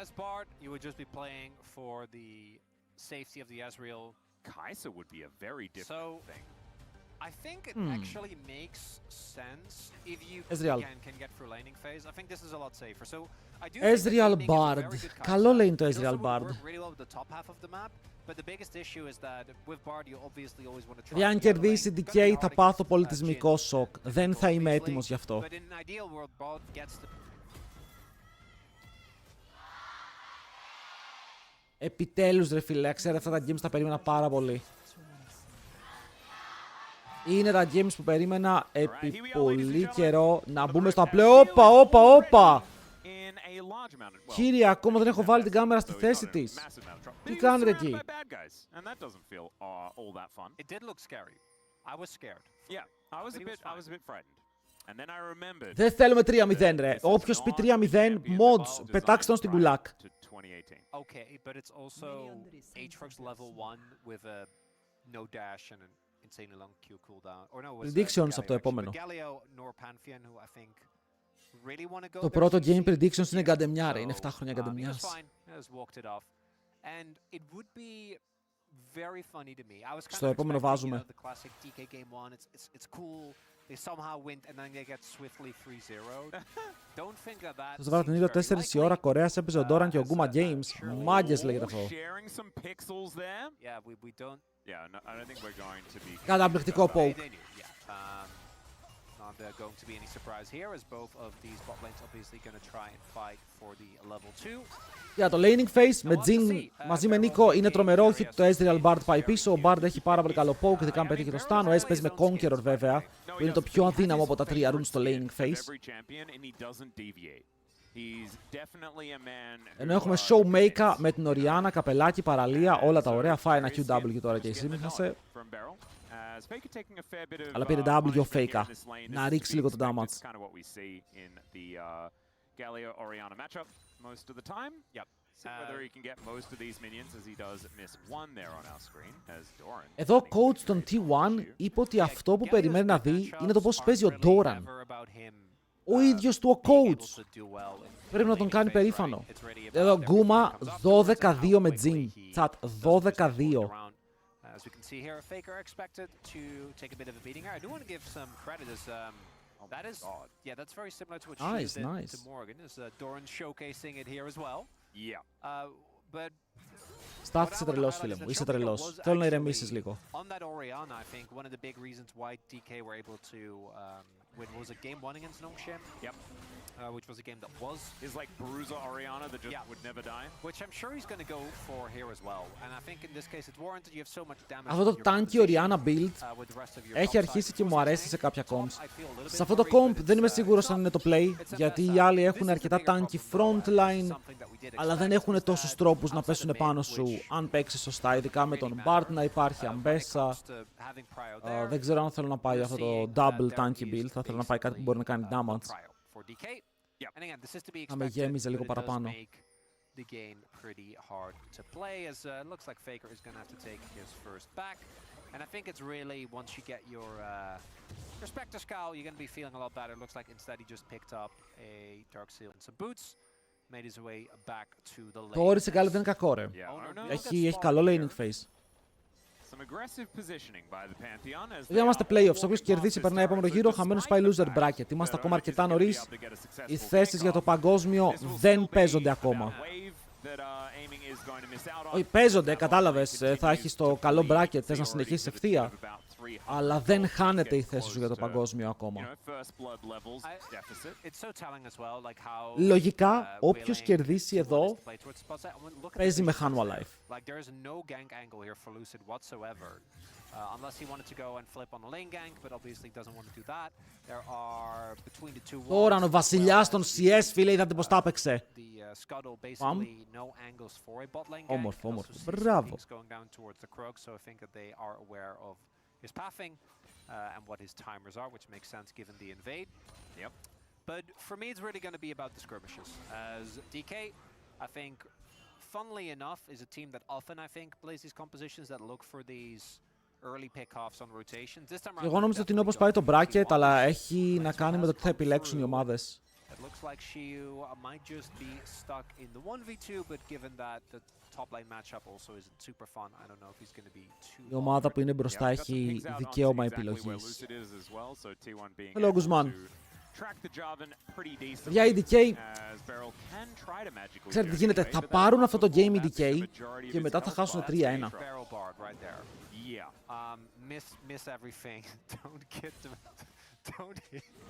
As Bard, you would just be playing for the safety of the Ezreal. Kai'Sa would be a very different thing. I think it actually makes sense if you Ezreal. again can get through laning phase. I think this is a lot safer. So I do Ezreal think that Bard. very good Καλό lane το It also Ezreal would Bard. work really well with the top half of the map. But the biggest issue is that with Bard you obviously always want to try. Αν κερδίσει DK θα πάθω πολιτισμικό σοκ. Δεν θα είμαι έτοιμος γι' αυτό. But in an ideal world, Bard gets the Επιτέλους ρε φίλε, ξέρετε αυτά τα games τα περίμενα πάρα πολύ. Είναι τα games που περίμενα επί πολύ καιρό να μπούμε στο απλό. Όπα! Κύριε, ακόμα δεν έχω βάλει την κάμερα στη θέση της. Τι κάνετε εκεί? It did look scary. I was scared. Yeah, I was a bit frightened. And then I remembered. Δεν θέλουμε 3-0 ρε. Όποιος πει 3-0, mods, πετάξτε τον στην κουλάκ. Okay, but it's also Aatrox level 1 with a no dash and an insanely long Q cooldown. Or no, it was Predictions από το επόμενο. Galio nor Pantheon, who I think really want to go. Το πρώτο game predictions είναι γκαντεμιά ρε. Είναι 7 χρόνια γκαντεμιάς. And it would be very funny to me. I was kind Στο of επόμενο expecting, βάζουμε. the classic DK game 1. It's cool. They somehow win and then they get swiftly 3-0. Don't think that that. Σας βάλω την ίδια 4 η ώρα Κορέας έπαιζε ο Doran και ο Guma Games. Μάγκες λέγεται αυτό. Καταπληκτικό poke. Not going to be any surprise here as both of these bot lanes obviously going to try and fight for the level 2. Για το laning phase με Jin μαζί με Νίκο είναι τρομερό, όχι το Ezreal Bard πάει πίσω. Ο Bard έχει πάρα πολύ καλό poke, ειδικά αν πετύχει το stun. Ο Ez παίζει με Conqueror βέβαια, που είναι το πιο αδύναμο από τα 3 runes στο laning phase. Ενώ έχουμε Showmaker με την Orianna, καπελάκι, παραλία, όλα τα ωραία. Φάει ένα QW τώρα και η σύμμιχασε. Αλλά πήρε W ο Faker. Να ρίξει λίγο το damage. Εδώ ο coach των T1 είπε ότι αυτό που περιμένει να δει είναι το πώς παίζει ο Doran. Ο ίδιος του ο coach. Πρέπει να τον κάνει περήφανο. Εδώ Guma 12-2 με Jin. Chat 12-2. As we can see here, Faker expected to take a bit of a beating here. I do want to give some credit as that is, yeah, that's very similar to what she did to Morgan. Is Doran showcasing it here as well? Yeah. But Στάθησε τρελός φίλε μου, είσαι τρελός. Θέλω να ηρεμήσεις λίγο. On that Orianna, I think one of the big reasons why DK were able to win was a game 1 against Nongshem. Yep. Which was a game that was is like Bruiser Orianna that just would never die. Which I'm sure he's going to go for here as well. And I think in this case it's warranted. You have so much damage. Αυτό το tanky Orianna build έχει αρχίσει και μου αρέσει σε κάποια comps. Σε αυτό το comp δεν είμαι σίγουρος αν είναι το play, γιατί οι άλλοι έχουν αρκετά tanky frontline, αλλά δεν έχουν τόσους τρόπους να πέσουν πάνω σου αν παίξεις σωστά, ειδικά με τον Bard να υπάρχει αμπέσα. Δεν ξέρω αν θέλω να πάει αυτό το double tanky build, θα θέλω να πάει κάτι που μπορεί να κάνει damage. Να με γέμιζε λίγο παραπάνω. The game pretty hard to play as looks like Faker is going to have to take his first back, and I think it's really once you get your Spectre Scowl, you're going to be feeling a lot better. Looks like instead he just picked up a Dark Seal and some boots, made his way back to the lane. Το όρισε καλή, δεν είναι κακό ρε. Έχει καλό laning phase. Δεν είμαστε playoffs. Όποιος κερδίσει περνάει επόμενο γύρο, χαμένος πάει loser bracket. Είμαστε ακόμα αρκετά νωρίς. Οι θέσεις για το παγκόσμιο δεν παίζονται ακόμα. Όχι, παίζονται, κατάλαβες. Θα έχεις το καλό bracket, θες να συνεχίσεις ευθεία. Αλλά δεν χάνεται η θέση σου για το παγκόσμιο ακόμα. Λογικά, όποιος κερδίσει εδώ, παίζει με Hanwha Life. Τώρα ο βασιλιάς των CS, φίλε, είδατε πως τα έπαιξε. Όμορφο, όμορφο. Μπράβο. His pathing and what his timers are, which makes sense given the invade. Yep. But for me, it's really going to be about the skirmishes. As DK, I think, funnily enough, is a team that often, I think, plays these compositions that look for these early pickoffs on rotations. This time around, εγώ νόμιζα ότι είναι όπως πάει το bracket, αλλά έχει να κάνει με το τι θα επιλέξουν οι ομάδες. It looks like Shiyu might just be stuck in the 1v2, but given that the top lane matchup also isn't super fun, I don't know if he's going to be too... Η ομάδα που είναι μπροστά έχει δικαίωμα επιλογής. Hello, Guzman. Για η DK, ξέρετε τι γίνεται, θα πάρουν αυτό το game η DK και μετά θα χάσουν 3-1.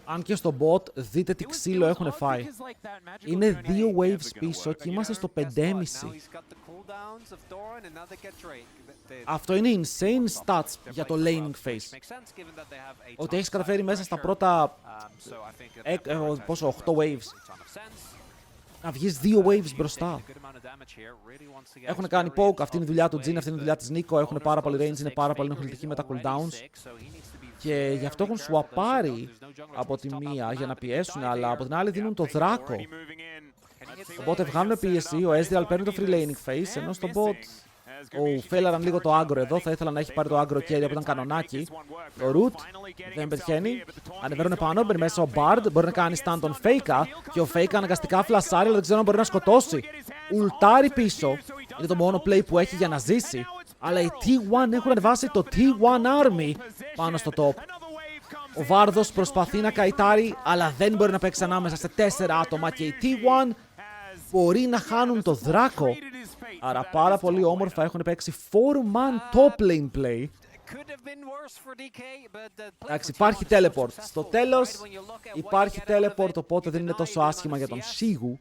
Αν και στο bot, δείτε τι ξύλο έχουν φάει. Είναι 2 waves πίσω και είμαστε στο 5,5. Αυτό είναι insane stats για το laning phase. Ότι έχεις καταφέρει μέσα στα πρώτα 8 waves να βγεις 2 waves μπροστά. Έχουν κάνει poke, αυτή είναι η δουλειά του Jin, αυτή είναι η δουλειά της Nico, έχουν πάρα πολύ range, είναι πάρα πολύ ενοχλητικοί με τα cooldowns. Και γι' αυτό έχουν σουαπάρει από τη μία για να πιέσουν, αλλά από την άλλη δίνουν το δράκο. Οπότε βγάλουν πίεση, ο Ezreal παίρνει το free laning phase, ενώ στο bot φέλαραν λίγο το aggro εδώ, θα ήθελα να έχει πάρει το aggro carry που ήταν κανονάκι. Το root δεν πετυχαίνει, ανεβαίνουν πάνω, μπαίνει μέσα ο Bard, μπορεί να κάνει stand τον Faker και ο Faker αναγκαστικά φλασάρει, αλλά δεν ξέρω αν μπορεί να σκοτώσει. Ουλτάρει πίσω, είναι το μόνο play που έχει για να ζήσει. Αλλά οι T1 έχουν ανεβάσει το T1 Army πάνω στο top. Ο Βάρδος προσπαθεί να καητάρει, αλλά δεν μπορεί να παίξει ανάμεσα σε 4 άτομα και οι T1 μπορεί να χάνουν το δράκο. Άρα πάρα πολύ όμορφα έχουν παίξει 4-man top lane play. Εντάξει, υπάρχει teleport. Στο τέλος υπάρχει teleport, οπότε δεν είναι τόσο άσχημα για τον Shigu.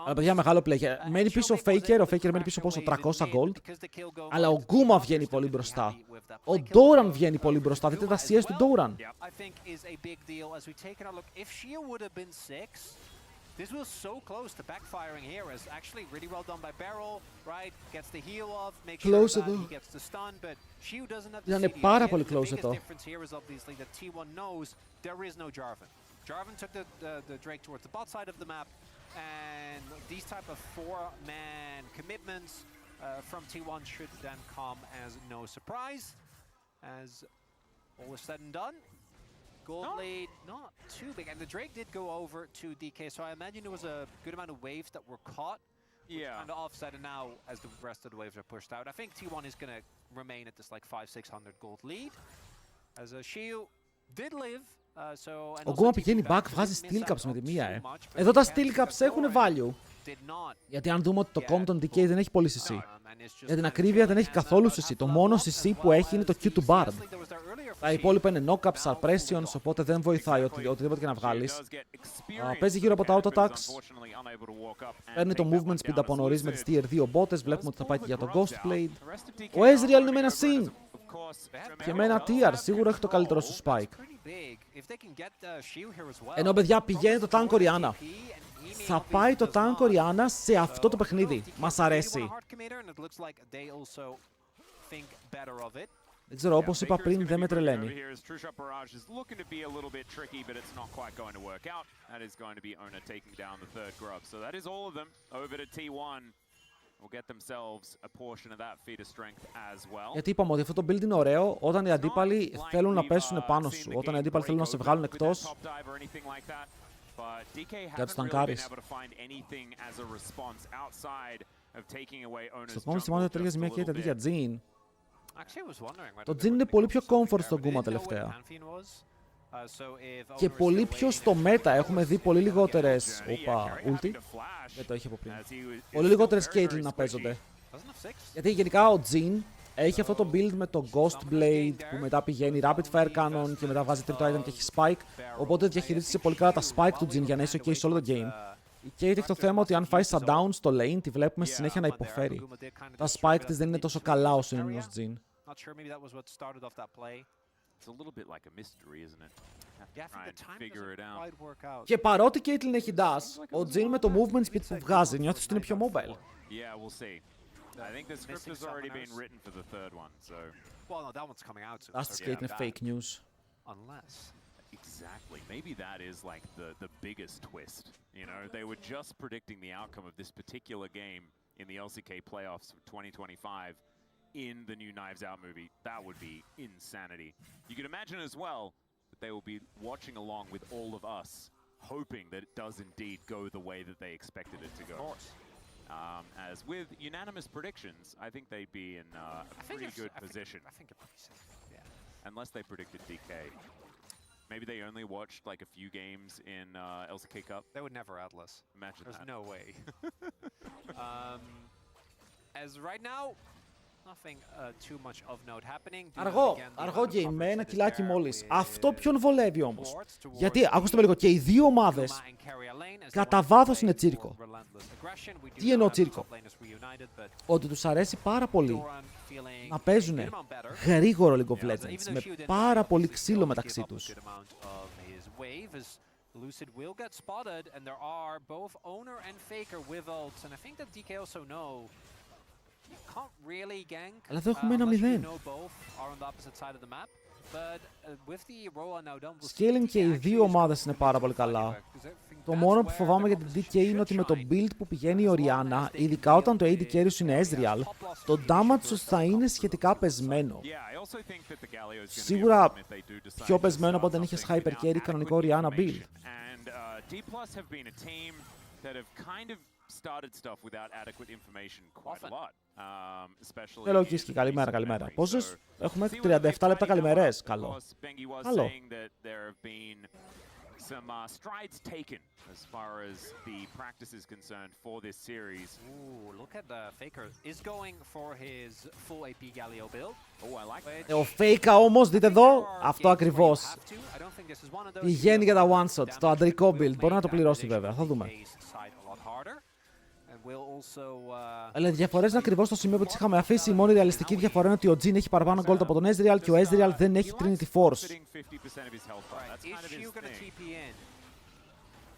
Αλλά παιδιά, μεγάλο play. Μένει πίσω ο Faker μένει πίσω πόσο, 300 gold. Αλλά ο Guma βγαίνει πολύ μπροστά. Ο Doran βγαίνει πολύ μπροστά. Δείτε τα CS του Doran. This was so close to backfiring here, as actually really well done by Beryl, right? Gets the heal off, makes sure that he gets the stun, but Shiu doesn't have the Είναι CD. πάρα πολύ The close biggest εδώ. difference here is obviously that T1 knows there is no Jarvan. Jarvan took the Drake towards the bot side of the map, and these type of 4-man commitments from T1 should then come as no surprise, as all is said and done. Gold lead, not too big, and the Drake did go over to DK, so I imagine there was a good amount of waves that were caught, kind of offset, and now as the rest of the waves are pushed out, I think T1 is going to remain at this like 500-600 gold lead, as Shiu did live, so... Ο Guma πηγαίνει back, βγάζει steel caps με τη μία, Εδώ τα steel caps έχουν value. Γιατί αν δούμε ότι το comp των DK δεν έχει πολύ CC. Για την ακρίβεια δεν έχει καθόλου CC. Το μόνο CC που έχει είναι το Q του Bard. Τα υπόλοιπα είναι knock-ups, suppressions, οπότε δεν βοηθάει οτιδήποτε και να βγάλεις. Παίζει γύρω από τα auto-attacks. Παίρνει το movement speed από νωρίς με τις tier 2 botes. Βλέπουμε ότι θα πάει και για το Ghost Blade. Ο Ezreal είναι με ένα Sing. Και με ένα TR. Σίγουρα έχει το καλύτερο σου spike. Ενώ παιδιά πηγαίνει το tank Orianna. Θα πάει το tank Orianna σε αυτό το παιχνίδι. Μας αρέσει. Δεν ξέρω, όπως είπα πριν, δεν με τρελαίνει. Γιατί είπαμε ότι αυτό το build είναι ωραίο όταν οι αντίπαλοι θέλουν να πέσουν πάνω σου. Όταν οι αντίπαλοι θέλουν να σε βγάλουν εκτός. Για τους τανκάρεις. Στο κόμμα σημαίνει ότι ταιριάζει μια κέιτα αντί για Jin. Το Jin είναι πολύ πιο comfort στον Guma τελευταία. Και πολύ πιο στο meta. Έχουμε δει πολύ λιγότερες... Οπα, ulti. Δεν το έχει από πριν. Πολύ λιγότερες Caitlyn να παίζονται. Γιατί γενικά ο Jin έχει αυτό το build με το Ghost Blade που μετά πηγαίνει Rapid Fire Cannon και μετά βάζει τρίτο item και έχει Spike. Οπότε διαχειρίζεσαι πολύ καλά τα Spike του Jin για να είσαι ok σε όλο το game. Η Kate έχει το θέμα ότι αν φάει shutdown στο lane, τη βλέπουμε στη συνέχεια να υποφέρει. Τα Spike της δεν είναι τόσο καλά όσο είναι ενός Jin. Και παρότι η Caitlyn έχει dash, ο Jin με το movement speed που βγάζει νιώθει ότι είναι πιο mobile. I think the script has already been written for the third one, so... Well, no, that one's coming out soon. That's Caitlyn fake news. Unless... Exactly. Maybe that is like the biggest twist. You know, they were just predicting the outcome of this particular game in the LCK playoffs of 2025. in the new Knives Out movie. That would be insanity. You can imagine as well that they will be watching along with all of us, hoping that it does indeed go the way that they expected it to go. Of course. As with unanimous predictions, I think they'd be in a pretty good position. I think you're pretty safe, yeah. Unless they predicted DK. Maybe they only watched like a few games in LCK Cup. They would never Atlas. Imagine There's that. no way. As right now, nothing too much of note happening. Αργό game με ένα κιλάκι μόλις. Αυτό ποιον βολεύει όμως? Γιατί, ακούστε με λίγο, και οι δύο ομάδες κατά βάθος είναι τσίρκο. Τι εννοώ τσίρκο? Ότι τους αρέσει πάρα πολύ να παίζουν γρήγορο League of Legends με πάρα πολύ ξύλο μεταξύ τους. Lucid will get spotted, and there are both Owner and Faker with ults, and I think that DK also know you can't really gank Αλλά εδώ έχουμε ένα unless you 0. know both are on the opposite side of the map. But with the rollout now done, Scaling και οι δύο ομάδες είναι πάρα πολύ καλά. Το μόνο που φοβάμαι για την DK είναι ότι με το build που πηγαίνει η Orianna, ειδικά όταν το AD carry σου είναι Ezreal, το damage σου θα είναι σχετικά πεσμένο. Σίγουρα πιο πεσμένο από όταν είχες hyper carry κανονικό Orianna build. Hello Kiski, καλημέρα, καλημέρα. Πόσες έχουμε? 37 λεπτά καλημερές. Καλό. Καλό. Some strides taken as far as the practice is concerned for this series. Ooh, look at the Faker is going for his full AP Galio build. Oh, I like that. Ο Faker όμως, δείτε εδώ, αυτό ακριβώς. Πηγαίνει για τα one shot, το αντρικό build. Μπορεί να το πληρώσει βέβαια, θα δούμε. Αλλά οι διαφορές είναι ακριβώς στο σημείο που τις είχαμε αφήσει. Η μόνη ρεαλιστική διαφορά είναι ότι ο Jhin έχει παραπάνω gold από τον Ezreal και ο Ezreal δεν έχει Trinity Force.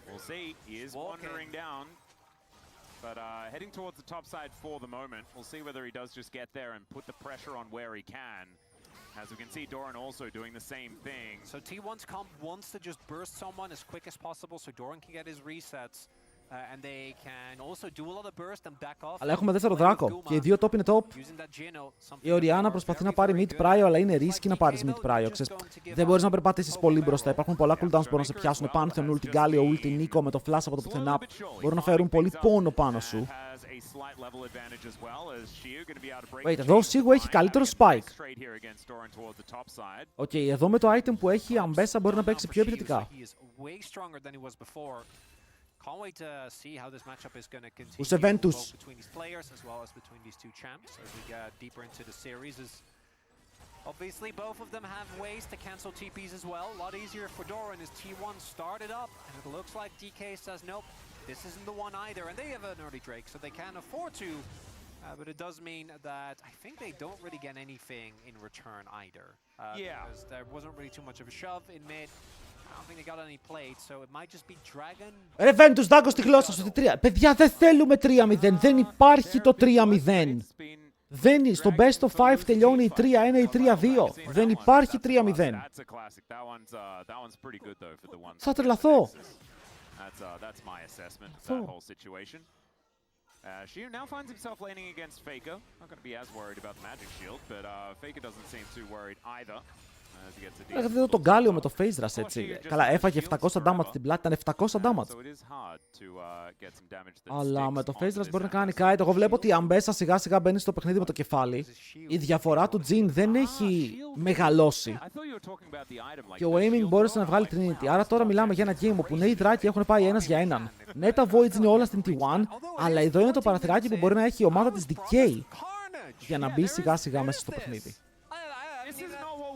We'll see. He is wandering down, but heading towards the top side for the moment. We'll see whether he does just get there and put the pressure on where he can. As we can see, Doran also doing the same thing. So T1's comp wants to just burst someone as quick as possible so Doran can get his resets. And they can also do a lot of burst and back off. Αλλά έχουμε δεύτερο δράκο και οι δύο top είναι top. Η Orianna προσπαθεί να πάρει mid prio, αλλά είναι risky να πάρεις mid prio. Δεν μπορείς να περπατήσεις πολύ μπροστά. Υπάρχουν πολλά cooldowns που μπορούν να σε πιάσουν. Pantheon, ulti Galio, ulti Nico με το flash από το πουθενά. Μπορούν να φέρουν πολύ πόνο πάνω σου. Wait, εδώ σίγουρα έχει καλύτερο spike. Οκ, εδώ με το item που έχει η Ambessa μπορεί να παίξει πιο επιθετικά. Can't wait to see how this matchup is going to continue Who's Ventus? both between these players as well as between these two champs as we get deeper into the series. Obviously, both of them have ways to cancel TPs as well. A lot easier for Doran as T1 started up, and it looks like DK says, nope, this isn't the one either. And they have an early Drake, so they can't afford to. But it does mean that I think they don't really get anything in return either. Because there wasn't really too much of a shove in mid. I don't think they got any plates, so it might just be Dragon. Ρε Ventus, δάγκω στη γλώσσα σου. Παιδιά, δεν θέλουμε 3-0. Δεν υπάρχει το 3-0. Δεν, στο best of 5 τελειώνει η 3-1 ή 3-2. Δεν υπάρχει 3-0. Θα τρελαθώ. Shiu now finds himself laning against Faker. Not going to be as worried about the magic shield, but Faker doesn't seem too worried either. Λέγατε εδώ τον Galio με το phase rush, έτσι. Καλά, έφαγε 700 damage στην πλάτη, ήταν 700 damage. Αλλά με το phase rush μπορεί να κάνει κάτι. Εγώ βλέπω ότι η Ambessa σιγά σιγά μπαίνει στο παιχνίδι με το κεφάλι. Η διαφορά του Jhin δεν έχει μεγαλώσει. Και ο aiming μπόρεσε να βγάλει Trinity. Άρα τώρα μιλάμε για ένα game όπου ναι, οι δράκοι έχουν πάει ένας για έναν. Ναι, τα Voids είναι όλα στην T1, αλλά εδώ είναι το παραθυράκι που μπορεί να έχει η ομάδα της DK για να μπει σιγά σιγά μέσα στο παιχνίδι.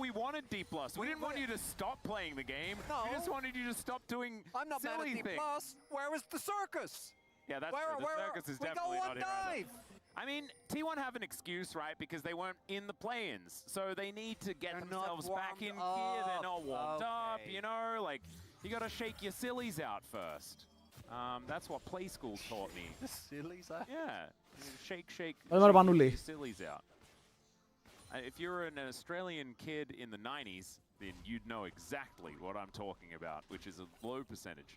We wanted D+. We didn't want you to stop playing the game. No. We just wanted you to stop doing silly things. Where is the circus? Yeah, that's true. The circus is definitely not in either. I mean, T1 have an excuse, right? Because they weren't in the play-ins. So they need to get themselves back in gear. They're not warmed up, you know? Like, you gotta shake your sillies out first. That's what play school taught me. The sillies out? Yeah. Shake your sillies out. If you're an Australian kid in the 90s, then you'd know exactly what I'm talking about, which is a low percentage.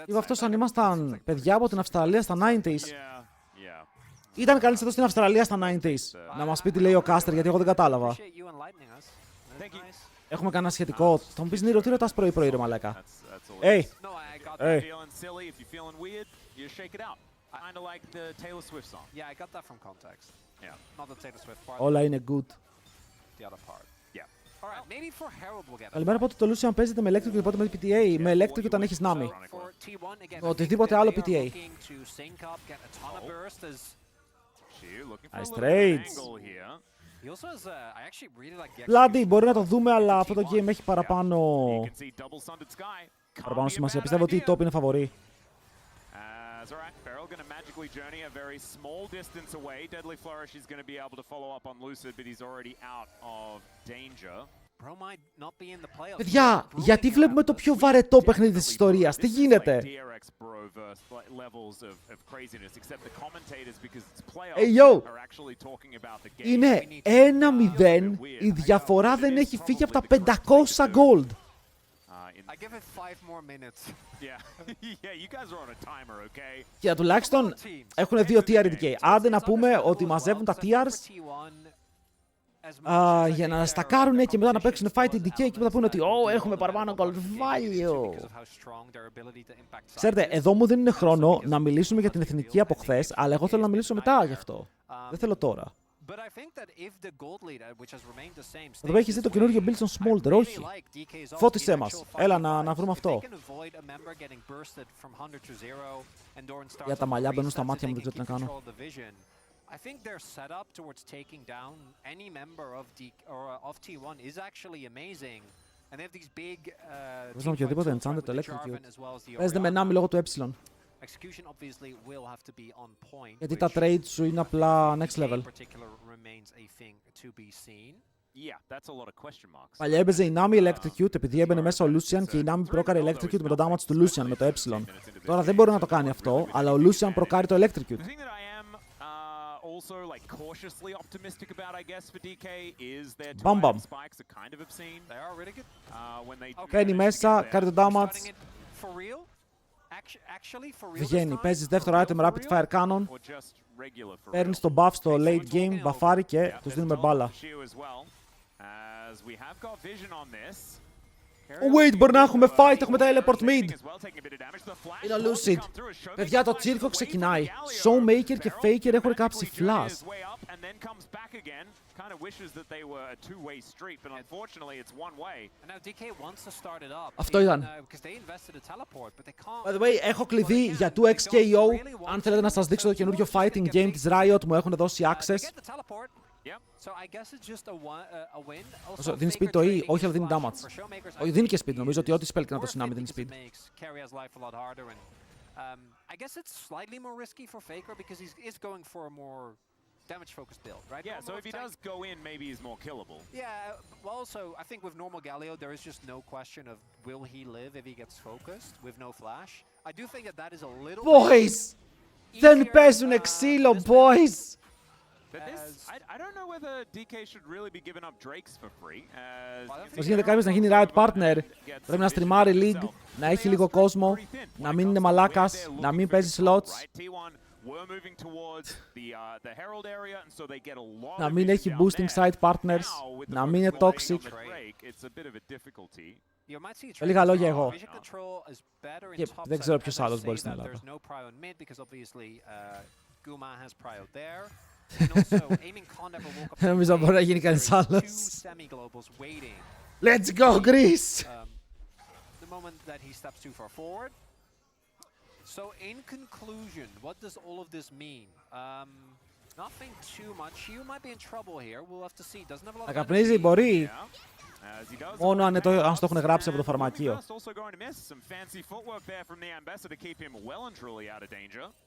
Είπα αυτός αν ήμασταν παιδιά από την Αυστραλία στα 90s. Yeah. Ήταν κανείς εδώ στην Αυστραλία στα 90s. Να μας πει τι λέει ο Κάστερ, γιατί εγώ δεν κατάλαβα. Έχουμε κανένα σχετικό. Θα μου πεις Νίρο, τι ρωτάς πρωί-πρωί ρε μαλάκα. Hey. Hey. Όλα είναι good. Καλημέρα, πότε το Lucian παίζεται με Electric και πότε με PTA. Με Electric όταν έχεις Nami. Οτιδήποτε άλλο PTA. Nice trades. Bloody, μπορεί να το δούμε, αλλά αυτό το game έχει παραπάνω σημασία. Πιστεύω ότι η top είναι φαβορή. Παιδιά, γιατί βλέπουμε το πιο βαρετό παιχνίδι της ιστορίας? Τι γίνεται? Hey yo! Είναι 1-0, η διαφορά δεν έχει φύγει από τα 500 gold. Και τουλάχιστον έχουν 2 tier DK. Άντε να πούμε ότι μαζεύουν τα tiers για να στακάρουν και μετά να παίξουν fight DK και μετά πούνε ότι έχουμε παραπάνω gold value. Ξέρετε, εδώ μου δεν είναι χρόνο να μιλήσουμε για την εθνική από χθες, αλλά εγώ θέλω να μιλήσω μετά γι' αυτό. Δεν θέλω τώρα. Εδώ έχεις δει το καινούργιο build στον Smolder, όχι. Φώτισέ μας. Έλα να βρούμε αυτό. Για τα μαλλιά μπαίνουν στα μάτια μου, δεν ξέρω τι να κάνω. I think their setup towards taking down any member of T1 is actually amazing. And they have these big team οποιοδήποτε enchanted το electrocute. Παίζεται με Nami λόγω του Epsilon. Execution obviously will have to be on point. Γιατί τα trades σου είναι απλά next level. Παλιά έπαιζε η Nami Electrocute επειδή έμπαινε μέσα ο Lucian και η Nami πρόκαρε Electrocute με το damage του Lucian με το Epsilon. Τώρα δεν μπορεί να το κάνει αυτό, αλλά ο Lucian προκάρει το Electrocute. Bam bam. Παίρνει μέσα, κάνει το damage. Βγαίνει, παίζεις δεύτερο item Rapid Fire Cannon. Παίρνεις το buff στο late game, μπαφάρει και τους δίνουμε μπάλα. Wait, μπορεί να έχουμε fight, έχουμε teleport mid. Είναι ο Lucid. Παιδιά, το τσίρκο ξεκινάει. Showmaker και Faker έχουν κάψει flash. Αυτό ήταν. By the way, έχω κλειδί για 2xKO. Αν θέλετε να σας δείξω το καινούριο fighting game της Riot, μου έχουν δώσει access. Δίνει speed το E, όχι αλλά δίνει damage. Όχι, δίνει και speed, νομίζω ότι ό,τι spell και να το συνάμει δίνει speed. I guess it's slightly more risky for Faker because he is going for a more damage-focused build, right? Yeah, so if he does go in, maybe he's more killable. Yeah, also, I think with normal Galio, there is just no question of will he live if he gets focused with no flash. I do think that is a little Boys! Δεν παίζουν ξύλο, boys! I don't know whether DK should really be giving up Drakes for free. Πώς γίνεται κάποιος να γίνει Riot Partner? Πρέπει να στριμάρει League, να έχει λίγο κόσμο, να μην είναι μαλάκας, να μην παίζει slots, να μην έχει boosting side partners, να μην είναι toxic. Με λίγα λόγια εγώ. Και δεν ξέρω ποιος άλλος μπορεί στην Ελλάδα. Δεν νομίζω μπορεί να γίνει κανείς άλλος. Let's go Greece! So in conclusion, what does all of this mean? Nothing too much. You might be in trouble here. We'll have to see. Doesn't have a lot of. Να καπνίζει μπορεί. Μόνο αν στο έχουν γράψει από το φαρμακείο.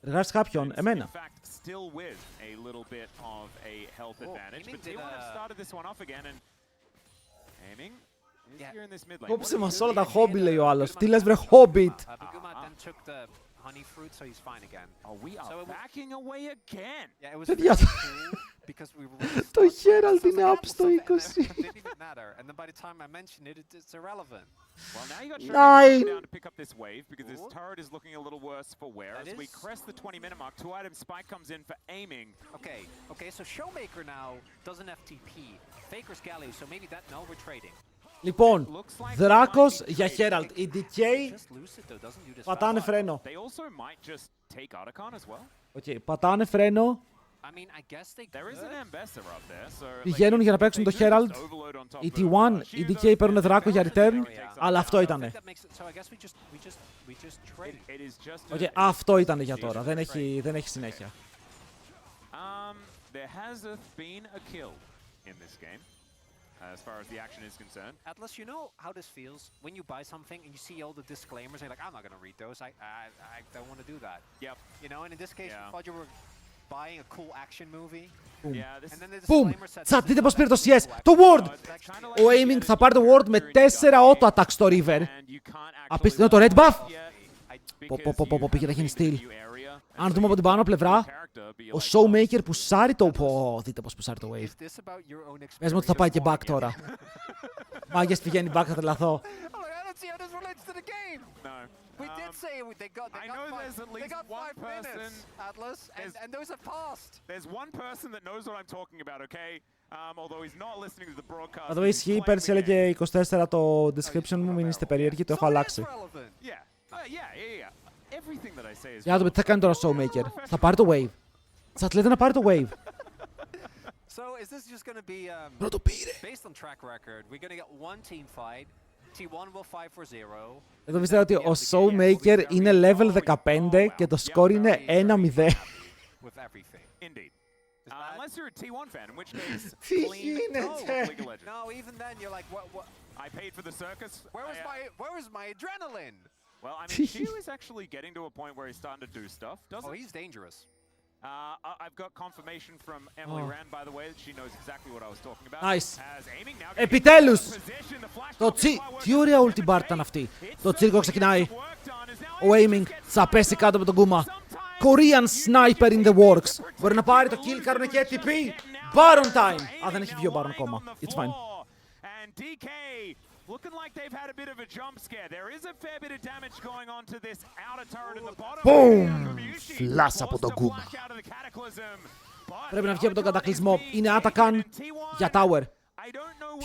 Εργάζεις κάποιον, εμένα. Κόψε μας όλα τα χόμπι, λέει ο άλλος. Τι λες βρε χόμπιτ. honey fruit, so he's fine again. Oh, we are backing away again. Yeah, it was Παιδιά, really cool because we were really το stuck. Herald So I was είναι like, up στο it 20. didn't even matter. And then by the time I mentioned it, it's irrelevant. Well, now you got 9. down to pick up this wave because his turret is looking a little worse for wear. As we crest the 20-minute mark, 2-item spike comes in for aiming. Okay, so Showmaker now doesn't have TP. Faker's Gallery, so maybe that, no, we're trading. Λοιπόν, Δράκος για Herald. Η DK πατάνε φρένο. They also might just take Otacon as well. Okay, πατάνε φρένο. I mean, I guess they There is an ambassador up there, so Πηγαίνουν για να παίξουν το Herald. Η T1, η DK παίρνουν Δράκο για return. Αλλά αυτό ήτανε. Okay, αυτό ήτανε για τώρα. Δεν έχει συνέχεια. There has been a kill in this game, as far as the action is concerned. Atlas, you know how this feels when you buy something and you see all the disclaimers and you're like, I'm not going to read those. I don't want to do that. Yep. You know, and in this case, you thought you were buying a cool action movie. And then the Boom! disclaimer said, Τσατ, δείτε πως πήρε το CS. Το Ward! Ο Aiming θα πάρει το Ward με 4 auto attacks στο River. Απίστευτο το Red Buff! Πω, πήγε να γίνει steal. Αν δούμε από την πάνω πλευρά, ο Showmaker πουσάρει το... Πω, δείτε πως πουσάρει το Wave. Πες μου ότι θα πάει και back τώρα. Μάγκες πηγαίνει back, θα τρελαθώ. We did say they got five minutes, Atlas, and those have passed. There's one person that knows what I'm talking about, okay? Although he's not listening to the broadcast. Εδώ ισχύει, πέρσι έλεγε 24 το description μου, μην είστε περίεργοι, το έχω αλλάξει. Για να δούμε τι θα κάνει τώρα ο Showmaker. Θα πάρει το Wave. Σας λέτε να πάρει το Wave. So is this just going to be Πρώτο πήρε. based on track record? We're going to get one team fight. T1 will fight for 0. Εδώ πιστεύω ότι ο Showmaker είναι level 15 και το score είναι 1-0. Indeed. Unless you're a T1 fan, in which case, Τι clean γίνεται? League of Legends. No, even then you're like, what? I paid for the circus. Where was my adrenaline? Well, I mean, Q is actually getting to a point where he's starting to do stuff, doesn't he? Oh, he's dangerous. I've got confirmation from Emily Rand, by the way, that she knows exactly what I was talking about. Nice. As aiming now Επιτέλους! Τι ωραία ulti bar ήταν αυτή. Το τσίρκο ξεκινάει. Ο Aiming θα πέσει κάτω από τον Kuma. Korean Sniper in the works. Μπορεί να πάρει το kill, κάνουν και TP. Baron time! Α, δεν έχει βγει ο Baron ακόμα. It's fine. Looking like they've had a bit of a jump scare. There is a fair bit of damage going on to this outer turret in the bottom. Boom! Flash από τον Kuma. Πρέπει να βγει από τον κατακλυσμό. Είναι Atakan για Tower.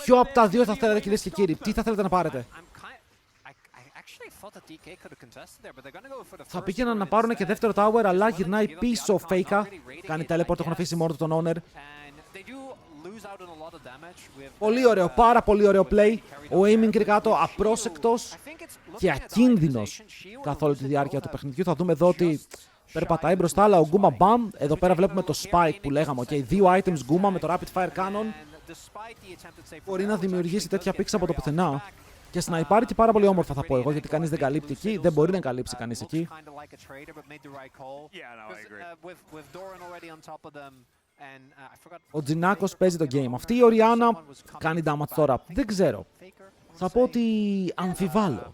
Ποιο από τα δύο θα θέλετε, κυρίες και κύριοι? Τι θα θέλετε να πάρετε? Θα πήγαιναν να πάρουν και δεύτερο Tower, αλλά γυρνάει πίσω ο Faker. Κάνει teleport, έχουν αφήσει μόνο του τον Owner. Πολύ ωραίο, πάρα πολύ ωραίο play. Ο Aiming κάτω απρόσεκτος και ακίνδυνος καθ' όλη τη διάρκεια του παιχνιδιού. Θα δούμε εδώ ότι περπατάει μπροστά, αλλά ο Kuma μπαμ. Εδώ πέρα βλέπουμε το spike που λέγαμε. Okay, 2 items Kuma με το rapid fire cannon. Μπορεί να δημιουργήσει τέτοια picks από το πουθενά. Και σναϊπάρει και πάρα πολύ όμορφα, θα πω εγώ, γιατί κανείς δεν καλύπτει εκεί. Δεν μπορεί να καλύψει κανείς εκεί. Ο Τζινάκος παίζει το game. Αυτή η Οριάννα κάνει damage τώρα. Δεν ξέρω. Θα πω ότι αμφιβάλλω.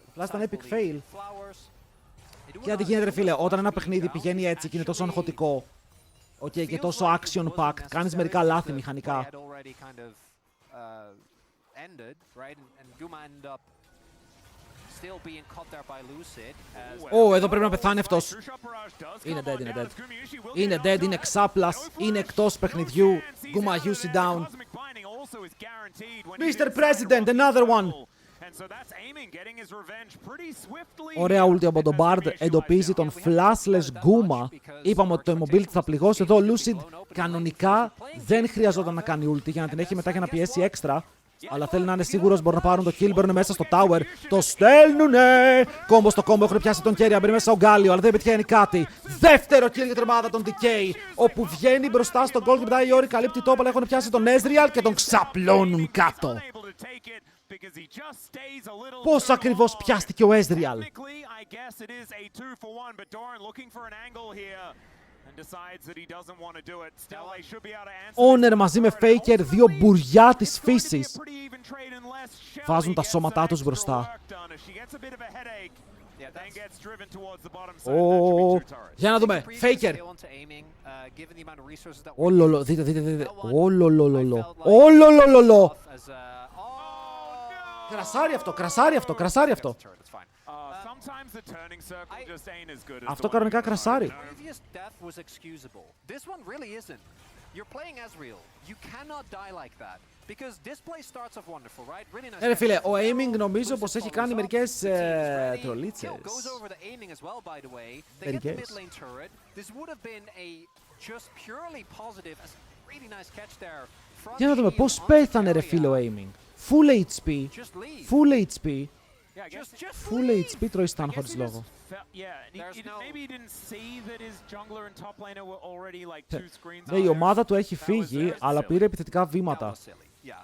Απλά ήταν epic fail. Και τι γίνεται, ρε φίλε, όταν ένα παιχνίδι πηγαίνει έτσι και είναι τόσο αγχωτικό και τόσο action-packed, κάνεις μερικά λάθη μηχανικά. Εδώ πρέπει να πεθάνει αυτός. Είναι dead, είναι dead. Είναι dead, είναι ξάπλας, είναι εκτός παιχνιδιού. Kuma, you sit down. Mr. President, another one. Ωραία ulti από τον Bard, εντοπίζει τον flashless Kuma. Είπαμε ότι το immobility θα πληγώσει. Εδώ ο Lucid κανονικά δεν χρειαζόταν να κάνει ulti για να την έχει μετά και να πιέσει έξτρα. Αλλά θέλει να είναι σίγουρος, μπορεί να πάρουν το kill, μπαίνουν μέσα στο tower. Το στέλνουνε! Κόμπο στο κόμπο, έχουν πιάσει τον Kerry, μπαίνει μέσα ο Γκάλιο, αλλά δεν πετυχαίνει κάτι. Δεύτερο kill για την ομάδα των DK, όπου βγαίνει μπροστά στον goal και μετά η Όρη καλύπτει το, αλλά έχουν πιάσει τον Ezreal και τον ξαπλώνουν κάτω. Πώς ακριβώς πιάστηκε ο Ezreal? Owner μαζί με Faker, δύο μπουριά της φύσης. Βάζουν τα σώματά τους μπροστά. Για να δούμε. Faker. Ολολο, δείτε. Ολολολολο. Κρασάρι αυτό. Αυτό κανονικά κρασάρι. Ρε φίλε, ο aiming νομίζω πως έχει κάνει μερικές τρολίτσες. Μερικές. Για να δούμε πώς πέθανε ρε φίλε ο aiming. Full HP. Full HP τρώει stun χωρίς λόγο. Η ομάδα του έχει φύγει, αλλά πήρε επιθετικά βήματα.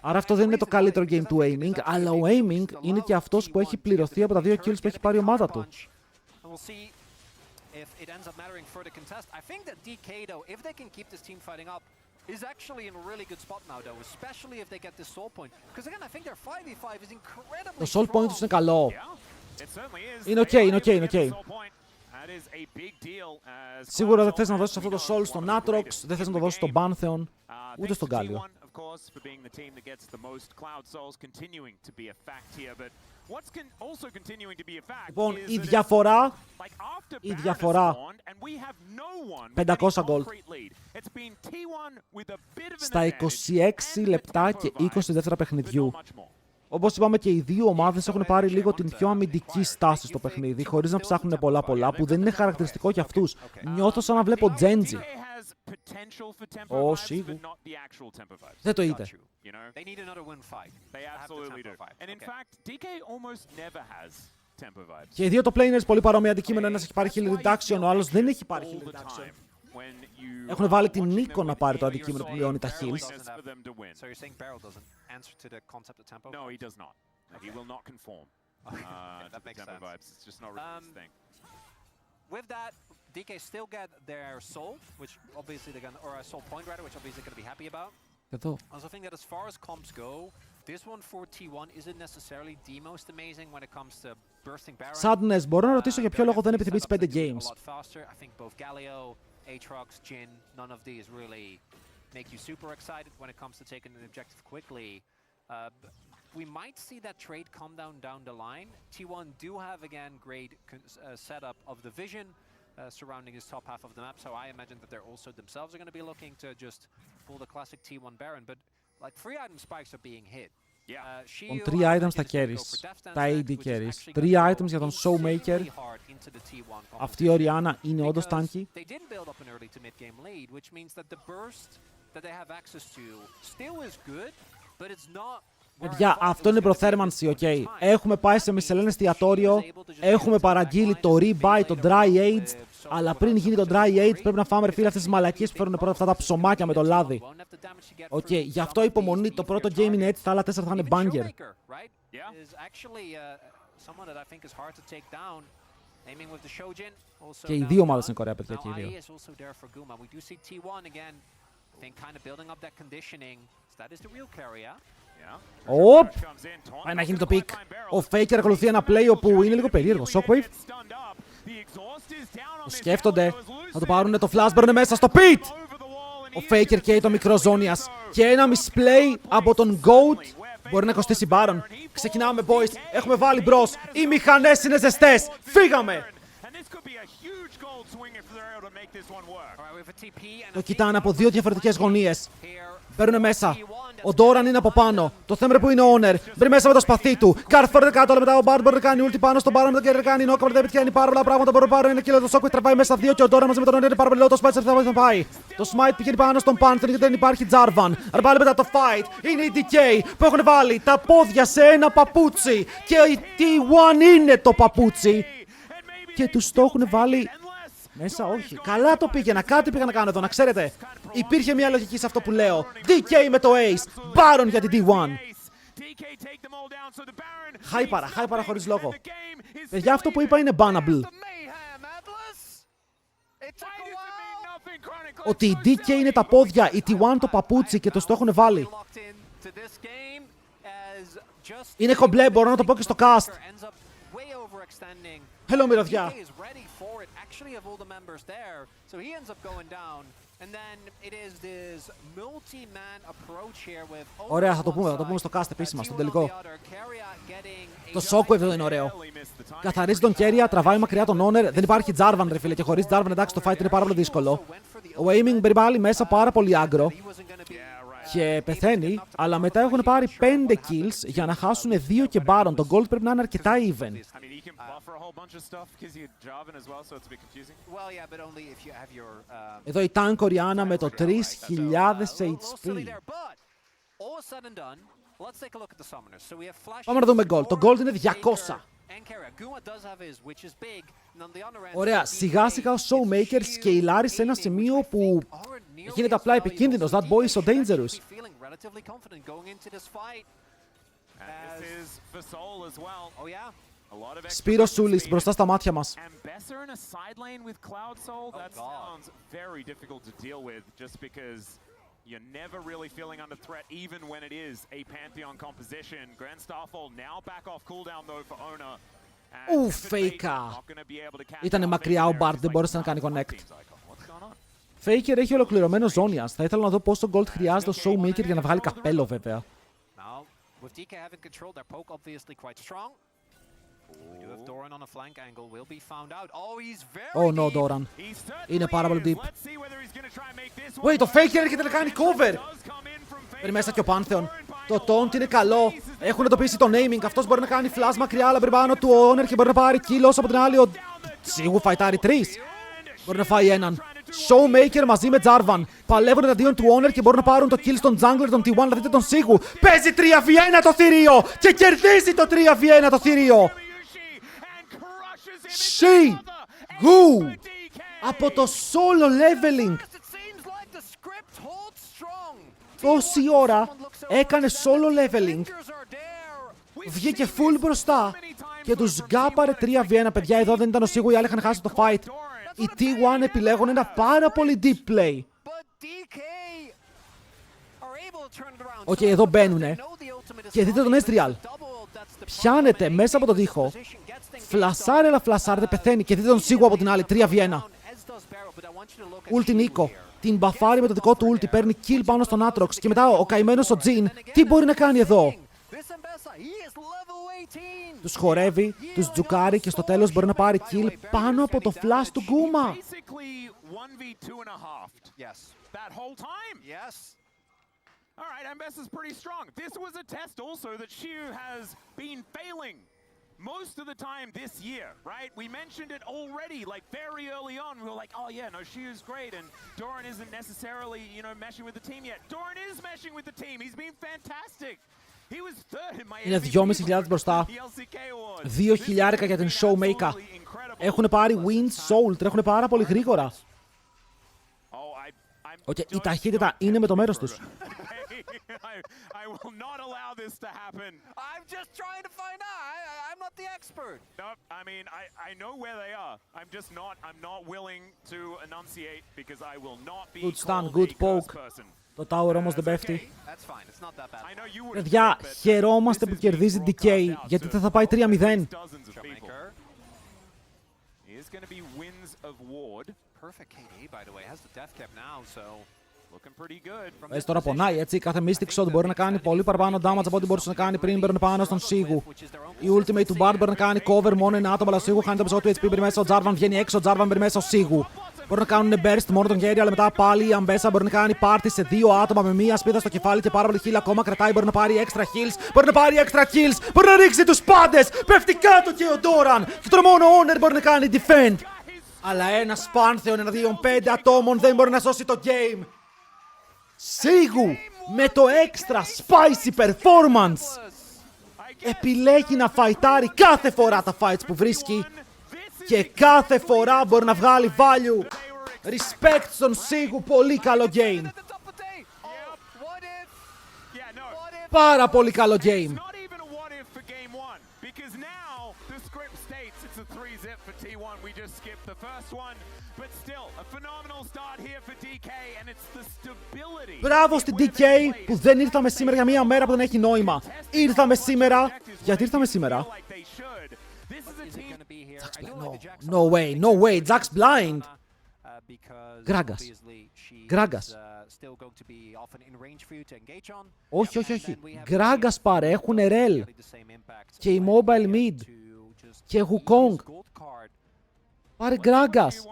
Άρα αυτό δεν είναι το καλύτερο game του aiming, αλλά ο aiming είναι και αυτός που έχει πληρωθεί από τα 2 kills που έχει πάρει η ομάδα του. Is actually in a really good spot now, though, especially if they get this soul point. Because again, I think their 5v5 is incredibly. Το soul point τους είναι καλό. Είναι ok. Σίγουρα δεν θες να δώσεις αυτό το soul στον Atrox, δεν θες να το δώσεις στον Pantheon, ούτε στον Galio. Λοιπόν, η διαφορά 500 gold στα 26 λεπτά και 20 δεύτερα παιχνιδιού. Όπως είπαμε, και οι δύο ομάδες έχουν πάρει λίγο την πιο αμυντική στάση στο παιχνίδι, χωρίς να ψάχνουν πολλά, που δεν είναι χαρακτηριστικό για αυτούς. Νιώθω σαν να βλέπω Genji. Σίγουρα. Δεν το είδε. Και οι δύο το players πολύ παρόμοια αντικείμενα. Ένας έχει πάρει heal reduction, ο άλλος δεν έχει πάρει heal reduction. Έχουν βάλει την Νίκο να πάρει το αντικείμενο που μειώνει τα heals. With that, DK still get their soul, which obviously they're gonna, or a soul point rather, which obviously they're gonna be happy about. I also think that as far as comps go, this one for T1 isn't necessarily the most amazing when it comes to bursting barrels. Sadness, μπορώ να ρωτήσω για ποιο λόγο δεν επιθυμείς 5 games. I think both Galio, Aatrox, Jhin, none of these really make you super excited when it comes to taking an objective quickly. We might see that trade come down the line. T1 do have, again, great setup of the vision surrounding his top half of the map, so I imagine that they're also themselves are going to be looking to just pull the classic T1 Baron, but like 3 item spikes are being hit. On 3 items τα carries, τα AD carries, 3 items για τον Showmaker. Αυτή η Orianna είναι όντως tanky. Παιδιά, αυτό είναι προθέρμανση, ok. Έχουμε πάει σε μισελέν εστιατόριο, έχουμε παραγγείλει το rebuy, το dry aged, αλλά πριν γίνει το dry aged πρέπει να φάμε φίλε αυτές τις μαλακίες που φέρουν πρώτα αυτά τα ψωμάκια με το λάδι. Ok, γι' αυτό υπομονή, το πρώτο game είναι έτσι, τα άλλα 4 θα είναι banger. Και οι δύο ομάδες είναι κορέα, παιδιά, και οι δύο. Οπ! Πάει να γίνει το pick. Ο Faker ακολουθεί ένα play όπου είναι λίγο περίεργο. Shockwave. Το σκέφτονται. Θα το πάρουν το flash, μπαίνουν μέσα στο pit. Ο Faker καίει το μικρό Zonias. Και ένα misplay από τον Goat μπορεί να κοστίσει Baron. Ξεκινάμε, boys. Έχουμε βάλει μπρος. Οι μηχανές είναι ζεστές. Φύγαμε! Το κοιτάνε από δύο διαφορετικές γωνίες. Παίρνουν μέσα. Ο Doran είναι από πάνω. Το θέμα που είναι ο Owner. Μπαίνει μέσα με το σπαθί του. Κάρφορ κάτω, αλλά μετά ο Bard μπορεί να κάνει ulti πάνω στον Baron. Με τον Kerr κάνει νόκα. Δεν πετυχαίνει πάρα πολλά πράγματα. Μπορεί να πάρει ένα kill. Το Shockwave τραβάει μέσα δύο και ο Doran μαζί με τον Owner είναι πάρα πολύ low. Το Spicer θα πάει. Το Smite πηγαίνει πάνω στον Panther γιατί δεν υπάρχει Jarvan. Αλλά πάλι μετά το fight. Είναι η DK που έχουν βάλει τα πόδια σε ένα παπούτσι. Και η T1 είναι το παπούτσι. Και τους το έχουν βάλει. Μέσα, όχι. Καλά το πήγαινα. Κάτι πήγα να κάνω εδώ, να ξέρετε. Υπήρχε μια λογική σε αυτό που λέω. DK με το Ace. Baron για την D1. Χάιπαρα χωρίς λόγο. Παιδιά, αυτό που είπα είναι bannable. ότι η DK είναι τα πόδια, η T1 το παπούτσι και το έχουν βάλει. Είναι κομπλέ, μπορώ να το πω και στο cast. Hello, μυρωδιά. Ωραία, θα το πούμε στο cast επίσημα, στον τελικό. Το Shockwave εδώ είναι ωραίο. Καθαρίζει τον Keria, τραβάει μακριά τον Honor. Δεν υπάρχει Jarvan, ρε φίλε, και χωρίς Jarvan, εντάξει, το fight είναι πάρα πολύ δύσκολο. Ο Aiming περιβάλλει μέσα πάρα πολύ άγκρο και πεθαίνει, αλλά μετά έχουν πάρει 5 kills για να χάσουν 2 και Baron. Το gold πρέπει να είναι αρκετά even. Εδώ η tank Orianna με το 3000 HP. Πάμε να δούμε gold. Το gold είναι 200. Ωραία, σιγά σιγά ο Showmaker σκεϊλάρει σε ένα σημείο που γίνεται απλά επικίνδυνος. That boy is so dangerous. Σπύρος Σούλης μπροστά στα μάτια μας. You're never really feeling under threat, even when it is a Pantheon composition. Grand Starfall now back off cooldown though for Ona. Faker. Ήτανε μακριά ο Bard, δεν μπόρεσε να κάνει connect. Faker έχει ολοκληρωμένο Zonias. Θα ήθελα να δω πόσο gold χρειάζεται ο Showmaker για να βγάλει καπέλο βέβαια. Oh no, Doran. Είναι πάρα πολύ deep. Wait, το Faker έρχεται να κάνει cover. Παίρνει μέσα και ο Pantheon. Το taunt είναι καλό. Έχουν εντοπίσει τον aiming. Αυτός μπορεί να κάνει flash μακριά, αλλά περιπάνω του Honor και μπορεί να πάρει kill. Όσο από την άλλη ο Σίγου φαϊτάρει 3. Μπορεί να φάει έναν. Showmaker μαζί με Jarvan παλεύουν εναντίον του Honor και μπορούν να πάρουν το kill στον jungler, τον T1. Αλλά δείτε τον Σίγου. Παίζει 3v1 το θηρίο και κερδίζει το 3v1 το θηρίο. Σίγου από το solo leveling. Τόση ώρα έκανε solo leveling, βγήκε full μπροστά και τους γκάπαρε 3v1. Παιδιά, εδώ δεν ήταν ο Σίγου, οι άλλοι είχαν χάσει το fight. Οι T1 επιλέγουν ένα πάρα πολύ deep play. Οκ, εδώ μπαίνουνε και δείτε τον Ezreal. Πιάνεται μέσα από τον τοίχο. Φλασάρε, αλλά φλασάρε, πεθαίνει. Και δείτε τον Σίγου από την άλλη, 3v1. Ulti Νίκο. Την μπαφάρει με το δικό του ulti, παίρνει kill πάνω στον Aatrox. Και μετά ο καημένος ο Jhin, τι μπορεί να κάνει εδώ? Τους χορεύει, τους τζουκάρει και στο τέλος μπορεί να πάρει kill πάνω από το flash του Guma. Alright, Ambessa's pretty strong. This was a test also that Xiu has been failing most of the time this year, right? We mentioned it already, like very early on. We were like, oh yeah, no, Xiu's great, and Doran isn't necessarily, you know, meshing with the team yet. Doran is meshing with the team. He's been fantastic. He was third in my Είναι 2.500 μπροστά. 2.000 για την Showmaker. Έχουν πάρει Wind Soul, τρέχουν πάρα πολύ γρήγορα. Η ταχύτητα είναι με το μέρος τους. I will not allow this to happen. I'm just trying to find out. I'm not the expert. No, I mean, I know where they are. I'm not willing to enunciate because I will not be Good stun, good poke. Το tower όμως δεν πέφτει. Παιδιά, χαιρόμαστε που κερδίζει DK, γιατί δεν θα πάει 3-0. Τώρα πονάει, έτσι. Κάθε Mystic Shot μπορεί να κάνει πολύ παραπάνω damage από ό,τι μπορούσε να κάνει πριν. Παίρνει πάνω στον Σίγου. Η ultimate του Bard μπορεί να κάνει cover μόνο ένα άτομο, αλλά ο Σίγου χάνει το ποσό του HP. Παίρνει μέσα ο Jarvan, βγαίνει έξω. Ο Jarvan παίρνει μέσα ο Σίγου. Μπορεί να κάνουν burst μόνο τον Keria, αλλά μετά πάλι η Ambessa μπορεί να κάνει party σε 2 άτομα με μία σπίδα στο κεφάλι και πάρα πολύ heal ακόμα κρατάει. Μπορεί να πάρει extra heals, μπορεί να πάρει extra kills, μπορεί να ρίξει τους πάντες. Πέφτει κάτω και ο Doran. Και τώρα μόνο ο Honor μπορεί να κάνει defend. Αλλά ένας Pantheon εναντίον 5 ατόμων δεν μπορεί να σώσει το game. Σίγου με το extra spicy performance επιλέγει να φαϊτάρει κάθε φορά τα fights που βρίσκει και κάθε φορά μπορεί να βγάλει value. Respect στον Σίγου, πολύ καλό game. Πάρα πολύ καλό game. It's a 3-zip for T1. We just skipped the first one. But still, a phenomenal start here for DK, and it's the stability. Μπράβο στην DK που δεν ήρθαμε σήμερα για μία μέρα που δεν έχει νόημα. Ήρθαμε σήμερα. Γιατί ήρθαμε σήμερα? No way, no way, Jack's blind. Γκράγκας. Όχι, όχι, όχι. Γκράγκας πάρε, έχουν ρελ. Και η mobile mid. Και Wukong. Πάρε Γκράγκας.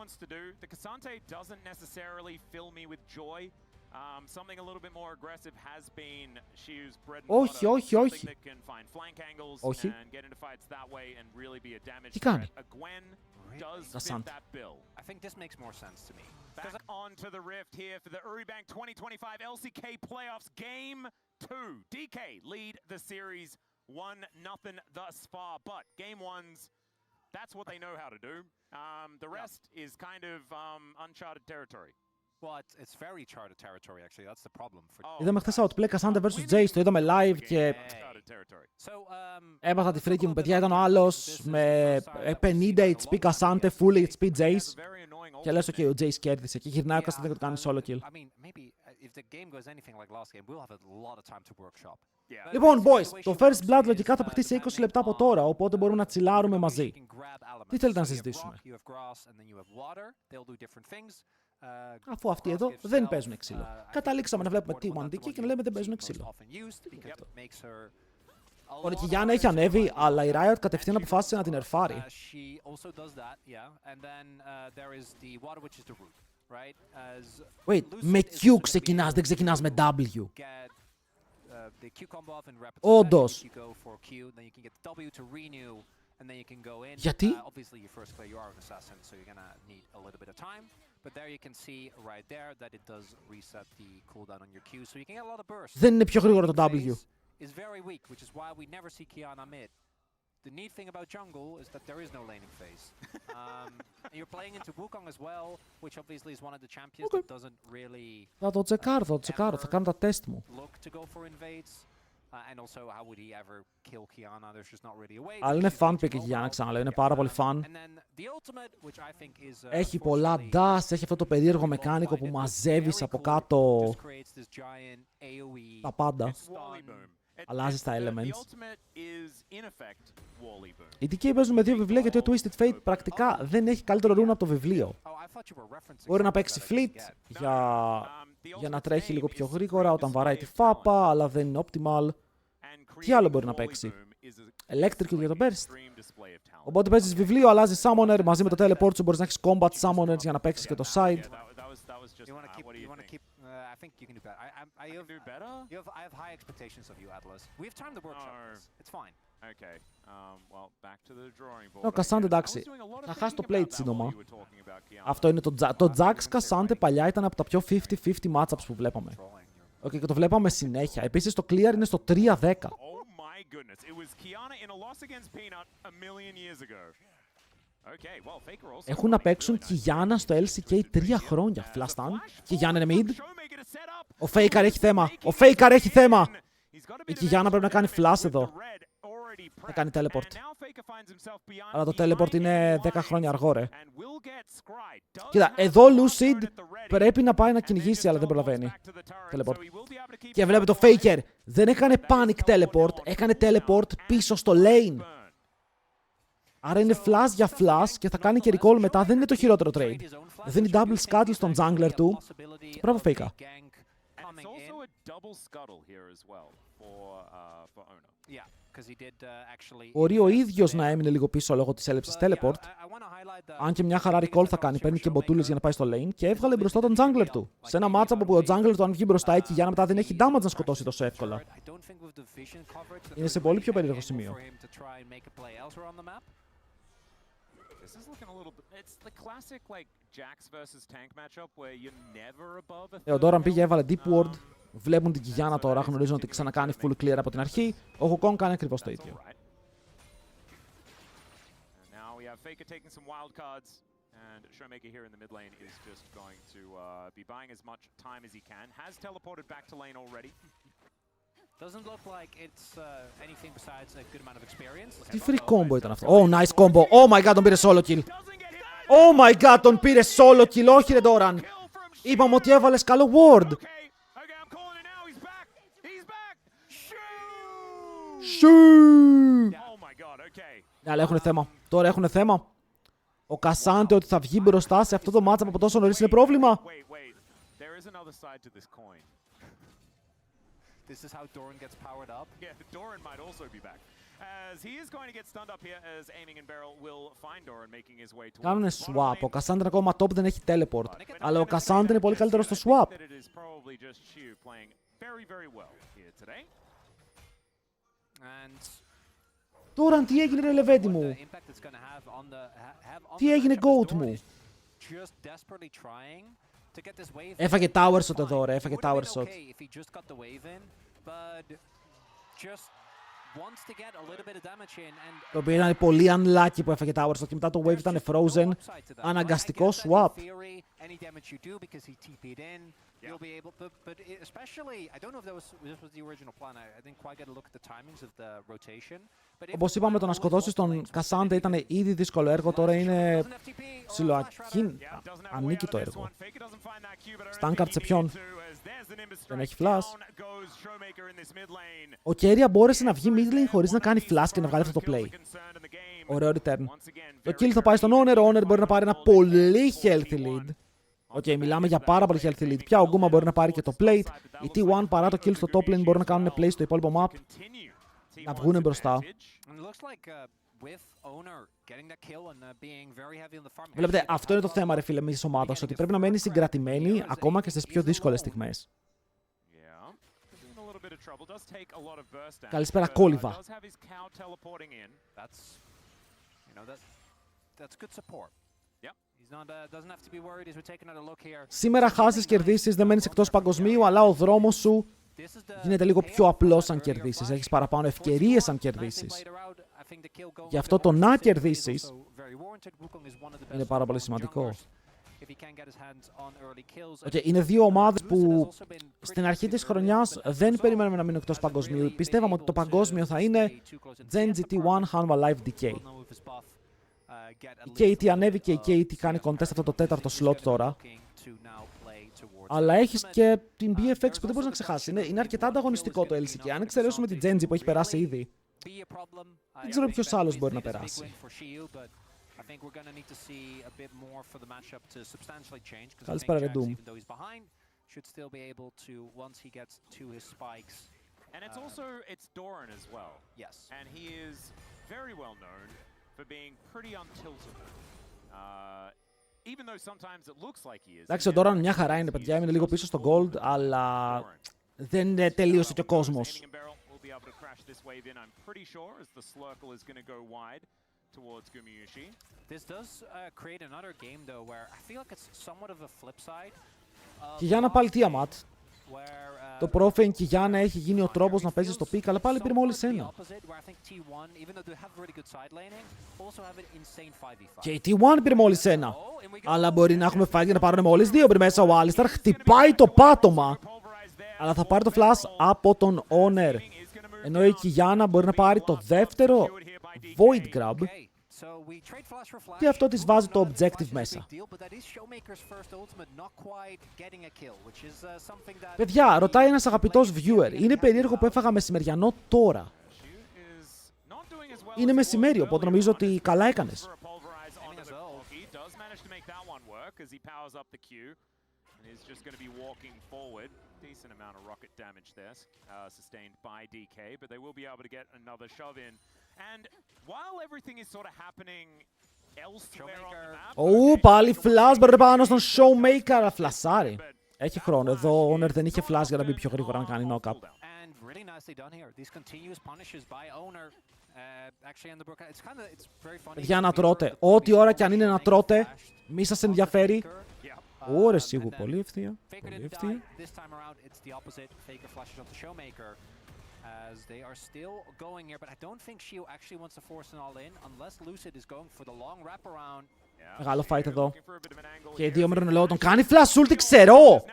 Όχι, όχι, όχι. Όχι. Τι κάνει? Κασάντε. I think this makes more sense to me. Back onto the rift here for the Uribank 2025 LCK playoffs game 2. DK lead the series 1-0 thus far, but game ones, that's what they know how to do. The rest is kind of uncharted territory. Well, it's very charted territory actually. That's the problem for. Είδαμε χθες outplay Cassandra vs Jace, το είδαμε live και έμαθα τη φρίκη μου, παιδιά, ήταν ο άλλος με 50 HP Cassandra, full HP Jace και λες ok, ο Jace κέρδισε και γυρνάει ο Cassandra και το κάνει solo kill. Λοιπόν, boys, το first blood λογικά θα παιχτεί σε 20 λεπτά από τώρα, οπότε μπορούμε να τσιλάρουμε μαζί. Τι θέλετε να συζητήσουμε? Αφού αυτοί εδώ δεν παίζουν ξύλο. Καταλήξαμε να βλέπουμε T1DK και να λέμε δεν παίζουν ξύλο. Ο Νικηγιάννα έχει ανέβει, αλλά η Riot κατευθείαν αποφάσισε να την ερφάρει. Wait, με Q ξεκινάς, δεν ξεκινάς με W. Όντως. Γιατί? Δεν είναι πιο γρήγορο το W. The neat thing about jungle is that there is no laning phase. You're playing into Wukong as well, which obviously is one of the champions that doesn't really. Θα το τσεκάρω, θα κάνω τα τεστ μου. Look to go for invades. And also, how would he ever kill Kiana? There's just not really a way. Αλλά είναι fan pick η Kiana, ξαναλέω, είναι πάρα πολύ fan. Έχει πολλά dash, έχει αυτό το περίεργο μεκάνικο που μαζεύεις από κάτω τα πάντα. Αλλάζεις τα elements. Οι DK παίζουν με δύο βιβλία γιατί ο Twisted Fate πρακτικά δεν έχει καλύτερο rune από το βιβλίο. Μπορεί να παίξει fleet για να τρέχει λίγο πιο γρήγορα όταν βαράει τη φάπα, αλλά δεν είναι optimal. Τι άλλο μπορεί να παίξει? Electric για το burst. Οπότε παίζεις βιβλίο, αλλάζεις summoner, μαζί με το teleport σου μπορείς να έχεις combat summoners για να παίξεις και το side. I think you can do better. I have high expectations of you, Atlas. We have time to workshop this. It's fine. Okay. Well, back to the drawing board. Ο Cassandra, εντάξει, θα χάσει το plate σύντομα. Αυτό είναι το Jax Cassandra παλιά ήταν από τα πιο 50-50 matchups που βλέπαμε. Okay, και το βλέπαμε συνέχεια. Επίσης το clear είναι στο 3-10. Έχουν να παίξουν Kiana στο LCK 3 χρόνια. Flash stun. Kiana είναι mid. Ο Faker έχει θέμα. Ο Faker έχει θέμα. Η Kiana πρέπει να κάνει flash εδώ. Θα κάνει teleport. Αλλά το teleport είναι 10 χρόνια αργό, ρε. Κοίτα, εδώ Lucid πρέπει να πάει να κυνηγήσει, αλλά δεν προλαβαίνει. Teleport. Και βλέπει το Faker. Δεν έκανε panic teleport. Έκανε teleport πίσω στο lane. Άρα είναι flash για flash και θα κάνει και recall μετά. Δεν είναι το χειρότερο trade. Δίνει double scuttle στον jungler του. Μπράβο Faker. Μπορεί ο ίδιος να έμεινε λίγο πίσω λόγω της έλλειψης teleport. Αν και μια χαρά recall θα κάνει, παίρνει και μποτούλες για να πάει στο lane και έβγαλε μπροστά τον jungler του. Σε ένα matchup όπου ο jungler του αν βγει μπροστά εκεί για να μετά δεν έχει damage να σκοτώσει τόσο εύκολα. Είναι σε πολύ πιο περίεργο σημείο. Ο Doran πήγε, έβαλε deep ward. Βλέπουν την Kiana τώρα, γνωρίζουν ότι ξανακάνει full clear από την αρχή. Ο Wukong κάνει ακριβώς το ίδιο. Τι free combo ήταν αυτό. Oh, nice combo. Oh my god, τον πήρε solo kill. Oh my god, τον πήρε solo kill. Όχι ρε Doran. Είπαμε ότι έβαλες καλό ward. Ναι, αλλά έχουν θέμα. Τώρα έχουν θέμα. Ο Κασάντε ότι θα βγει μπροστά σε αυτό το matchup από τόσο νωρίς είναι πρόβλημα. Κάνουνε swap. Ο Κασάντε είναι ακόμα top, δεν έχει teleport. Αλλά ο Κασάντε είναι πολύ καλύτερο στο swap. Τώρα τι έγινε ρε λεβέντη μου. Τι έγινε goat μου. Έφαγε tower shot εδώ ρε, έφαγε tower shot. Το οποίο ήταν πολύ unlucky που έφαγε tower shot και μετά το wave ήταν frozen. Αναγκαστικό swap. You'll be able, but especially, I don't know if this was the original plan. I didn't quite get a look at the timings of the rotation. Όπως είπαμε, το να σκοτώσεις τον Κασάντε ήταν ήδη δύσκολο έργο, τώρα είναι ανίκητο έργο. Στάνκαρτ σε ποιον? Δεν έχει flash. Ο Κέρια μπόρεσε να βγει mid lane χωρίς να κάνει flash και να βγάλει αυτό το play. Ωραίο return. Το kill θα πάει στον Owner, ο Owner μπορεί να πάρει ένα πολύ healthy lead. Μιλάμε για πάρα πολύ healthy lead. Πια ο Γκούμα μπορεί να πάρει και το plate. Οι T1 παρά το kill στο top lane μπορούν να κάνουν play στο υπόλοιπο map. Να βγουν μπροστά. Βλέπετε, αυτό είναι το θέμα ρε φίλε εμείς της ομάδας. Ότι πρέπει να μένει συγκρατημένη ακόμα και στις πιο δύσκολες στιγμές. Καλησπέρα κόλυβα. Σήμερα χάσεις κερδίσεις, δεν μένεις εκτός παγκοσμίου, αλλά ο δρόμος σου γίνεται λίγο πιο απλός αν κερδίσεις. Έχεις παραπάνω ευκαιρίες αν κερδίσεις. Γι' αυτό το να κερδίσεις είναι πάρα πολύ σημαντικό. Είναι δύο ομάδες που στην αρχή της χρονιάς δεν περιμένουμε να μείνουν εκτός παγκοσμίου. Πιστεύαμε ότι το παγκόσμιο θα είναι Gen GT1, Hanwha Live DK. Η KT ανέβηκε, η KT κάνει contest αυτό το τέταρτο slot τώρα. Αλλά έχεις και την BFX που δεν μπορείς να ξεχάσεις. Είναι αρκετά ανταγωνιστικό το LCK. Αν εξαιρέσουμε την Genji που έχει περάσει ήδη, δεν ξέρω ποιος άλλος μπορεί να περάσει. Καλησπέρα ρε Doom. Εντάξει, ο Doran μια χαρά είναι, παιδιά. Έμεινε λίγο πίσω στο gold, αλλά δεν τελείωσε και ο κόσμος. Κιγιάννα πάλι Tiamat. Το Profane Κιγιάννα έχει γίνει ο τρόπος να παίζει στο πικ, αλλά πάλι πήρε μόλις ένα. Και η T1 πήρε μόλις ένα. Αλλά μπορεί να έχουμε fight για να πάρουν μόλις δύο πριν μέσα. Ο Alistar χτυπάει το πάτωμα. Αλλά θα πάρει το flash από τον Owner. Ενώ η Κιγιάννα μπορεί να πάρει το δεύτερο Void Grab. Και αυτό της βάζει το objective μέσα. Παιδιά, ρωτάει ένας αγαπητός viewer. Είναι περίεργο που έφαγα μεσημεριανό τώρα. Είναι μεσημέρι, οπότε νομίζω ότι καλά έκανες. Decent amount of rocket damage there, sustained by DK, but they will be able to get another shove in. And while everything is sort of happening elsewhere on the map... πάλι flash μπρε πάνω στον Showmaker, φλασάρει. Έχει χρόνο, εδώ ο Owner δεν είχε flash για να μπει πιο γρήγορα να κάνει knock-up. Για να τρώτε, ό,τι ώρα κι αν είναι να τρώτε, μη σας ενδιαφέρει. Ωραία, σίγουρα. Πολύ ευθεία. Πολύ ευθεία. Μεγάλο fight εδώ. Και οι δύο μερονελό τον κάνει flash ulti, ξέρω!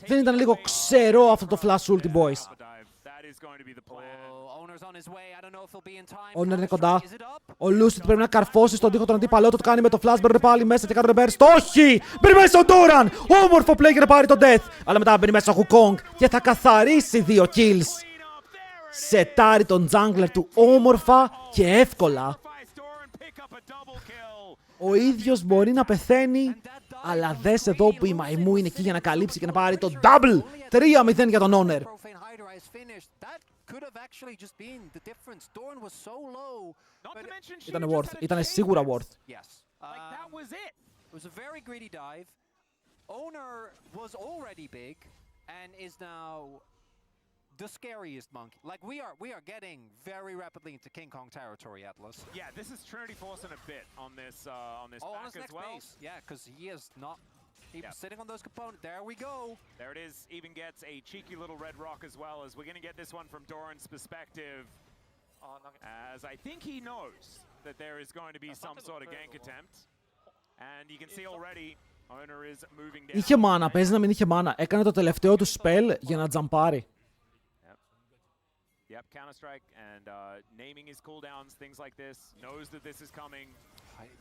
Δεν ήταν λίγο ξερό αυτό το flash ulti, boys? Ο Owner είναι κοντά. Ο Lucid πρέπει να καρφώσει στον τοίχο τον αντίπαλό του. Το κάνει με το flash, μπαίνει πάλι μέσα και κάνει reverse. Όχι! Μπαίνει μέσα ο Doran! Όμορφο play για να πάρει τον death. Αλλά μετά μπαίνει μέσα ο Wukong και θα καθαρίσει 2 kills. Σετάρει τον jungler του όμορφα και εύκολα. Ο ίδιος μπορεί να πεθαίνει, αλλά δες εδώ που η μαϊμού είναι εκεί για να καλύψει και να πάρει το double. 3-0 για τον Owner. Ήτανε worth, ήτανε σίγουρα worth. The scariest monkey. Like we are getting very rapidly into King Kong territory, Atlas. Yeah, this is Trinity Force in a bit on this back as well. Base. Yeah, because he is not even sitting on those components. There we go. There it is. Even gets a cheeky little red rock as well, as we're going to get this one from Doran's perspective. As I think he knows that there is going to be some sort of gank attempt. And you can see already Owner is moving down. Είχε μάνα, παίζει να μην είχε μάνα. Έκανε το τελευταίο του spell για να τζαμπάρει. Yep, Counter-Strike and naming his cooldowns, things like this. Knows that this is coming.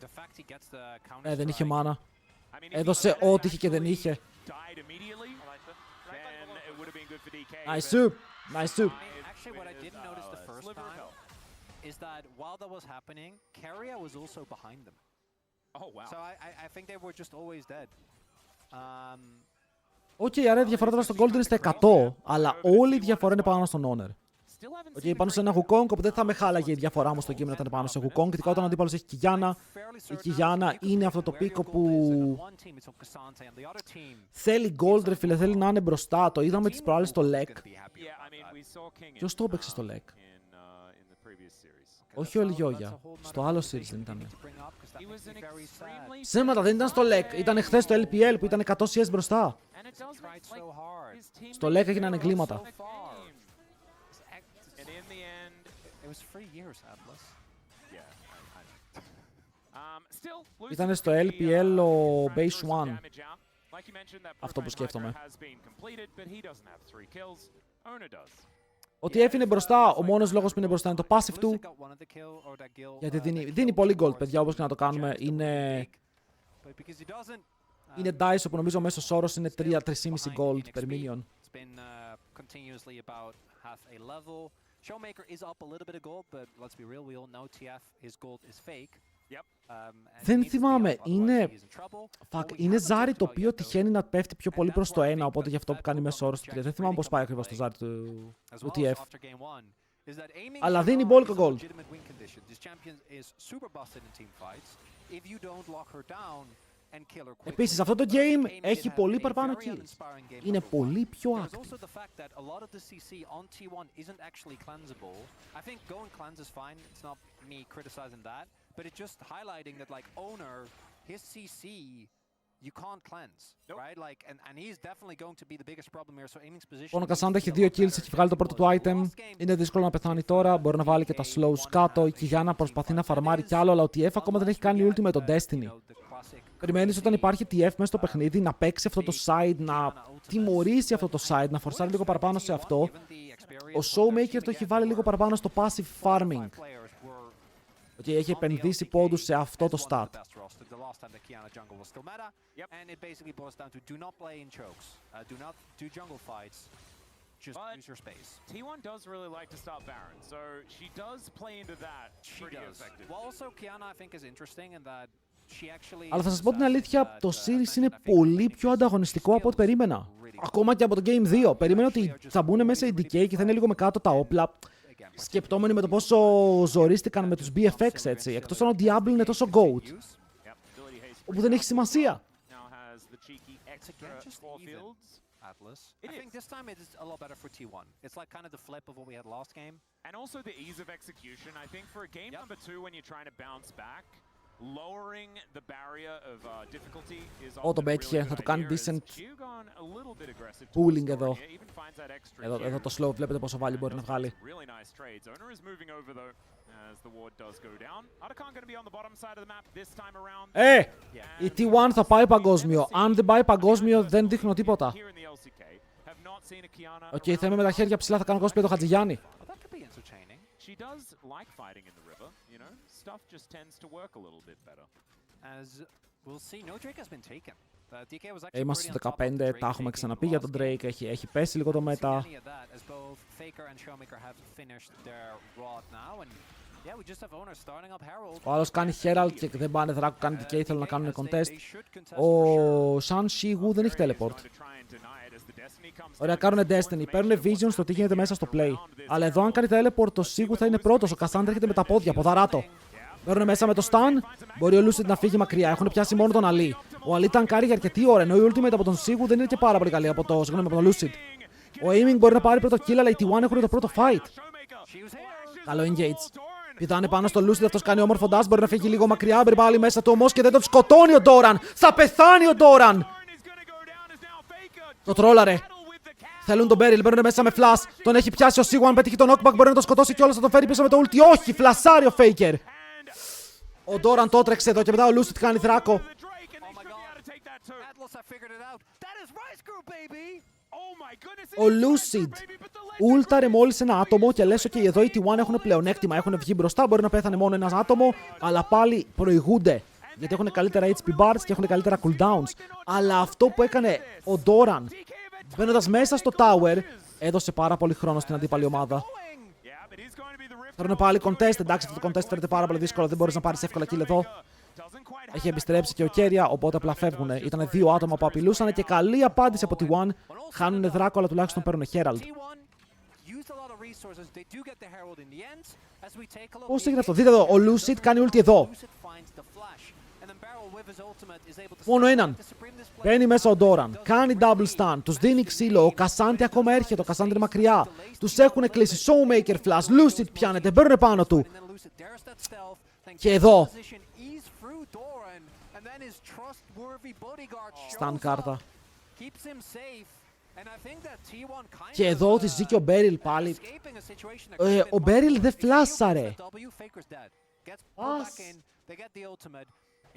The fact he gets the counter-strike. Δεν είχε μάνα. Έδωσε ό,τι είχε και δεν είχε. Nice soup. Nice soup. Actually, what I didn't notice the first time is that while that was happening, Keria was also behind them. Oh wow. So I think they were just always dead. Οκ, άρα η διαφορά τώρα στον Golden είναι στα 100, αλλά όλη η διαφορά είναι πάνω στον Owner. Οκ, πάνω σε ένα Wukong, οπότε δεν θα με χάλαγε η διαφορά μου στο κείμενο να ήταν πάνω σε Wukong. Ειδικά όταν ο αντίπαλος έχει Κιγιάνα. Η Κιγιάνα είναι αυτό το πίκο που θέλει gold, ρε φίλε, θέλει να είναι μπροστά. Το είδαμε τις προάλλες στο LEC. Ποιος το έπαιξε στο LEC? Όχι ο Λιόγια. Στο άλλο series δεν ήταν. Ψέματα, δεν ήταν στο LEC. Ήταν χθες στο LPL που ήταν 100 CS μπροστά. Στο LEC έγιναν εγκλήματα. Ήταν στο LPL ο Base One. Αυτό που σκέφτομαι. Ότι έφυγε μπροστά, ο μόνος λόγος που είναι μπροστά είναι το passive του. Γιατί δίνει πολύ gold, παιδιά, όπως και να το κάνουμε. Είναι dice όπου νομίζω ο μέσος όρος είναι 3-3,5 gold per minion. Showmaker is up a little bit of gold, but let's be real, we all know TF, his gold is fake. Δεν θυμάμαι, είναι ζάρι το οποίο τυχαίνει να πέφτει πιο πολύ προς το 1, οπότε γι' αυτό που κάνει μέσο όρος του 3. Δεν θυμάμαι πώς πάει ακριβώς το ζάρι του TF. Αλλά δίνει bulk gold. Επίσης, αυτό το game έχει πολύ παραπάνω kills. Είναι πολύ πιο active. But it's just highlighting that, like, Owner, his CC, you can't cleanse, right? Like, and he's definitely going to be the biggest problem here. So aiming's position. Ο Cassandra έχει 2 kills, έχει βγάλει το πρώτο του item. Είναι δύσκολο να πεθάνει τώρα. Μπορεί να βάλει και τα slows κάτω. Η Κιγιάνα προσπαθεί να φαρμάρει κι άλλο, αλλά ο TF ακόμα δεν έχει κάνει ulti με τον Destiny. Περιμένεις όταν υπάρχει TF μέσα στο παιχνίδι να παίξει αυτό το side, να τιμωρήσει αυτό το side, να φορσάρει λίγο παραπάνω σε αυτό. Ο Showmaker το έχει βάλει λίγο παραπάνω στο passive farming. Ότι έχει επενδύσει πόντους σε αυτό το stat. T1 does really like to stop Baron, so she does play into that pretty effectively. Well, also Kiana I think is interesting in that she actually. Αλλά θα σας πω την αλήθεια, το series είναι πολύ πιο ανταγωνιστικό από ό,τι περίμενα. Ακόμα και από το Game 2. Περίμενα ότι θα μπουν μέσα οι DK και θα είναι λίγο με κάτω τα όπλα. Σκεπτόμενοι με το πόσο ζορίστηκαν με τους BFX, έτσι. Εκτός αν ο Diablo είναι τόσο GOAT. Όπου δεν έχει σημασία. I think this time it is a lot better for T1. It's like kind of the flip of what we had last game. And also the ease of execution. I think for a game number 2 when you're trying to bounce back, lowering the barrier of difficulty is also το πέτυχε, θα του κάνει decent pooling εδώ. Εδώ το slow, βλέπετε πόσο value μπορεί να βγάλει. Η T1 θα πάει παγκόσμιο. Αν δεν πάει παγκόσμιο, δεν δείχνω τίποτα. Οκ, θα είμαι με τα χέρια ψηλά, θα κάνω cosplay το Χατζηγιάννη. Είμαστε στο 15, τα έχουμε ξαναπεί για τον Drake, έχει πέσει λίγο το μέτα. Ο άλλος κάνει Herald και δεν πάνε δράκο, κάνει DK, θέλουν να κάνουν contest. Ο San Shigu δεν έχει teleport. Ωραία, κάνουν Destiny, παίρνουν vision στο τι γίνεται μέσα στο play. Αλλά εδώ αν κάνει teleport το Shigu θα είναι πρώτος, ο Cassandra έρχεται με τα πόδια, ποδαράτο. Παίρνουν μέσα με το stun, μπορεί ο Lucid να φύγει μακριά, έχουν πιάσει μόνο τον Ali. Ο Ali τανκάρει για αρκετή ώρα, ενώ η ultimate από τον Shigu δεν είναι και πάρα πολύ καλή από τον Lucid. Ο aiming μπορεί να πάρει πρώτο kill, αλλά οι T1 έχουν το πρώτο fight. Καλό engage. Πηδάνε πάνω στο Lucid, αυτός κάνει όμορφο dash, μπορεί να φύγει λίγο μακριά, μπει πάλι μέσα του όμως και δεν τον σκοτώνει ο Doran. Θα πεθάνει ο Doran. Το τρόλαρε. Θέλουν τον Beryl, μπαίνουν μέσα με flash. Τον έχει πιάσει ο Shigu, αν πετύχει τον knockback μπορεί να τον σκοτώσει κιόλας, θα τον φέρει πίσω με το ulti. Όχι, φλασάρει ο Faker. Ο Doran το έτρεξε εδώ και μετά ο Lucid κάνει δράκο. Ο Lucid ούλταρε μόλις ένα άτομο και λες ότι εδώ οι T1 έχουν πλεονέκτημα, έχουν βγει μπροστά, μπορεί να πέθανε μόνο ένα άτομο, αλλά πάλι προηγούνται. Γιατί έχουν καλύτερα HP bars και έχουν καλύτερα cooldowns. Αλλά αυτό που έκανε ο Doran μπαίνοντας μέσα στο tower έδωσε πάρα πολύ χρόνο στην αντίπαλη ομάδα. Θέλουν πάλι contest, εντάξει αυτό το contest φαίνεται πάρα πολύ δύσκολο, δεν μπορείς να πάρεις εύκολα kill εδώ. Έχει επιστρέψει και ο Keria, οπότε απλά φεύγουν. Ήταν δύο άτομα που απειλούσαν και καλή απάντηση από T1. Χάνουν δράκο, αλλά τουλάχιστον παίρνουν Herald. Πώς έγινε αυτό, δείτε εδώ, ο Lucid κάνει ulti εδώ. Μόνο έναν. Μπαίνει μέσα ο Doran, κάνει double stun, τους δίνει ξύλο, ο Cassandra ακόμα έρχεται, ο Cassandra είναι μακριά. Τους έχουν κλείσει, Showmaker flash, Lucid πιάνεται, μπαίνουν πάνω του. Και εδώ. Stun κάρτα. Και εδώ τη ζήκε ο Beryl πάλι. Ο Beryl δεν φλάσαρε.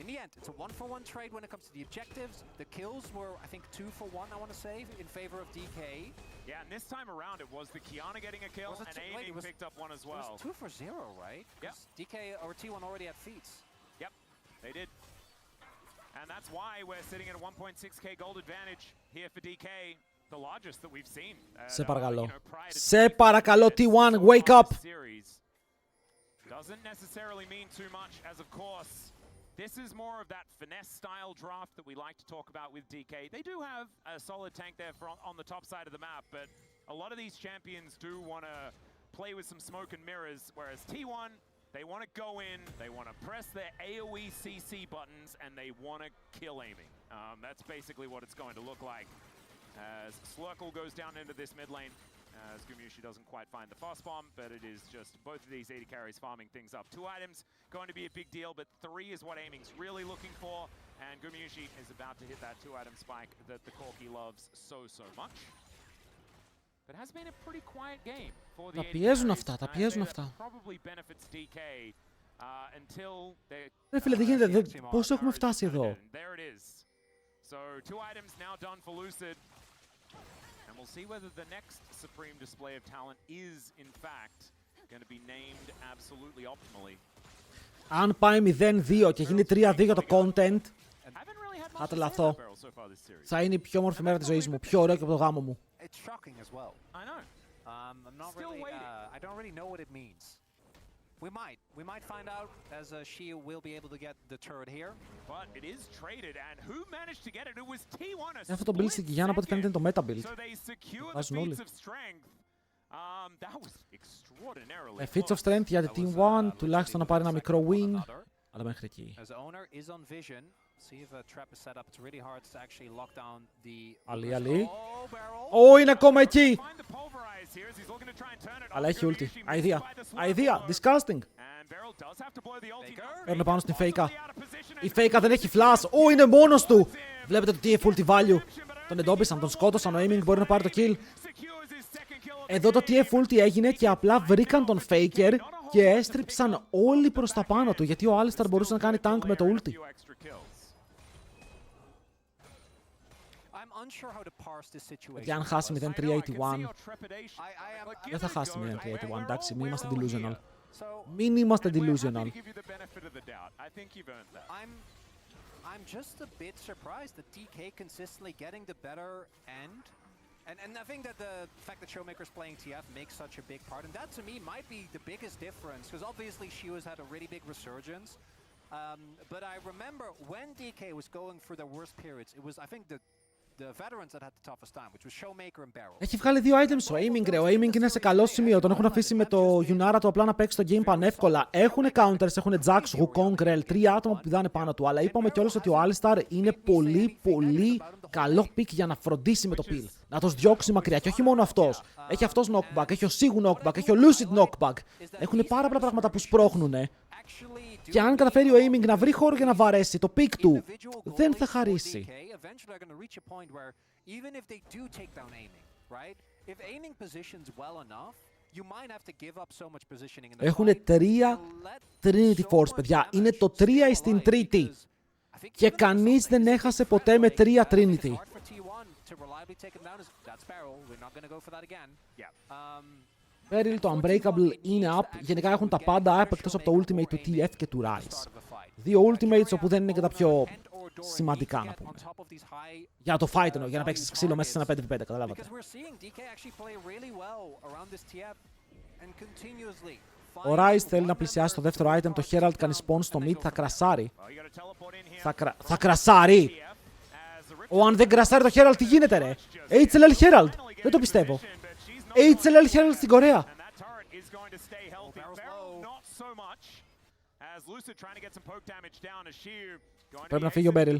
In the end, it's a 1-for-1 trade when it comes to the objectives. The kills were, I think, 2-for-1, I want to say, in favor of DK. Yeah, and this time around it was the Kiana getting a kill and Aiming picked up one as well. It was 2-for-0, right? Yep. DK or T1 already had feats. Yep, they did. And that's why we're sitting at a 1.6k gold advantage here for DK. The largest that we've seen. Σε παρακαλώ. Σε παρακαλώ, T1, wake up! Doesn't necessarily mean too much, as of course. This is more of that finesse style draft that we like to talk about with DK. They do have a solid tank there on the top side of the map, but a lot of these champions do want to play with some smoke and mirrors, whereas T1, they want to go in, they want to press their AoE CC buttons, and they want to kill Aiming. That's basically what it's going to look like. As Slurkle goes down into this mid lane, as Gumyushi doesn't quite find the fast bomb, but it is just both of these AD carries farming things up. 2 items going to be a big deal, but 3 is what Aiming's really looking for, and Gumyushi is about to hit that 2-item spike that the Corki loves so much. But it has been a pretty quiet game for the AD carries, and that probably benefits DK until they... Ρε φίλε, τι γίνεται, πώς έχουμε φτάσει εδώ. There it is. So 2 items now done for Lucid. And we'll see whether the next supreme display of talent is, in fact, going to be named absolutely optimally. Αν πάει 0-2 και γίνει 3-2 για το content, θα τρελαθώ. Θα είναι η πιο όμορφη μέρα της ζωής μου, πιο ωραίο και από το γάμο μου. We might find out as Shia will be able to get the turret here. But it is traded, and who managed to get it? It was T1. Αυτό το build στην Κιγιάννα από ό,τι φαίνεται είναι το meta build. So they secure the feats of strength. That was extraordinarily. Feats of strength για τη T1, τουλάχιστον να πάρει ένα μικρό win. Αλλά μέχρι εκεί. Ali. Ω, είναι ακόμα εκεί! Αλλά έχει ulti. Αηδία. Disgusting. Παίρνω πάνω στην Faker. Η Faker δεν έχει flash. Ω, είναι μόνος του. Βλέπετε το τι έχει ulti value. Τον εντόπισαν, τον σκότωσαν. Ο Aiming μπορεί να πάρει το kill. Εδώ το TF ulti έγινε και απλά βρήκαν τον Faker και έστριψαν όλοι προς τα πάνω του, γιατί ο Alistar μπορούσε να κάνει tank με το ulti. Γιατί αν χάσει 0-381, δεν θα χάσει 0-381, εντάξει, μην είμαστε delusional. Μην είμαστε delusional. I'm just a bit surprised that DK consistently getting the better end. And I think that the fact that Showmaker's playing TF makes such a big part. And that to me might be the biggest difference. Because obviously Shio's had a really big resurgence. But I remember when DK was going through their worst periods, it was, I think, the veterans that had the toughest time, which was Showmaker and Barrel. Έχει βγάλει 2 items ο Aiming, ρε. Ο Aiming είναι σε καλό σημείο. Τον έχουν αφήσει με το Yunara του απλά να παίξει το game πανεύκολα. Έχουν counters, έχουν Jax, Wukong, Rel. 3 άτομα που πηδάνε πάνω του. Αλλά είπαμε κιόλας ότι ο Alistar είναι πολύ καλό pick για να φροντίσει με το peel. Να τους διώξει μακριά. Και όχι μόνο αυτός. Έχει αυτός knockback, έχει ο Sigu knockback, έχει ο Lucid knockback. Έχουν πάρα πολλά πράγματα που σπρώχνουνε. Και αν καταφέρει ο Aiming να βρει χώρο για να βαρέσει το pick του, δεν θα χαρίσει. Έχουν 3 Trinity Force, παιδιά. Είναι το 3 στην τρίτη. Και κανείς δεν έχασε ποτέ με 3 Trinity. Beryl, το Unbreakable είναι up. Γενικά έχουν τα πάντα up εκτός από το ultimate του TF και του Rise. 2 ultimates όπου δεν είναι και τα πιο σημαντικά, να πούμε. Για το fight εννοώ, για να παίξεις ξύλο μέσα σε ένα 5v5, καταλάβατε. Ο Rise θέλει να πλησιάσει το δεύτερο item, το Herald κάνει spawn στο mid, θα κρασάρει. Θα κρασάρει! Αν δεν κρασάρει το Herald, τι γίνεται, ρε? HLL Herald! Δεν το πιστεύω. HLL Herald στην Κορέα. Πρέπει να φύγει ο Beryl.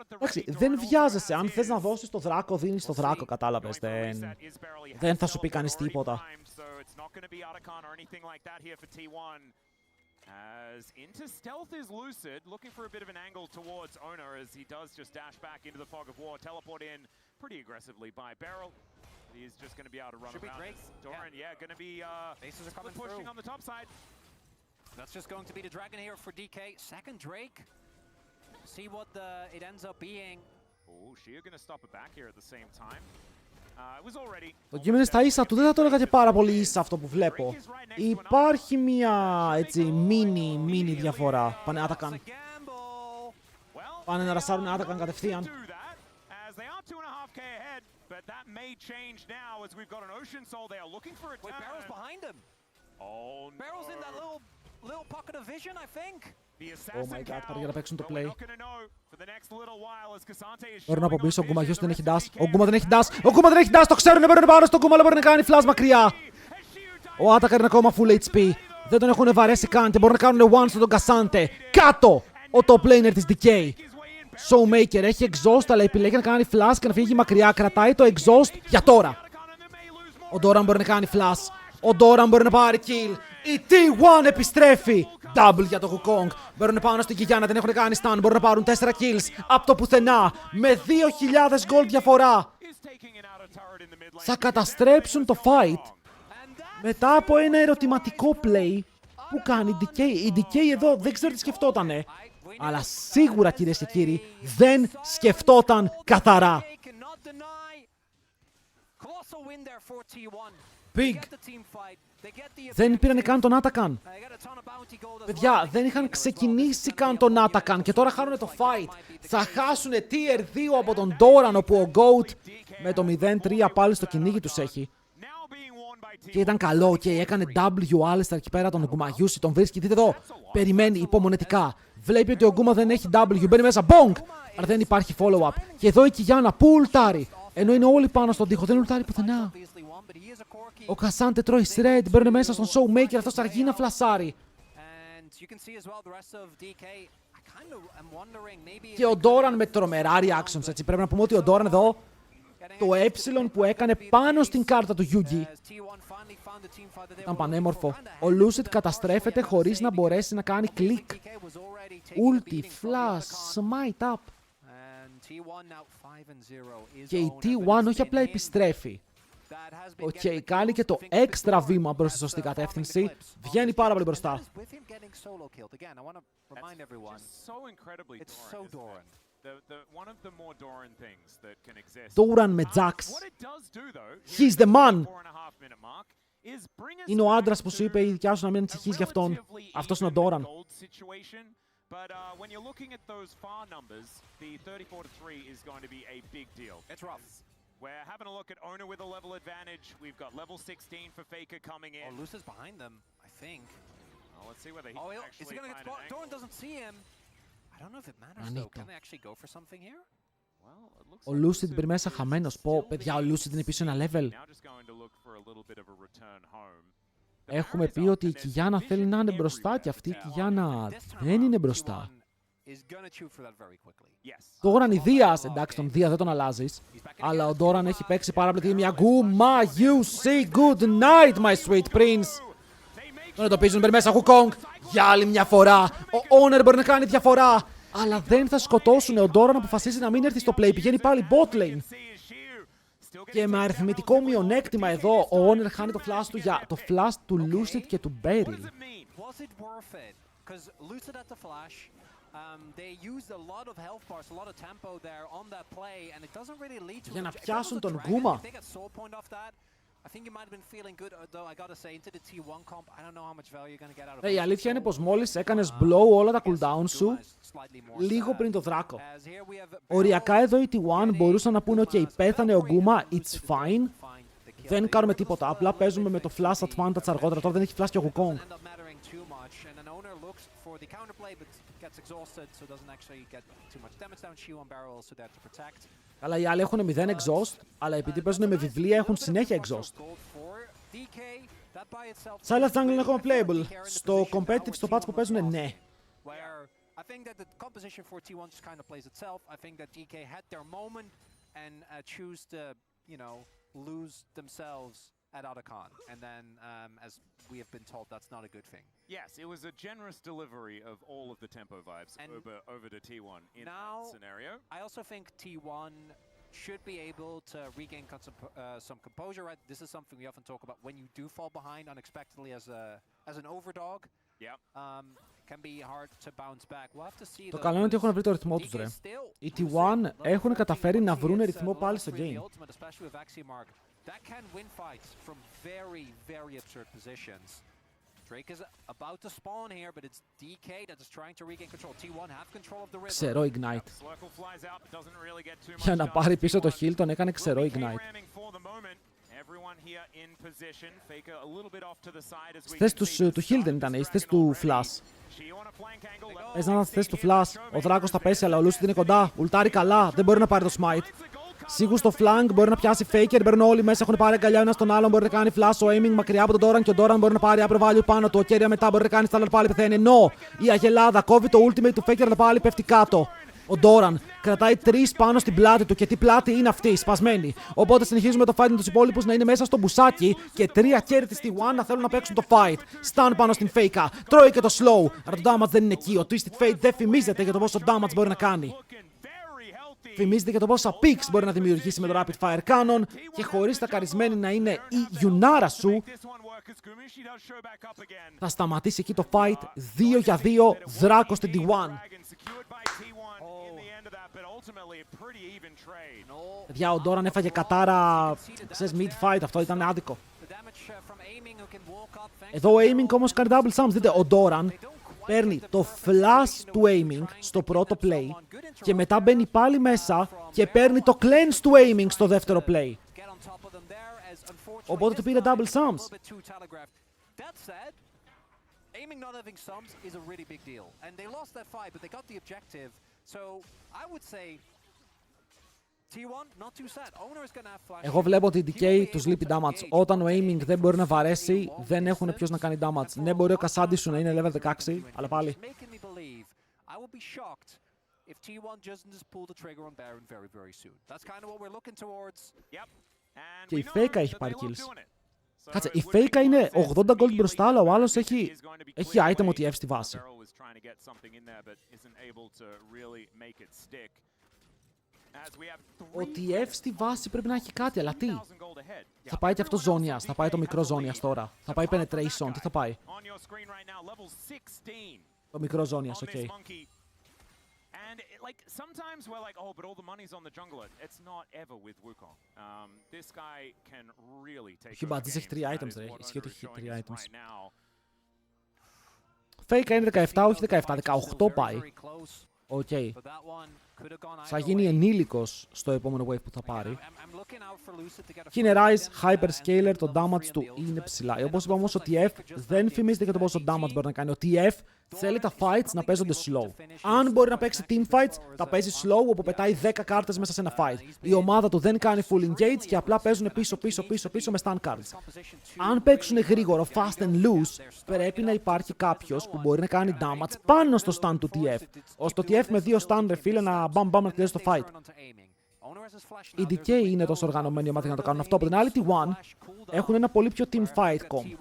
Εντάξει, δεν βιάζεσαι. Αν θες να δώσεις το δράκο, δίνεις το δράκο, κατάλαβες. Δεν θα σου πει κανείς τίποτα. As into stealth is Lucid, looking for a bit of an angle towards Owner as he does just dash back into the fog of war, teleport in pretty aggressively by Beryl. He's just going to be able to run around. Doran, yeah, going to be pushing on the top side. That's just going to be the dragon here for DK. Second Drake. See what it ends up being. Oh, Shia going to stop it back here at the same time. Το game είναι στα ίσα του, δεν θα το έλεγα και πάρα πολύ ίσα αυτό που βλέπω. Υπάρχει μια έτσι μίνι διαφορά. Πάνε Άτακαν. Πάνε να ρασάρουν Άτακαν κατευθείαν. Oh my god, πάρει για να παίξουν το play. Μπορούν από πίσω, ο Γκούμα δεν έχει dash. Ο Γκούμα δεν έχει dash. Ο Γκούμα δεν έχει dash, το ξέρουν, μπορεί να πάρουν στον Γκούμα, αλλά μπορεί να κάνει flash μακριά. Ο Άτακαρ είναι ακόμα full HP. Δεν τον έχουν βαρέσει καν και μπορούν να κάνουν one στον Κασάντε. Κάτω! Ο top laner της DK. Showmaker έχει exhaust, αλλά επιλέγει να κάνει flash και να φύγει μακριά. Κρατάει το exhaust για τώρα. Ο Doran μπορεί να κάνει flash. Ο Doran μπορεί να πάρει kill. Η T1 επιστρέφει. Double για το Wukong. Μπορούν πάνω στην Κιγιάννα, δεν έχουν κάνει stun. Μπορούν να πάρουν 4 kills από το πουθενά. Με 2.000 gold διαφορά. Θα καταστρέψουν το fight. Μετά από ένα ερωτηματικό play που κάνει η DK. Η DK εδώ δεν ξέρω τι σκεφτότανε. Αλλά σίγουρα, κυρίες και κύριοι, δεν σκεφτόταν καθαρά. Big. Δεν πήραν καν τον Άτακαν. Παιδιά, δεν είχαν ξεκινήσει καν τον Άτακαν και τώρα χάνουν το fight. Θα χάσουν tier 2 από τον Doran, όπου ο GOAT με το 0-3 πάλι στο κυνήγι τους έχει. Και ήταν καλό και έκανε W ο Alistar εκεί πέρα, τον Γκουμαγιούση, τον βρίσκει. Δείτε εδώ, περιμένει υπομονετικά. Βλέπει ότι ο Γκούμα δεν έχει W, μπαίνει μέσα, bonk! Αλλά δεν υπάρχει follow-up. Και εδώ η Κιγιάννα που ουλτάρει. Ενώ είναι όλοι πάνω στον τοίχο, δεν ουλτάρει πουθενά. Ο Κασάντε τρώει shred, μπαίνει μέσα στον Showmaker, αυτός αργεί να φλασάρει. Και ο Doran με τρομερά reactions, έτσι. Πρέπει να πούμε ότι ο Doran εδώ, το ε που έκανε πάνω στην κάρτα του Yugi, ήταν πανέμορφο. Ο Lucid καταστρέφεται χωρίς να μπορέσει να κάνει κλικ. Ulti, flash, smite up. Και η T1 όχι απλά επιστρέφει. Οκ, κάνει και το έξτρα βήμα προς τη σωστή κατεύθυνση. Βγαίνει πάρα πολύ μπροστά. Doran με Jax. He's the man. Είναι ο άντρας που σου είπε η δικιά σου να μην ανησυχείς γι' αυτόν. Αυτός είναι ο Doran. But when you're looking at those far numbers, the 34-3 is going to be a big deal. It's rough. We're having a look at Owner with a level advantage. We've got level 16 for Faker coming in. Oh, Luce's behind them, I think. Well, let's see whether he can actually is he gonna find get an angle. Doran doesn't see him. I don't know if it matters though. Can they actually go for something here? Well, it looks Ο Lucid μπει μέσα χαμένος. Πω, παιδιά, ο Lucid είναι πίσω ένα level. now just going to look for a little bit of a return home. Έχουμε πει ότι η Κιγιάνα θέλει να είναι μπροστά και αυτή η Κιγιάνα δεν είναι μπροστά. Τώρα η Δίας, εντάξει τον Δία δεν τον αλλάζεις, αλλά ο Doran έχει παίξει πάρα πολύ μια γκούμα. You say good night my sweet prince. Τον εντοπίζουν μπαίνει μέσα Wukong για άλλη μια φορά. Ο Owner μπορεί να κάνει διαφορά, αλλά δεν θα σκοτώσουν. Ο Doran αποφασίζει να μην έρθει στο play, πηγαίνει πάλι bot lane. Και με αριθμητικό μειονέκτημα εδώ, ο Owner χάνει το flash του για το flash του Lucid και του Beryl. Για να πιάσουν τον Γκούμα. Η αλήθεια είναι πως μόλις έκανες blow όλα τα cooldown σου λίγο πριν το δράκο. Οριακά εδώ οι T1 μπορούσαν να πούνε ok, πέθανε ο Γκούμα, it's fine. Δεν κάνουμε τίποτα, απλά παίζουμε με το flash advantage αργότερα, τώρα δεν έχει flash και ο Wukong. Καλά, οι άλλοι έχουν 0 exhaust, αλλά επειδή παίζουν με βιβλία έχουν συνέχεια exhaust. Silas Jungle είναι ακόμα playable. Στο competitive, στο patch που παίζουν, ναι. I think that the composition for T1 just kind of plays itself. I think that DK had their moment and choose to, you know, lose themselves at Otacon. And then, as we have been told, that's not a good thing. Yes, it was a generous delivery of all of the tempo vibes over to T1 in that scenario. I also think T1 should be able to regain some composure. Right? This is something we often talk about. When you do fall behind unexpectedly as an overdog, can be hard to bounce back. We'll have to see. Το καλό είναι ότι έχουν βρει το ρυθμό τους, ρε. Οι T1 έχουν καταφέρει να βρουν ρυθμό πάλι στο game. That can win fights from very, very absurd positions. Drake is about to spawn here, but it's DK that is trying to regain control. T1 have control of the rhythm. Ξερό Ignite. Για να πάρει πίσω το heal, τον έκανε ξερό Ignite. Στη θέση του heal δεν ήταν, στη θέση του flash. Πες να ήταν στη θέση του flash. Ο Δράκος θα πέσει, αλλά ο Lucid είναι κοντά. Ουλτάρει καλά, δεν μπορεί να πάρει το smite. Σίγουρα στο flank μπορεί να πιάσει faker, μπαίνουν όλοι μέσα, έχουν πάρει αγκαλιά ένα στον άλλον, μπορεί να κάνει flash ο aiming μακριά από τον Doran και ο Doran μπορεί να πάρει upper value πάνω του. Ο Keria μετά μπορεί να κάνει stun, αλλά πάλι πεθαίνει. Ενώ η αγελάδα κόβει το ultimate του faker, αλλά πάλι πέφτει κάτω. Ο Doran κρατάει 3 πάνω στην πλάτη του και τι πλάτη είναι αυτή, σπασμένη. Οπότε συνεχίζουμε το fight με τους υπόλοιπους να είναι μέσα στο μπουσάκι και 3 χέρι της T1 να θέλουν να παίξουν το fight. Stun πάνω στην Faker, τρώει και το slow, αλλά το damage δεν είναι εκεί. Ο Twisted Fate δεν φημίζεται για το πόσο damage μπορεί να κάνει. Φημίζεται για το πόσα picks μπορεί να δημιουργήσει με το Rapid Fire Cannon και χωρίς τα καρισμένη να είναι η Γιουνάρα σου, θα σταματήσει εκεί το fight 2 για 2, Δράκο στην T1. Παιδιά, ο Doran έφαγε κατάρα σε mid-fight, αυτό ήταν άδικο. Εδώ ο aiming όμως κάνει double sums, δείτε, ο Doran παίρνει το flash του aiming στο πρώτο play και μετά μπαίνει πάλι μέσα και παίρνει το cleanse του aiming στο δεύτερο play. Οπότε του πήρε double sums. Εγώ βλέπω ότι η DK τους λείπει damage. Όταν ο aiming δεν μπορεί να βαρέσει, δεν έχουν ποιος να κάνει damage. Ναι, μπορεί ο Cassandra σου να είναι level 16, αλλά πάλι. Και η Faker έχει πάρει kills. Κάτσε, η Faker είναι 80 gold μπροστά, αλλά ο άλλος έχει item ότι στη βάση. Ο TF στη βάση πρέπει να έχει κάτι, αλλά τι. Θα πάει και αυτό ζώνιας. Θα πάει το μικρό ζώνιας τώρα. Θα πάει penetration. Τι θα πάει? Το μικρό ζώνιας, οκ. And like sometimes we're like, oh, but all the money's on the jungler. It's not ever with Wukong. This guy can really take. Έχει μπατζής, έχει 3 items, ρε. Ισχύει ότι έχει 3 items. Fake είναι 17, όχι 17, 18 πάει. Οκ. Θα γίνει ενήλικος στο επόμενο wave που θα πάρει. Και είναι Rise, Hyperscaler, το damage του είναι ψηλά. Όπως είπαμε όμως, ο TF δεν φημίζεται για το πόσο damage μπορεί να κάνει. Ο TF θέλει τα fights να παίζονται slow. Αν μπορεί να παίξει team fights, τα παίζει slow, όπου πετάει 10 κάρτες μέσα σε ένα fight. Η ομάδα του δεν κάνει full engage και απλά παίζουν πίσω με stun cards. Αν παίξουν γρήγορο, fast and loose, πρέπει να υπάρχει κάποιος που μπορεί να κάνει damage πάνω στο stun του TF. Ώστε το TF με 2 stun, ρε φίλε, να μπαμ να κλείσει το fight. Η DK είναι τόσο οργανωμένη ομάδα για να το κάνουν αυτό. Από την άλλη, T1 έχουν ένα πολύ πιο team fight comp.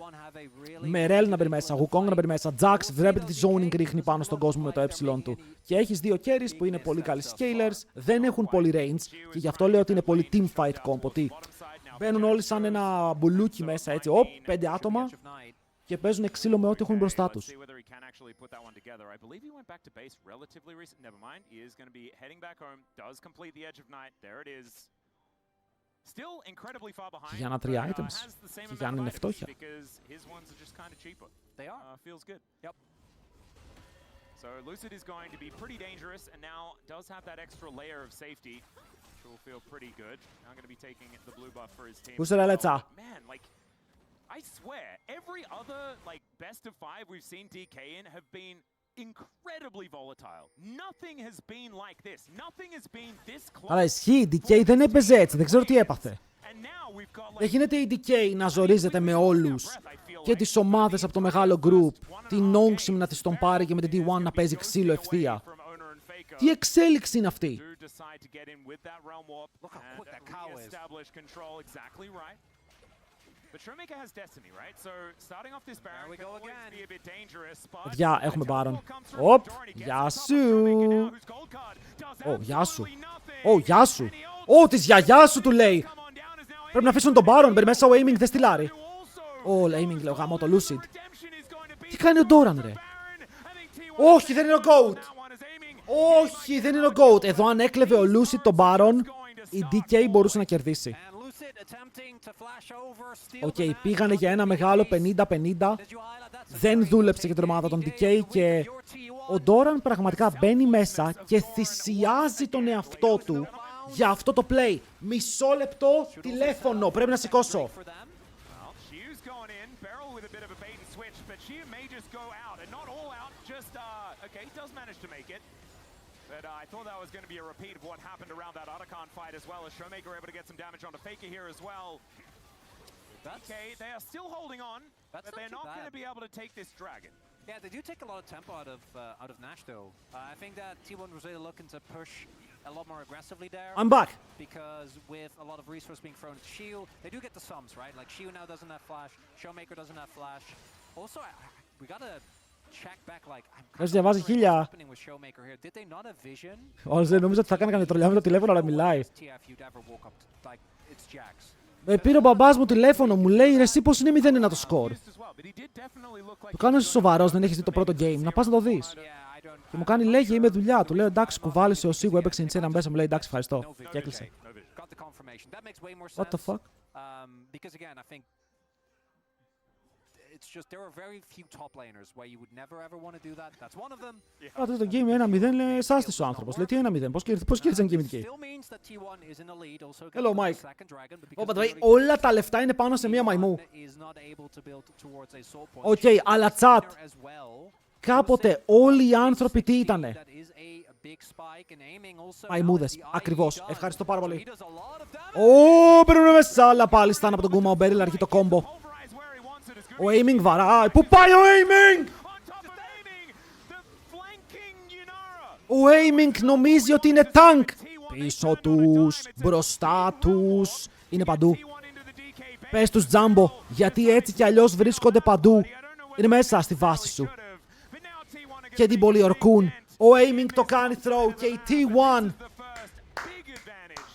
Με Rel να μπει μέσα, Wukong να μπει μέσα, Jax βλέπετε τι zoning ρίχνει πάνω στον κόσμο με το ε του. Και έχεις 2 carries που είναι πολύ καλοί scalers, δεν έχουν πολύ range και γι' αυτό λέω ότι είναι πολύ team fight comp. Ότι μπαίνουν όλοι σαν ένα μπουλούκι μέσα έτσι, 5 άτομα και παίζουν ξύλο με ό,τι έχουν μπροστά τους. Και για να 3 items. Και για να είναι φτώχεια. So Lucid is going to be pretty dangerous and now does have that extra layer of safety, which will feel pretty good. Now going to be taking the blue buff for his team. Man, like I swear, every other like best of 5 we've seen DK in have been incredibly volatile. Nothing has been like this. Nothing has been this close. Αλλά ισχύει, η DK δεν έπαιζε έτσι, δεν ξέρω τι έπαθε. Δεν γίνεται η DK να ζορίζεται με όλους και τις ομάδες από το μεγάλο group, την Nongsim να της τον πάρει και με την T1 να παίζει ξύλο ευθεία. Τι εξέλιξη είναι αυτή? Παιδιά, έχουμε Baron. Οπ, γεια σου. Γεια σου. Γεια σου. Της γιαγιάς σου του λέει. Πρέπει να αφήσουν τον Baron, μπαίνει μέσα ο Aiming, δεν στυλάρει. Aiming, λέω, γαμώ το Lucid. Τι κάνει ο Doran, ρε? Όχι, δεν είναι ο GOAT. Όχι, δεν είναι ο GOAT. Εδώ αν έκλεβε ο Lucid τον Baron, η DK μπορούσε να κερδίσει. Πήγανε για ένα μεγάλο 50-50. Δεν δούλεψε για την ομάδα των DK και ο Doran πραγματικά μπαίνει μέσα και θυσιάζει τον εαυτό του για αυτό το play. Μισό λεπτό τηλέφωνο, πρέπει να σηκώσω. But I thought that was going to be a repeat of what happened around that Otacon fight as well, as Showmaker able to get some damage onto Faker here as well. Okay, they are still holding on, but they're not going to be able to take this dragon. Yeah, they do take a lot of tempo out of Nash though. I think that T1 was really looking to push a lot more aggressively there. I'm back. Because with a lot of resource being thrown to Shield, they do get the sums, right? Like Shield now doesn't have flash, Showmaker doesn't have flash. Also, we gotta check back like Έχει διαβάζει 1000. Όλες δεν νομίζω ότι θα κάνει καμία τρολιά με το τηλέφωνο, αλλά μιλάει. Με πήρε ο μπαμπάς μου τηλέφωνο, μου λέει ρε εσύ πώς είναι 0-1 το σκορ. Του κάνω είσαι σοβαρός, δεν έχεις δει το πρώτο game, να πας να το δεις. Και μου κάνει λέγε είμαι δουλειά, του λέω εντάξει κουβάλισε ο Σίγου, έπαιξε insane μέσα, μου λέει εντάξει ευχαριστώ. Και έκλεισε. What the fuck? It's just there are very few top laners where you would never ever want to do that. That's one of them. Πάτε το game 1-0, λέει εσάστης ο άνθρωπος. Λέει τι 1-0, πώς κέρδισαν και εμείς. Hello Mike. Όλα τα λεφτά είναι πάνω σε μία μαϊμού. Αλλά chat. Κάποτε όλοι οι άνθρωποι τι ήτανε? Μαϊμούδες, ακριβώς. Ευχαριστώ πάρα πολύ. Παίρνουμε μέσα, αλλά πάλι στάνε από τον Kuma, ο Beryl αρχεί το κόμπο. Ο Aiming βαράει. Πού πάει ο Aiming? Ο Aiming νομίζει ότι είναι tank. Πίσω τους, μπροστά τους. Είναι παντού. Πες τους Jumbo, γιατί έτσι κι αλλιώς βρίσκονται παντού. Είναι μέσα στη βάση σου. Και την πολιορκούν. Ο Aiming το κάνει throw και η T1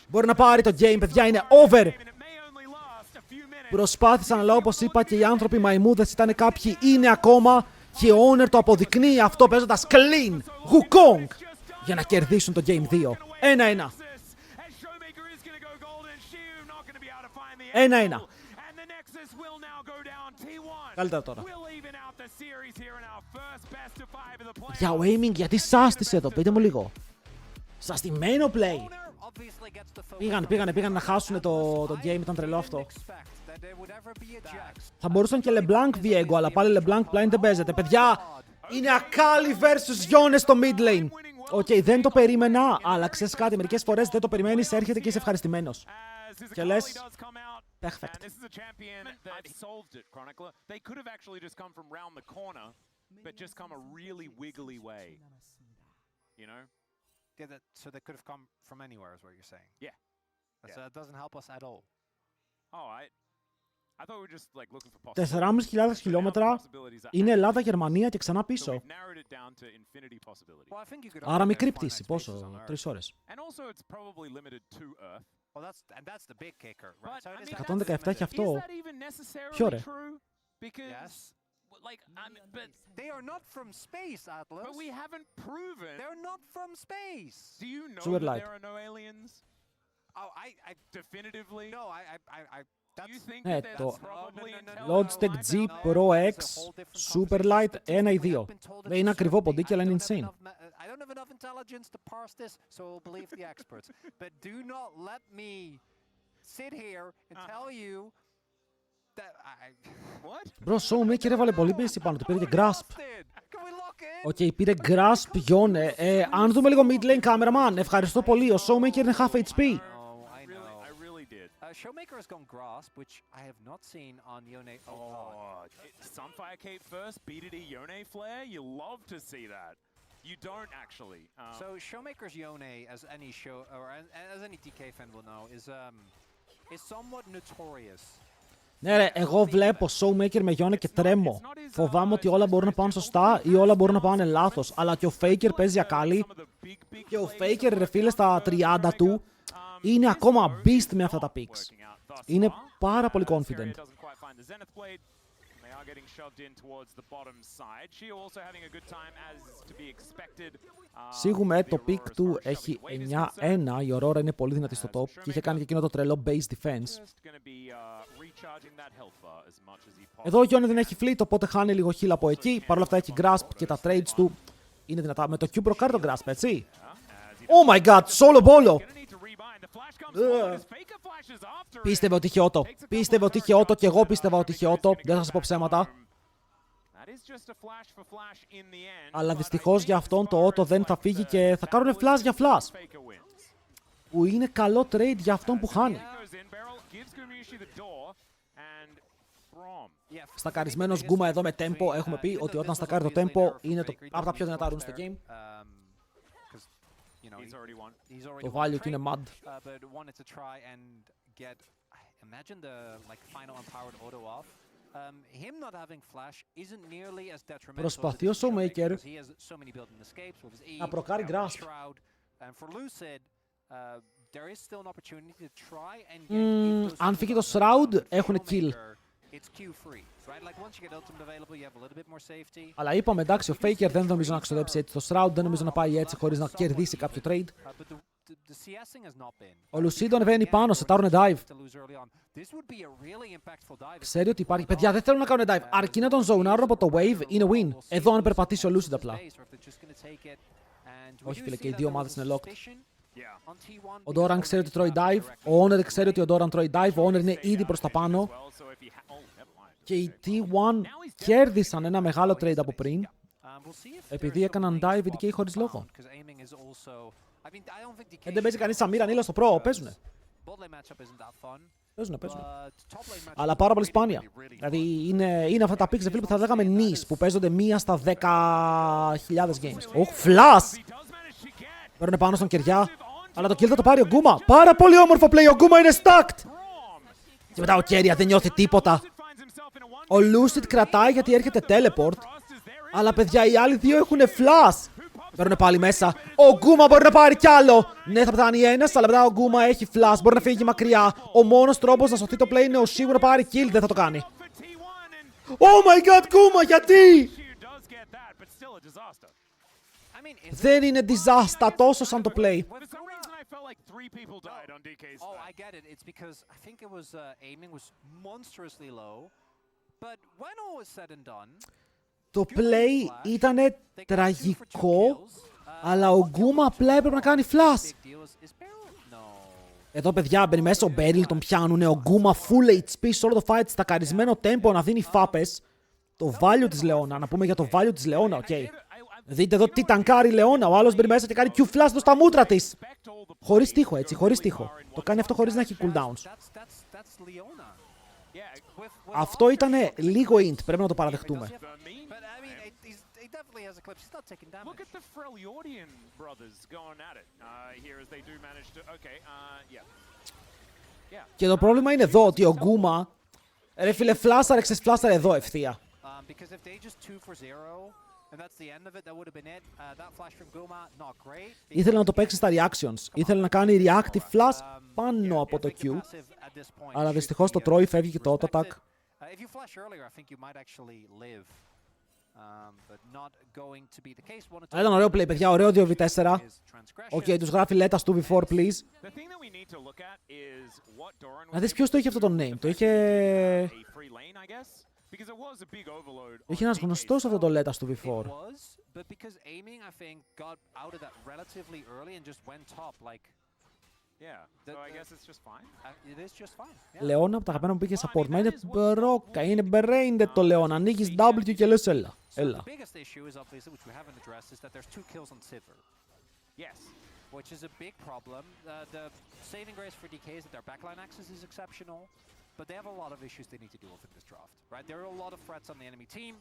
μπορεί να πάρει το game, παιδιά, είναι over. Προσπάθησαν, αλλά όπως είπα και οι άνθρωποι μαϊμούδες ήταν κάποιοι, είναι ακόμα και ο Owner το αποδεικνύει αυτό παίζοντας clean Wukong για να κερδίσουν το Game 2. 1-1. 1-1. Καλύτερα τώρα. Για ο aiming, γιατί σάστησε εδώ, πείτε μου λίγο. Σαστημένο play. Πήγανε να χάσουν το game, ήταν τρελό αυτό. Θα μπορούσαν και LeBlanc Viego, αλλά πάλι LeBlanc blind δεν παίζεται. Παιδιά, είναι Akali versus Yone στο mid lane. Οκ, δεν το περίμενα, αλλά ξέρεις κάτι, μερικές φορές δεν το περιμένεις, έρχεται και είσαι ευχαριστημένος. Και λες, perfect. So they could have come from anywhere, is what you're saying. Yeah. So that doesn't help us at all. Oh, I thought we were just like looking for possibilities. 4.500 χιλιόμετρα είναι Ελλάδα-Γερμανία και ξανά πίσω. Άρα μικρή πτήση, πόσο, 3 ώρες. 117 έχει αυτό. Ποιο ρε? Like, but they are not from space, Atlas. But we haven't proven they're not from space. Do you know that there are no aliens? Oh, I definitively no. I. Do you think that's probably Logitech G Pro X Superlight 1 ή 2. Είναι ακριβό ποντίκι, αλλά είναι insane. I don't have enough intelligence to parse this, so I'll believe the experts. But do not let me sit here and tell you. Bro, Showmaker έβαλε πολύ πίεση πάνω του, πήρε και Grasp. Οκ, πήρε Grasp, Yone. Αν δούμε λίγο mid lane cameraman, ευχαριστώ πολύ, ο Showmaker είναι half HP. Showmaker has gone Grasp, which I have not seen on Yone. Sunfire Cape first, BDD Yone flare, you love to see that. You don't actually. So Showmaker's Yone, as any show or as any DK fan will know, is somewhat notorious. Ναι ρε, εγώ βλέπω Showmaker με Yone και τρέμω. Φοβάμαι ότι όλα μπορούν να πάνε σωστά ή όλα μπορούν να πάνε λάθος. Αλλά και ο Faker παίζει Akali. Και ο Faker, ρε φίλε, στα 30 του είναι ακόμα beast με αυτά τα picks. Είναι πάρα πολύ confident. Σίγουρα το pick του έχει 9-1, η Aurora είναι πολύ δυνατή στο top και είχε κάνει και εκείνο το τρελό base defense. Εδώ ο Yone δεν έχει fleet, οπότε χάνει λίγο heal από εκεί. Παρ' όλα αυτά έχει grasp και τα trades του είναι δυνατά. Με το Q προκάρει το grasp, έτσι. Oh my god, solo bolo! Πίστευε ότι είχε auto. Πίστευε ότι είχε auto και εγώ πίστευα ότι είχε auto. Δεν θα σας πω ψέματα. Αλλά δυστυχώς για αυτόν το auto δεν θα φύγει και θα κάνουν flash για flash. Που είναι καλό trade για αυτόν που χάνει. Στακαρισμένος Γκούμα εδώ με tempo. Έχουμε πει ότι όταν στακάρει το tempo είναι από τα πιο δυνατά runes στο game. Το value του είναι mad. Προσπαθεί ο Showmaker να προκάρει grasp. Αν φύγει το Shroud έχουν kill. Αλλά είπαμε εντάξει, ο Faker δεν νομίζω να ξοδέψει έτσι το Shroud, δεν νομίζω να πάει έτσι χωρίς να κερδίσει κάποιο trade. Ο Lucido ανεβαίνει πάνω, σετάρουν dive. Ξέρει ότι υπάρχει. Παιδιά, δεν θέλουν να κάνουν dive. Αρκεί να τον zonarουν από το wave, είναι win. Εδώ αν περπατήσει ο Lucido απλά. Όχι φίλε, και οι δύο ομάδες είναι locked. Ο Doran ξέρει ότι τρώει dive, ο Owner ξέρει ότι ο Doran τρώει dive, ο Owner είναι ήδη προς τα πάνω. Και οι T1 κέρδισαν ένα μεγάλο trade από πριν, επειδή έκαναν dive DK χωρίς λόγο. Δεν παίζει κανείς Samira Nila στο Pro, παίζουνε. Παίζουνε. Αλλά πάρα πολύ σπάνια. Δηλαδή είναι αυτά τα picks που θα λέγαμε niche, που παίζονται μία στα 10.000 games. Flash! Παίρνουν πάνω στον κεριά, αλλά το kill θα το πάρει ο Γκούμα. Πάρα πολύ όμορφο play, ο Γκούμα είναι stacked! Και μετά ο Κέρια δεν νιώθει τίποτα. Ο Lucid κρατάει γιατί έρχεται teleport. Αλλά παιδιά οι άλλοι δύο έχουν flash. Μπαίνουν πάλι μέσα. Ο Γκούμα μπορεί να πάρει κι άλλο. Ναι, θα πεθάνει ένας, αλλά μετά ο Γκούμα έχει flash. Μπορεί να φύγει μακριά. Ο μόνος τρόπος να σωθεί το play είναι ο Σίγου να πάρει kill. Δεν θα το κάνει. Oh my god, Γκούμα, γιατί! Δεν είναι disaster τόσο σαν το play. Oh, I get it. It's because I think it was aiming was monstrously low. But when all was said and done, το play ήταν τραγικό, αλλά ο Γκούμα απλά έπρεπε να κάνει flash. Εδώ, παιδιά, μπαίνει μέσα ο Μπέριλ, τον πιάνουνε. Ο Γκούμα full HP σε όλο το fight, στακαρισμένο tempo να δίνει φάπες. Το value της Λεώνα, να πούμε για το value της Λεώνα, οκ. Δείτε εδώ τι τανκάρει η Λεώνα. Ο άλλος μπαίνει μέσα και κάνει Q-flash εδώ στα μούτρα της. Χωρίς τείχο, έτσι, χωρίς τείχο. Το κάνει αυτό χωρίς να έχει cooldowns. Αυτό ήταν λίγο int, πρέπει να το παραδεχτούμε. Και το πρόβλημα είναι εδώ, ότι ο Γκούμα, ρε φίλε, φλάσαρε, ξεσφλάσαρε εδώ ευθεία. Ήθελε να το παίξει στα reactions. Ήθελε να κάνει reactive flash πάνω από το Q. Αλλά δυστυχώς το τρώει, φεύγει και το auto attack. Ήταν ωραίο play, παιδιά, ωραίο 2v4. Οκ, τους γράφει Let us 2v4, please. Να δεις ποιος το είχε αυτό το name. Το είχε... Είχε ένας γνωστός αυτό το Let us 2v4. Λεώνα, από τα αγαπημένα μου πήγε support. Μα είναι μπρόκα, είναι brained το Λεώνα. Ανοίγεις W και λες έλα. Έλα. Which is a big problem. The saving grace for DK is that their backline access is exceptional, but they have a lot of issues they need to deal with in this draft, right? There are a lot of threats on the enemy team,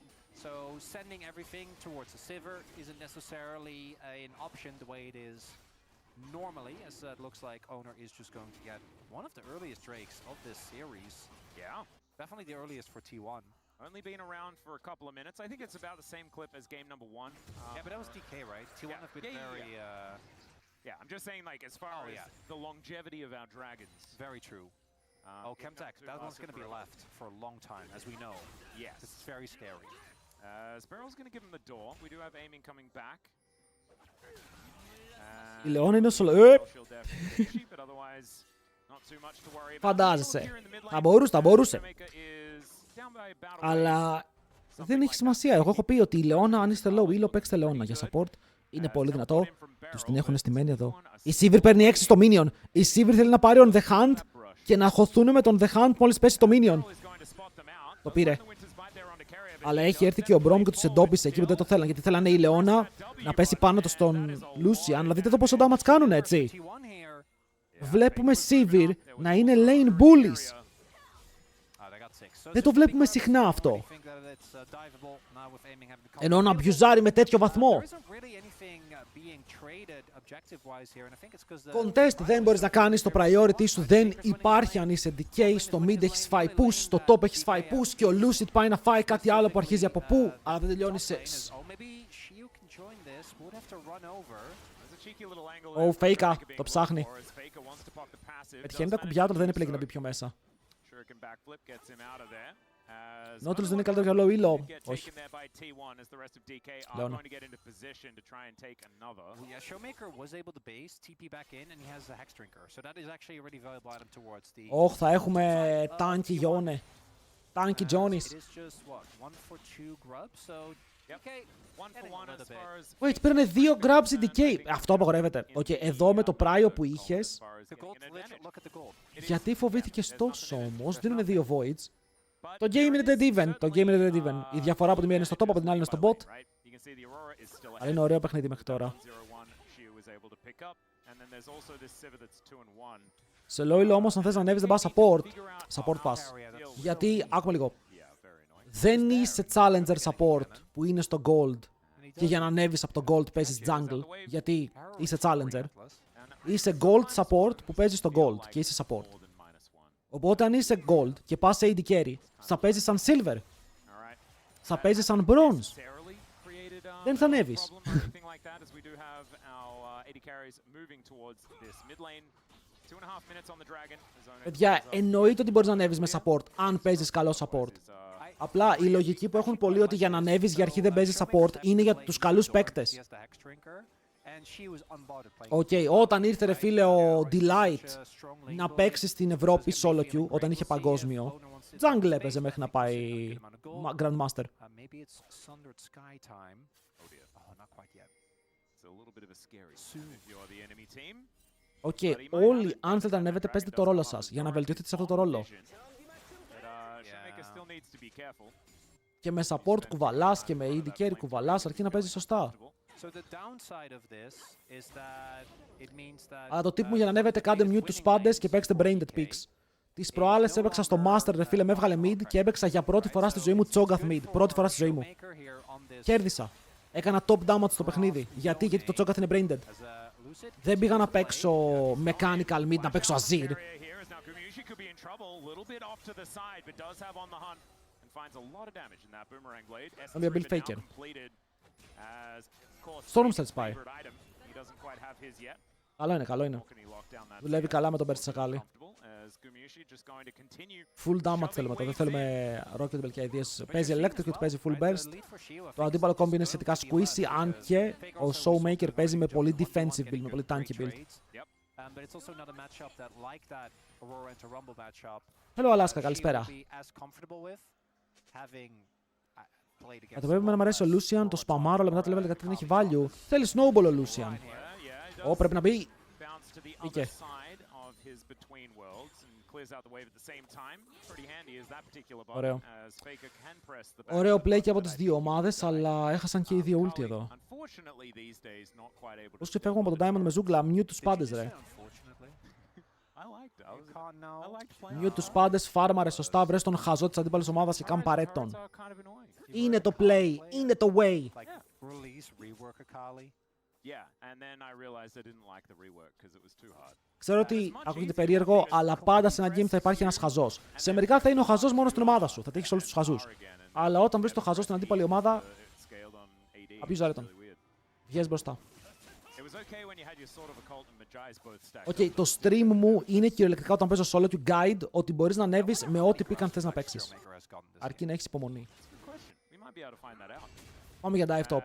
so sending everything towards a Sivir isn't necessarily an option the way it is normally, as it looks like Owner is just going to get one of the earliest Drakes of this series. Yeah, definitely the earliest for T1. Only been around for a couple of minutes. I think it's about the same clip as game number 1. Yeah, but that was DK, right? T1 have been very... Yeah, I'm just saying, like, as far as the longevity of our dragons. Very true. Chemtech, that one's going to be left for a long time, as we know. Yes. It's very scary. Sparrow's going to give him the door. We do have aiming coming back. Η Λεώνα είναι σολο... Φαντάζεσαι. Θα μπορούσε. Αλλά δεν έχει σημασία. Εγώ έχω πει ότι η Λεώνα, αν είστε low elo, παίξτε Λεώνα για support. Είναι πολύ δυνατό. Τους την έχουν στημένη εδώ. Η Sivir παίρνει 6 στο minion. Η Sivir θέλει να πάρει on the hand και να χωθούν με τον the hand μόλις πέσει το minion. Το πήρε. Αλλά έχει έρθει και ο Μπρόμ και τους εντόπισε εκεί που δεν το θέλαν. Γιατί θέλανε η Λεώνα να πέσει πάνω του στον Lucian. Αλλά δείτε εδώ πόσο damage κάνουν, έτσι. Βλέπουμε Sivir να είναι lane bullies. Δεν το βλέπουμε συχνά αυτό. Ενώ να μπιουζάρει με τέτοιο βαθμό. Contest δεν μπορείς να κάνεις, το priority σου δεν υπάρχει αν είσαι DK. Στο mid έχεις φάει push, στο top έχεις φάει push και ο Lucid πάει να φάει κάτι άλλο που αρχίζει από πού, αλλά δεν τελειώνει σε... Faker, το ψάχνει. Πετυχαίνει τα κουμπιά του, δεν επιλέγει να μπει πιο μέσα. Nautilus δεν είναι καλύτερο για low elo. Όχι. Λεώνα. Όχι, θα έχουμε τάνκι Γιόνε. Τάνκι Τζόνις. Wait, παίρνε 2 grabs in DK. Αυτό απαγορεύεται. Εδώ με το πράιο που είχες. Γιατί φοβήθηκες τόσο όμως, δίνουμε 2 voids. Το game είναι dead even. Το game είναι dead even. Η διαφορά από τη μία είναι στο top, από την άλλη είναι στο bot. Αλλά είναι ωραίο παιχνίδι μέχρι τώρα. Σε low elo όμως, αν θες να ανέβεις, δεν πας support. Support pass. Γιατί, άκουμε λίγο. Δεν είσαι challenger support που είναι στο gold. Και για να ανέβεις από το gold παίζεις jungle. Γιατί είσαι challenger. Είσαι gold support που παίζεις στο gold και είσαι support. Οπότε αν είσαι gold και πας σε AD carry, θα παίζεις σαν silver. Θα παίζεις σαν bronze. δεν θα ανέβεις. Παιδιά, εννοείται ότι μπορείς να ανέβεις με support, αν παίζεις καλό support. Απλά η λογική που έχουν πολλοί ότι για να ανέβεις για αρχή δεν παίζεις support είναι για τους καλούς παίκτες. Όταν ήρθε ρε φίλε ο Delight να παίξει στην Ευρώπη solo queue, όταν είχε παγκόσμιο, jungle έπαιζε μέχρι να πάει Grandmaster. Όλοι αν θέλετε να ανέβετε παίζετε το ρόλο σας για να βελτιωθείτε σε αυτό το ρόλο. Και με support κουβαλάς και με AD carry κουβαλάς αρκεί να παίζεις σωστά. Αλλά το tip μου για να ανέβετε κάντε mute τους πάντες και παίξτε braindead picks. Τις προάλλες έπαιξα στο Master, ρε φίλε, με έβγαλε mid και έπαιξα για πρώτη φορά στη ζωή μου Cho'Gath mid. Πρώτη φορά στη ζωή μου. Κέρδισα. Έκανα top damage στο παιχνίδι. Γιατί το Cho'Gath είναι braindead. Δεν πήγα να παίξω mechanical mid, να παίξω Azir. Μια build faker. Stormset πάει. Καλό είναι. Δουλεύει καλά με τον Burst Sakali. Full damage θέλουμε τώρα, δεν θέλουμε Rocket Bell και ideas. Παίζει Electric και παίζει Full Burst. Το αντίπαλο combo είναι σχετικά squishy, αν και ο Showmaker παίζει με πολύ defensive build, με πολύ tanky build. Hello Alaska, καλησπέρα. Το πρέπει να μου αρέσει ο Lucian, το σπαμάρω, αλλά μετά το level 13 δεν έχει value. Θέλει snowball ο Lucian. Πρέπει να μπει. Μπήκε. Ωραίο. Ωραίο play και από τις δύο ομάδες, αλλά έχασαν και οι δύο ulti εδώ. Πώς ξεφεύγουμε από τον Diamond με ζούγκλα, mute τους πάντες ρε. Mute τους πάντες, φάρμαρε σωστά, βρες τον χαζό της αντίπαλης ομάδας και καν παρέτον. Είναι το play, είναι το way. Ξέρω ότι ακούγεται περίεργο, αλλά πάντα σε ένα game θα υπάρχει ένας χαζός. Σε μερικά θα είναι ο χαζός μόνο στην ομάδα σου, θα τύχεις όλους τους χαζούς. Αλλά όταν βρεις το χαζό στην αντίπαλη ομάδα, απίζαρε τον. Βγες μπροστά. Το stream μου είναι κυριολεκτικά όταν παίζω solo queue guide ότι μπορείς να ανέβεις με ό,τι πήκαν θες να παίξεις. Αρκεί να έχεις υπομονή. Πάμε για dive top.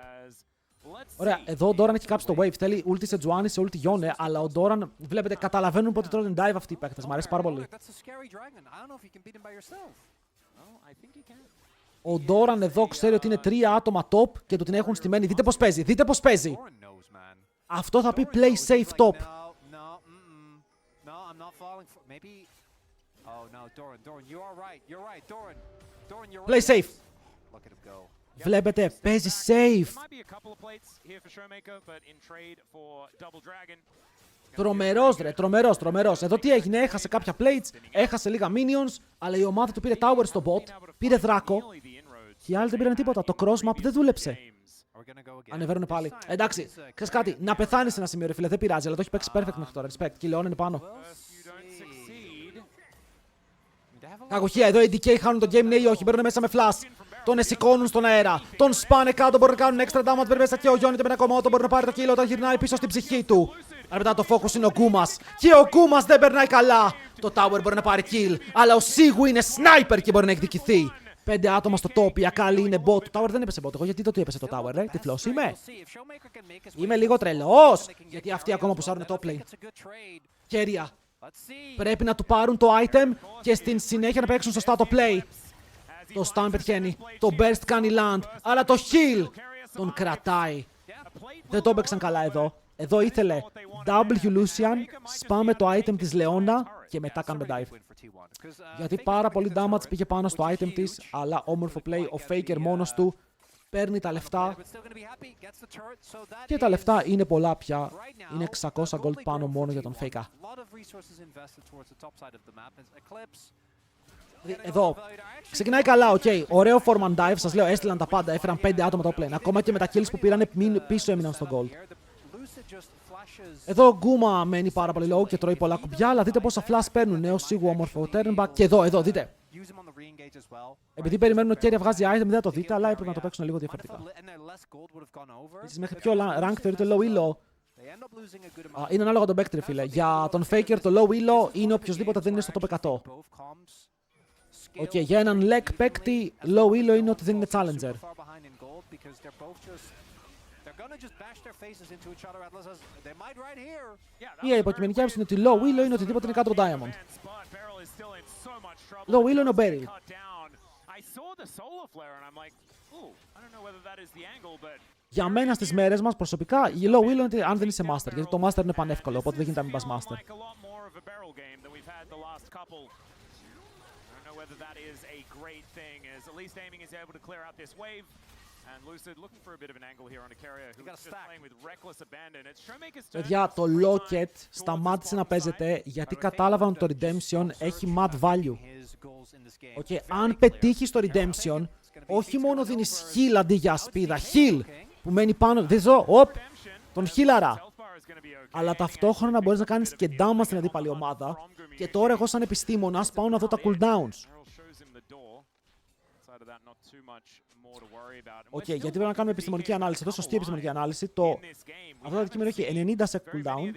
Ωραία, εδώ ο Doran έχει κάψει το wave. Θέλει ulti σε Juani, σε ulti Yone, αλλά ο Doran, βλέπετε, καταλαβαίνουν πότε τρώνε dive αυτοί οι παίκτες. Μ' αρέσει πάρα πολύ. Ο Doran εδώ ξέρει ότι είναι 3 άτομα top και του την έχουν στημένη. Δείτε πώς παίζει, δείτε πώς παίζει. Αυτό θα πει play safe top. Play safe. Βλέπετε, παίζει safe. Τρομερός ρε, τρομερός. Εδώ τι έγινε, έχασε κάποια plates, έχασε λίγα minions, αλλά η ομάδα του πήρε tower στο bot, πήρε δράκο και οι άλλοι δεν πήραν τίποτα. Το cross map δεν δούλεψε. Ανεβαίνουν πάλι. Εντάξει, ξέρεις κάτι, να πεθάνεις σε ένα σημείο ρε φίλε, δεν πειράζει, αλλά το έχει παίξει perfect μέχρι τώρα. Respect, και Leon είναι πάνω. Κακοχία, εδώ οι DK χάνουν το game, ναι ή όχι, μπαίνουν μέσα με flash. Τον εσηκώνουν στον αέρα. Τον σπάνε κάτω, μπορούν να κάνουν extra damage. Μπαίνει μέσα και ο Γιόνι με ένα κομμάτι, μπορεί να πάρει το kill όταν γυρνάει πίσω στην ψυχή του. Αλλά μετά το focus είναι ο Γκούμας. Και ο Γκούμας δεν περνάει καλά. Το tower μπορεί να πάρει kill, αλλά ο Σίγου είναι sniper και μπορεί να εκδικηθεί. 5 άτομα στο top, η Ακάλη είναι bot. Το tower δεν έπεσε bot. Εγώ γιατί το τι έπεσε το tower, ρε. Τυφλός είμαι. Είμαι λίγο τρελός. Γιατί αυτοί ακόμα που σάρουν top lane. Κέρια. Πρέπει να του πάρουν το item και στην συνέχεια να παίξουν σωστά το play. Το stun πετυχαίνει, το burst κάνει land, αλλά το heal τον κρατάει. Δεν το έπαιξαν καλά εδώ. Εδώ ήθελε W Lucian, σπάμε το item της Leona και μετά κάνουμε dive. Γιατί πάρα πολύ damage πήγε πάνω στο item της, αλλά όμορφο play, ο Faker μόνος του παίρνει τα λεφτά. Και τα λεφτά είναι πολλά πια, είναι 600 gold πάνω μόνο για τον Faker. Εδώ. Ξεκινάει καλά, ωραίο foreman dive, σας λέω, έστειλαν τα πάντα, έφεραν 5 άτομα το plane. Ακόμα και με τα kills που πήρανε πίσω έμειναν στο gold. Εδώ ο Γκούμα μένει πάρα πολύ low και τρώει πολλά κουμπιά, αλλά δείτε πόσα flash παίρνουν. Νέο σίγουρο όμορφο turn back. Και εδώ, δείτε. Επειδή περιμένουν ο Κέρια βγάζει item, δεν θα το δείτε, αλλά έπρεπε να το παίξουν λίγο διαφορετικά. Επίσης, μέχρι ποιο rank θεωρείται low elo. Είναι ανάλογα τον παίκτη, φίλε. Για τον Faker το low elo είναι οποιοδήποτε δεν είναι στο top 100. Για έναν leg παίκτη, low elo είναι ότι δεν είναι challenger. Η υποκειμενική άποψη είναι ότι low elo είναι οτιδήποτε είναι κάτω από diamond. Low elo είναι ο Beryl. Για μένα στις μέρες μας προσωπικά, η low elo είναι αν δεν είσαι master, γιατί το master είναι πανεύκολο, οπότε δεν γίνεται να μην πας master. Παιδιά, το Locket σταμάτησε να παίζεται γιατί κατάλαβαν ότι το Redemption έχει mad value. Αν πετύχεις το Redemption, όχι μόνο δίνεις heal αντί για ασπίδα, heal που μένει πάνω, δεις εδώ, τον healara. Αλλά ταυτόχρονα μπορείς να κάνεις και damage στην αντίπαλη ομάδα. Και τώρα εγώ σαν επιστήμονας πάω να δω τα cooldowns. Γιατί πρέπει να κάνουμε επιστημονική ανάλυση. Εδώ σωστή επιστημονική ανάλυση. Αυτό το αντικείμενο έχει 90 sec cooldown.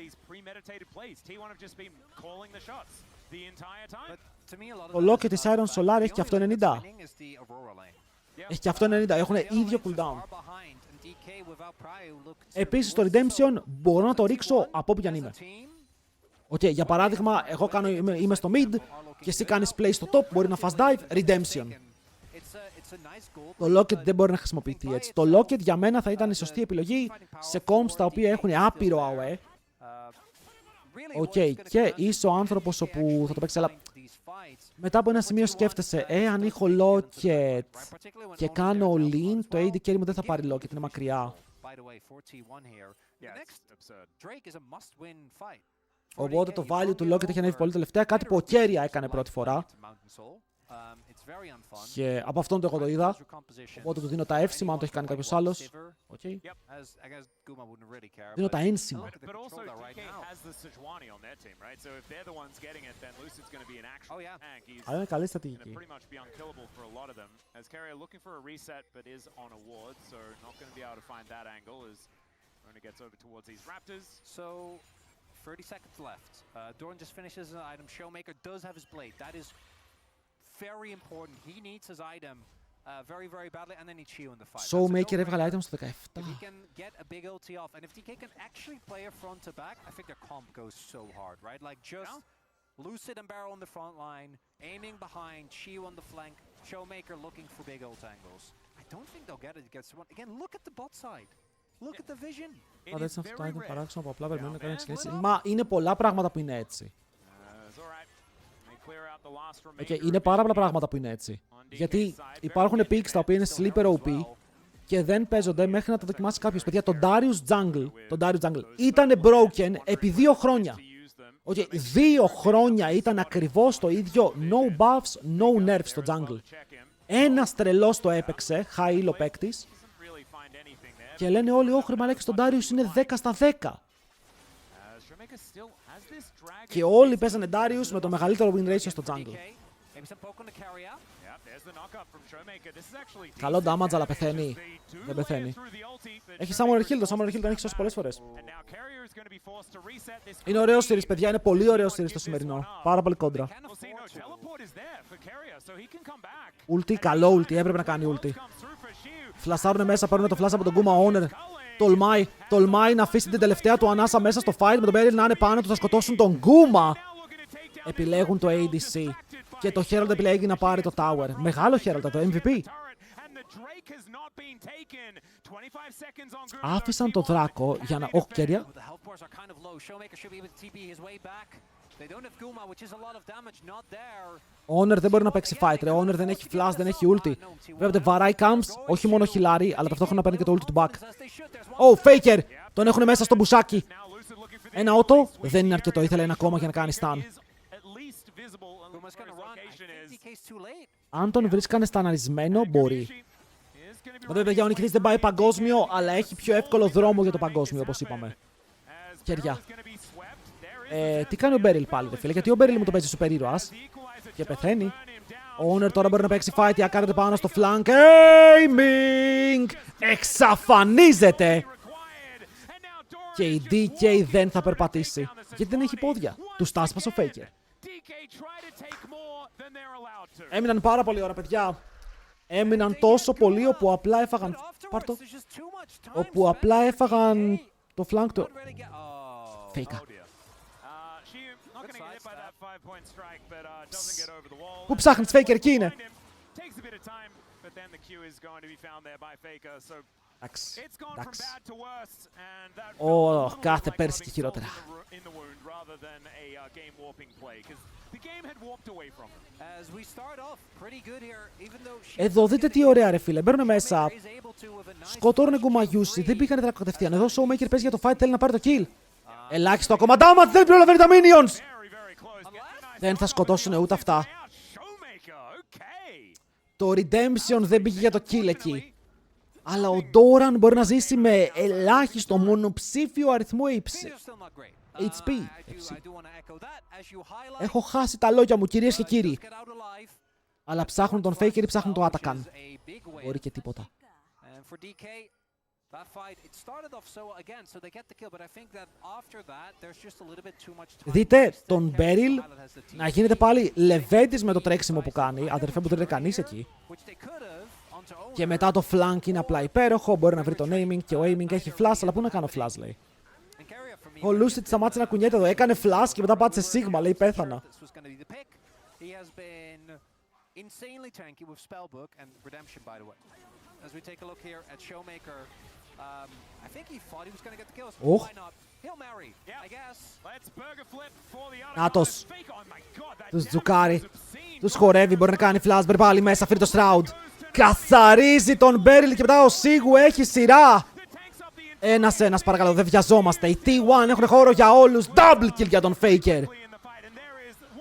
Το Locket της Iron Solar έχει και αυτό 90. Έχει και αυτό 90. Έχουν ίδιο cooldown. Επίσης το Redemption μπορώ να το ρίξω από όπου κι αν είμαι. Για παράδειγμα, εγώ είμαι στο mid και εσύ κάνεις play στο top, μπορεί να fast dive, Redemption. Το Locket δεν μπορεί να χρησιμοποιηθεί έτσι. Το Locket για μένα θα ήταν η σωστή επιλογή σε comps τα οποία έχουν άπειρο AOE. Και είσαι ο άνθρωπος όπου θα το παίξει, αλλά μετά από ένα σημείο σκέφτεσαι, αν έχω Locket και κάνω lean, το AD carry μου δεν θα πάρει Locket, είναι μακριά. Οπότε το value του Locket έχει ανέβει πολύ τελευταία, κάτι που ο Κέρια έκανε πρώτη φορά. Και από αυτόν το εγώ το είδα. Οπότε του δίνω τα εύσημα αν το έχει κάνει κάποιος άλλος. Δίνω τα ένσημα. Αλλά είναι καλή στρατηγική. Very important. He needs his item very, very badly, and then he chew in the fight. Showmaker έβγαλε item στο 17. If he can get a big ulti off, and if DK can actually play a front to back, I think their comp goes so hard, right? Like just Lucid and Barrel on the front line, aiming behind, Chiu on the flank, Showmaker looking for big ult angles. I don't think they'll get it against someone. Again, look at the bot side. Look at the vision. Έτσι αυτό είναι παράξενο από απλά περιμένουν να κάνουν εξελίξεις. Μα είναι πολλά πράγματα που είναι έτσι. Είναι πάρα πολλά πράγματα που είναι έτσι. Γιατί υπάρχουν picks τα οποία είναι sleeper OP και δεν παίζονται μέχρι να τα δοκιμάσει κάποιος. Παιδιά, το Darius Jungle ήταν broken επί 2 χρόνια. 2 χρόνια ήταν ακριβώς το ίδιο, no buffs, no nerfs στο jungle. Ένας τρελός το έπαιξε, high elo παίκτης, και λένε όλοι, όχρε μαλάκες, το Darius είναι 10 στα 10. Και όλοι παίζανε Darius με το μεγαλύτερο win ratio στο jungle. Καλό damage, αλλά πεθαίνει. Δεν πεθαίνει. Έχει Summoner Hill, το Summoner Hill τον έχει σώσει πολλές φορές. Είναι ωραίο series, παιδιά, είναι πολύ ωραίο series το σημερινό. Πάρα πολύ κόντρα. Ulti, καλό ulti, έπρεπε να κάνει ulti. Φλασάρουνε μέσα, παίρνουν το flash από τον Kuma Owner. Τολμάει να αφήσει την τελευταία του ανάσα μέσα στο fight με τον Beryl να είναι πάνω του, θα σκοτώσουν τον Kuma. Επιλέγουν το ADC. Και το Herald επιλέγει να πάρει το Tower. Μεγάλο Herald, το MVP. Άφησαν το Δράκο για να... Όχι, Κέρια. Honor δεν μπορεί να παίξει fight, Honor δεν έχει flash, δεν έχει ulti. Βλέπετε, βαράει camps, όχι μόνο χιλάρι, αλλά ταυτόχρονα παίρνει και το ulti του back. Faker! Τον έχουν μέσα στο μπουσάκι. Ένα auto, δεν είναι αρκετό, ήθελε ένα ακόμα για να κάνει stun. Αν τον βρίσκανε σταναρισμένο, μπορεί. Βέβαια, παιδιά, ο νικητής δεν πάει παγκόσμιο, αλλά έχει πιο εύκολο δρόμο για το παγκόσμιο, όπως είπαμε. Χέρια. Τι κάνει ο Beryl πάλι, δε φίλε, γιατί ο Beryl μου το παίζει σούπερ ήρωας και πεθαίνει. Ο Owner τώρα μπορεί να παίξει fight, η Ακάρεται πάνω στο flank. Aiming! Εξαφανίζεται! Και η DK δεν θα περπατήσει. Γιατί δεν έχει πόδια. Του τάσπασε ο Faker. Έμειναν πάρα πολύ ώρα, παιδιά. Έμειναν τόσο πολύ όπου απλά έφαγαν... Πάρτο. Όπου απλά έφαγαν το flank του... Faker. Πού ψάχνεις, Faker, εκεί είναι. Εντάξει. Κάθε πέρσι και χειρότερα. Εδώ δείτε τι ωραία, ρε φίλε. Μπαίνουν μέσα. Σκοτώνουν Γκουμαγιούσι. Δεν πήγανε τρακ κατευθείαν. Εδώ ο Showmaker παίζει για το fight. Θέλει να πάρει το kill. Ελάχιστο ακόμα damage. Δεν προλαβαίνει τα minions. Δεν θα σκοτώσουν ούτε αυτά. Το Redemption δεν πήγε για το kill εκεί. Αλλά ο Doran μπορεί να ζήσει με ελάχιστο μονοψήφιο αριθμό HP. Έχω χάσει τα λόγια μου, κυρίες και κύριοι. Αλλά ψάχνουν τον Faker ή ψάχνουν το Atakan. Μπορεί και τίποτα. Δείτε τον Beryl να γίνεται πάλι λεβέντης με το τρέξιμο που κάνει. Αδερφέ μου, δεν είναι κανείς εκεί. Και μετά το flank είναι απλά υπέροχο. Μπορεί να βρει τον aiming και ο aiming έχει flash. Αλλά πού να κάνω flash, λέει. Ο Lucid σταμάτησε να κουνιέται εδώ. Έκανε flash και μετά πάτησε Sigma, λέει, πέθανα. Οχ. Νάτος. Τους τζουκάρει. Τους χορεύει. Μπορεί να κάνει flashback πάλι μέσα. Φέρει το Shroud. Καθαρίζει τον Beryl και μετά ο Sigu έχει σειρά. Ένας παρακαλώ, δεν βιαζόμαστε. Οι T1 έχουν χώρο για όλους. Double kill για τον Faker.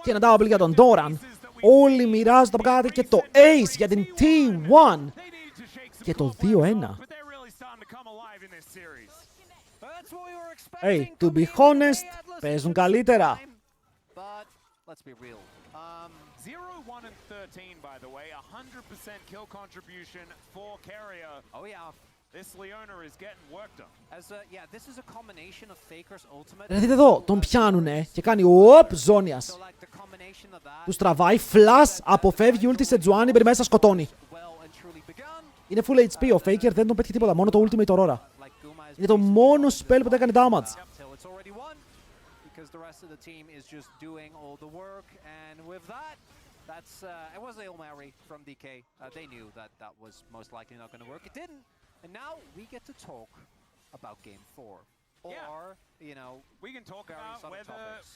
Και ένα double για τον Doran. Όλοι μοιράζονται από κάτι και το Ace για την T1. Και το 2-1. Hey, to be honest, παίζουν καλύτερα. 0-1 and 13, by the way, 100% kill contribution for Carrier. Oh yeah, this Leona is getting worked on. As yeah, this is a combination of Faker's ultimate. Δείτε εδώ, τον πιάνουνε και κάνει οπ ζώνιας. Τους τραβάει, flash, αποφεύγει ulti σε Τζουάνι, μπαίνει μέσα, σκοτώνει. Είναι full HP, ο Faker δεν τον πέτυχε τίποτα, μόνο το ultimate Aurora. Είναι το μόνο spell που δεν έκανε damage. The rest of the team is just doing all the work, and with that, that's it was a Hail Mary from DK. They knew that that was most likely not going to work. It didn't, and now we get to talk about Game 4. Or, you know, we can talk about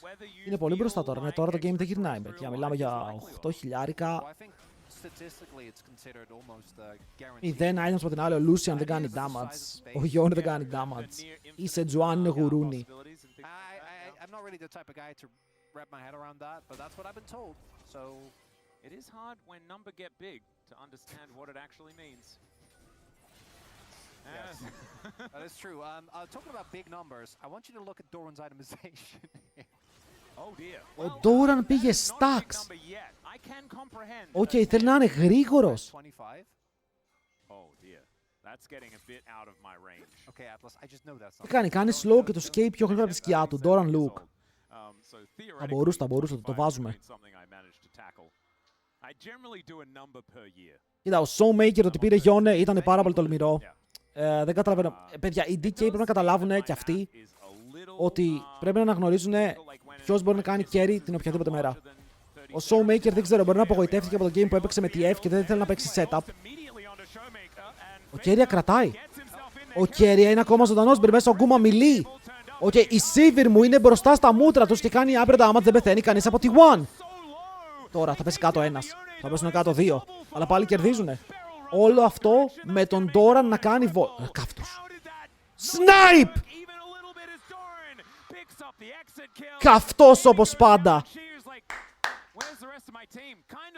whether you. Είναι πολύ μπροστά τώρα, ναι, τώρα το game δεν γυρνάει. Για μιλάμε για 8 χιλιάρικα. 0 items από την άλλη, ο Lucian δεν κάνει damage. Ο Yone δεν κάνει damage. Η Sejuani είναι γουρούνι. I'm not really the type of guy to wrap my head around that, but that's what I've been told. So it is hard when number get big to understand what it actually means. Yes, that is true. Talking about big numbers, I want you to look at Doran's itemization. Oh dear. Ο Doran πήγε stacks. Οκ, θέλει να είναι γρήγορος. Τι κάνει, κάνει slow και το escape πιο γρήγορα από τη σκιά του. Doran Luke. Θα μπορούσε, το βάζουμε. Κοίτα, ο Showmaker ότι πήρε Yone ήταν πάρα πολύ τολμηρό. Δεν καταλαβαίνω. Παιδιά, οι DK πρέπει να καταλάβουν και αυτοί ότι πρέπει να αναγνωρίζουν ποιος μπορεί να κάνει carry την οποιαδήποτε μέρα. Ο Showmaker δεν ξέρω, μπορεί να απογοητεύτηκε από το game που έπαιξε με TF και δεν θέλει να παίξει setup. Ο Keria κρατάει. Ο Keria είναι ακόμα ζωντανός, μπαίνει μέσα ο Γκούμα μιλεί. Οκ, η Sivir μου είναι μπροστά στα μούτρα τους και κάνει άπειρο damage, δεν πεθαίνει κανείς από τη T1. Τώρα θα πέσει κάτω ένας, θα πέσουν κάτω δύο, αλλά πάλι κερδίζουνε. Όλο αυτό με τον Doran να κάνει καύτος. Snipe! Καυτός όπως πάντα.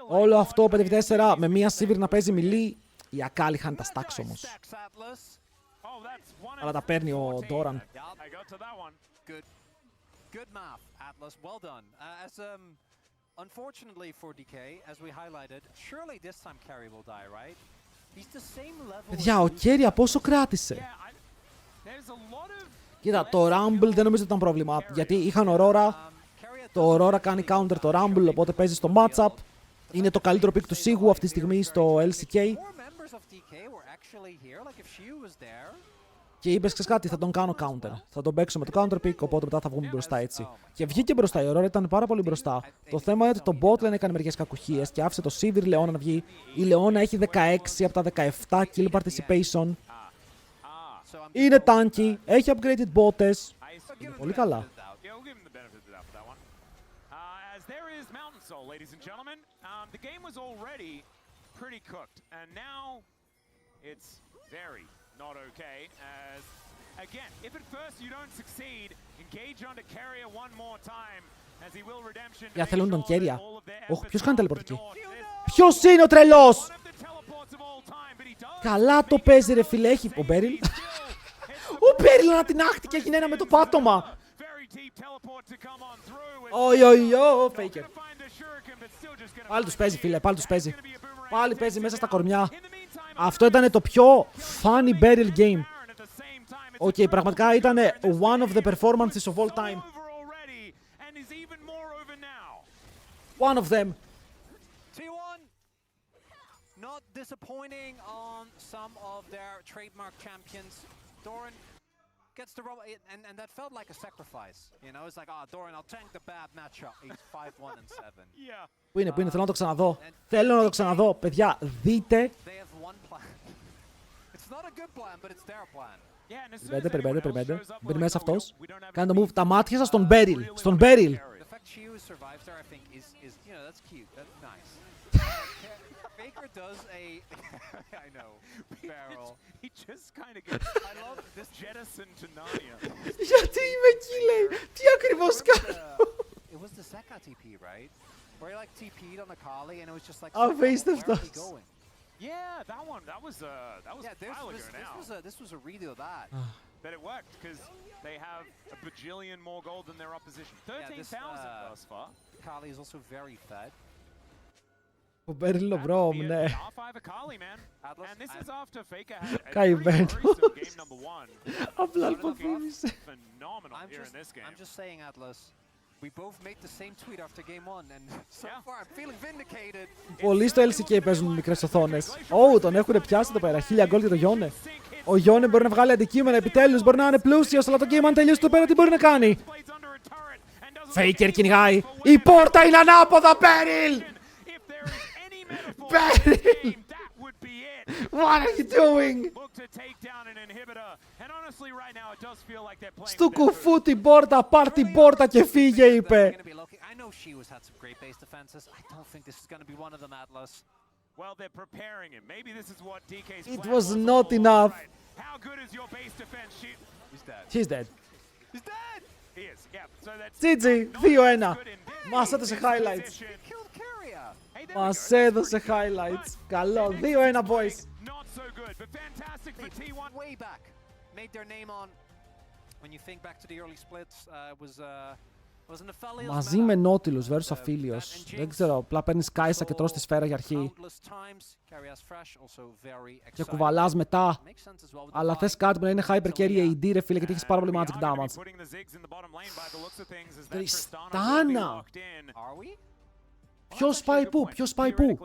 Όλο αυτό 5v4 με μία Sivir να παίζει μιλή. Η Akali χάνει τα stacks όμως. Αλλά τα παίρνει ο Doran. unfortunately for DK, as we highlighted, surely this time Carry will die, right? He's the same level. Παιδιά, ο Κέρια πόσο κράτησε. Κοίτα, το Rumble δεν νομίζω ότι ήταν πρόβλημα, γιατί είχαν Aurora. Το Aurora κάνει counter το Rumble, οπότε παίζει στο matchup. Είναι το καλύτερο pick του Sigu αυτή τη στιγμή στο LCK. Και είπες κάτι, θα τον κάνω counter. Θα τον παίξω με το counter pick, οπότε μετά θα βγούμε μπροστά έτσι. Και βγήκε μπροστά, η Aurora ήταν πάρα πολύ μπροστά. Το θέμα είναι ότι το botlane έκανε μερικές κακουχίες και άφησε το Sivir Leona να βγει. Η Leona έχει 16 από τα 17 kill participation. Είναι tanky, έχει upgraded botes. Είναι πολύ καλά. Ladies and gentlemen, the game was already pretty cooked, and now it's very not okay. As again, if at first you don't succeed, engage onto Carrier one more time, as he will redemption. Για θέλουν τον Carrier. Όχ, ποιος κάνει teleport εκεί? Ποιος είναι ο τρελός? Καλά το παίζει ρε φίλε, έχει ο Beryl. Ο Beryl ανατινάχτηκε, έγινε ένα με το πάτωμα. Οι, faker. Πάλι τους παίζει φίλε, πάλι τους παίζει. Πάλι παίζει μέσα στα κορμιά. Αυτό ήταν το πιο funny Beryl game. Οκ, πραγματικά ήταν one of the performances of all time. One of them. T1 not disappointing on some of their trademark champions. Doran gets the role, and that felt like a sacrifice. You know, it's like, Doran, I'll tank the bad matchup. He's 5-1 and 7. Yeah. Πού είναι, θέλω να το ξαναδώ. Θέλω να το ξαναδώ. Παιδιά, δείτε. They have one plan. It's not a good plan, but it's their plan. Περιμένετε. Μπαίνει μέσα αυτός. Κάνε το move. Τα μάτια σας στον Beryl. Στον Beryl. The fact she survives there, I think, is you know, that's cute. That's nice. Faker does a, I know, barrel. He just kind of gets, I love this jettison to Nanya. Γιατί είμαι εκεί, λέει. Τι ακριβώς κάνω? It was the Sekka TP, right? Where he like TP'd on the Kali and it was just like, face the where are we going? Yeah, that one, that was a while ago now. This was a redo of that. But it worked because they have a bajillion more gold than their opposition. 13,000 thus far. Kali is also very fed. Ο Beryl, bro, ναι. Καημένος. Απλά το αφήνισε. I'm just saying, Atlas. We both made the same tweet after game 1 and so far I'm feeling vindicated. Πολλοί στο LCK παίζουν μικρές οθόνες. Τον έχουν πιάσει εδώ πέρα. 1000 gold για το Γιόνε. Ο Γιόνε μπορεί να βγάλει αντικείμενα επιτέλους. Μπορεί να είναι πλούσιος, αλλά το game αν τελειώσει εδώ πέρα τι μπορεί να κάνει? Faker κυνηγάει. Η πόρτα είναι ανάποδα, Beryl! Beryl! What are you doing? Στου κουφού την πόρτα, πάρ' την πόρτα και φύγε, είπε. It was not enough. He's dead. GG, 2-1. Μας έδωσε highlights. Μας έδωσε highlights. Καλό, 2-1 boys. Way back, made their name on. When you think back to the early splits, was an Aphelios. Μαζί με Nautilus versus Aphelios. Δεν ξέρω, απλά παίρνεις Κάισα και τρως τη σφαίρα για αρχή. Και κουβαλάς μετά. Αλλά θες κάτι που να είναι hyper carry AD ρε φίλε, γιατί έχεις πάρα πολύ magic damage. Τριστάνα! Ποιος πάει πού, ποιος πάει πού?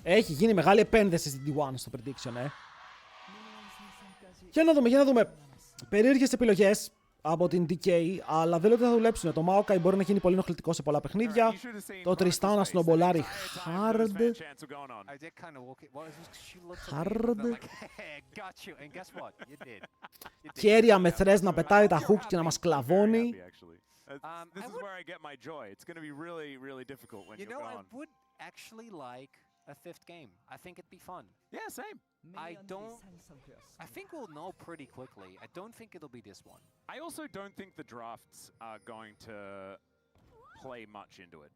Έχει γίνει μεγάλη επένδυση στην D1 στο prediction, Για να δούμε. Περίεργες επιλογές από την DK, αλλά δεν λέω ότι θα δουλέψουν. Το Maokai μπορεί να γίνει πολύ ενοχλητικό σε πολλά παιχνίδια. Το Tristana σνομπολάρει hard. Κέρια με θρες να πετάει τα hooks και να μας κλαβώνει. This is where I get my joy. It's going to be really, really difficult when you're gone. I would actually like a 5th game. I think it'd be fun. Yeah, same. I think we'll know pretty quickly. I don't think it'll be this one. I also don't think the drafts are going to play much into it.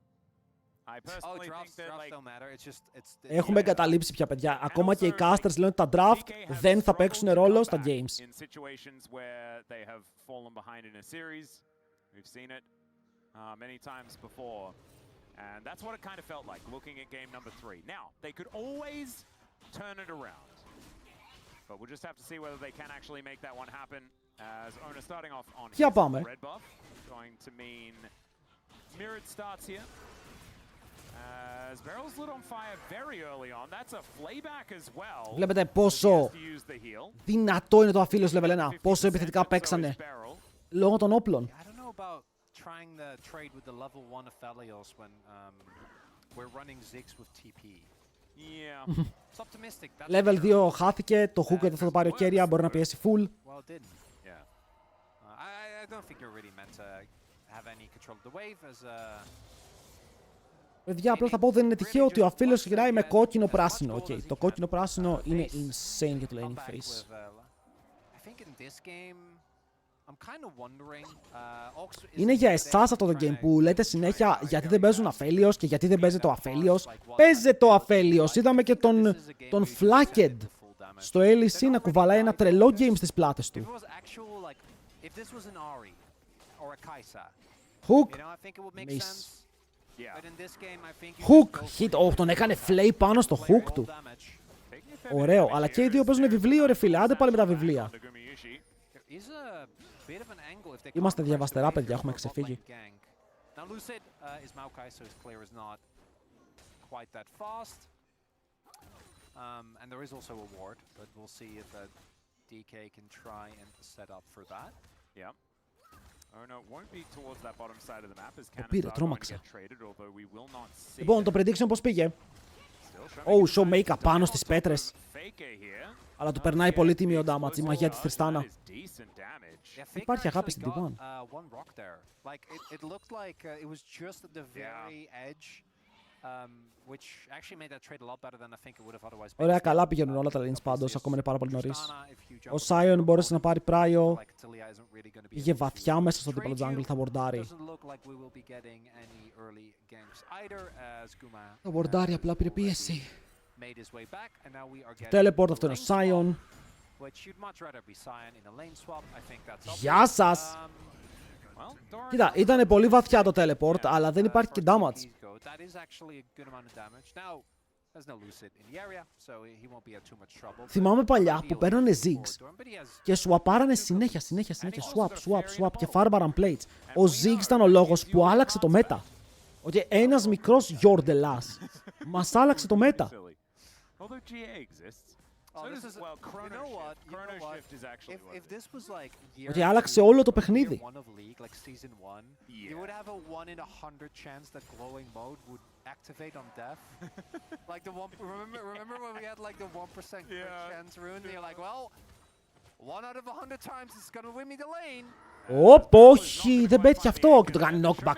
I personally think that like don't matter. It's just Έχουμε εγκαταλείψει πια, παιδιά. Ακόμα και οι casters λένε ότι τα draft δεν θα παίξουν ρόλο στα games. In situations where they have fallen behind in a series. We've seen it. many times before. And that's what it kind of felt like, looking at game number 3. Now, they could always turn it around. But we'll just have to see whether they can actually make that one happen. As Ona starting off on his red buff, going to mean mirrored starts here. As Barrel's lit on fire very early on. That's a flayback as well. Βλέπετε πόσο δυνατό είναι το Αφίλιος level 1. Πόσο επιθετικά παίξανε λόγω των όπλων. Trying the trade with the level 1 Aphelios when we're running Ziggs with TP. Yeah. It's optimistic. Level 2 χάθηκε, το hook δεν θα το πάρει ο Keria, μπορεί να πιέσει full. Well, it didn't. Yeah. I don't think you're really meant to have any control of the wave as Παιδιά, απλά θα πω δεν είναι τυχαίο ότι ο Αφίλιος γυράει με κόκκινο-πράσινο. Okay. Το κόκκινο-πράσινο είναι insane για το laning phase. Είναι για εσάς αυτό το game που λέτε συνέχεια γιατί δεν παίζουν Αφέλιος και γιατί δεν παίζει το Αφέλιος. Παίζε το Αφέλιος. Είδαμε και τον Flacked στο LEC να κουβαλάει ένα τρελό game στις πλάτες του. Hook. Miss. Hook. Hit. Τον έκανε flay πάνω στο hook του. Ωραίο. Αλλά και οι δύο παίζουν βιβλίο ρε φίλε. Άντε πάλι με τα βιβλία. Είμαστε διαβαστερά, παιδιά, έχουμε ξεφύγει. Το πήρε, τρόμαξα. Λοιπόν, το prediction πώς πήγε? Oh, Showmaker πάνω στις πέτρες. Αλλά του περνάει πολύ τίμιο damage, η μαγεία της Τριστάνα. Υπάρχει αγάπη στην T1. Ωραία, καλά πηγαίνουν όλα τα lanes πάντως, ακόμα είναι πάρα πολύ νωρίς. Ο Sion μπόρεσε να πάρει πράιο. Πήγε βαθιά μέσα στο δίπλο jungle, θα μπορντάρει. Θα μπορντάρει, απλά πήρε πίεση. Teleport, αυτό είναι ο Sion. Γεια σας! Κοίτα, ήταν πολύ βαθιά το teleport, αλλά δεν υπάρχει και damage. Θυμάμαι παλιά που παίρνανε Ziggs και σουαπάρανε συνέχεια, swap και Farbaran plates. Ο Ziggs ήταν ο λόγος που άλλαξε το μέτα. Ότι ένας μικρός Γιορντελάς μας άλλαξε το μέτα. Ότι άλλαξε όλο το παιχνίδι. Όχι, δεν πέτυχε αυτό και το κάνει knockback.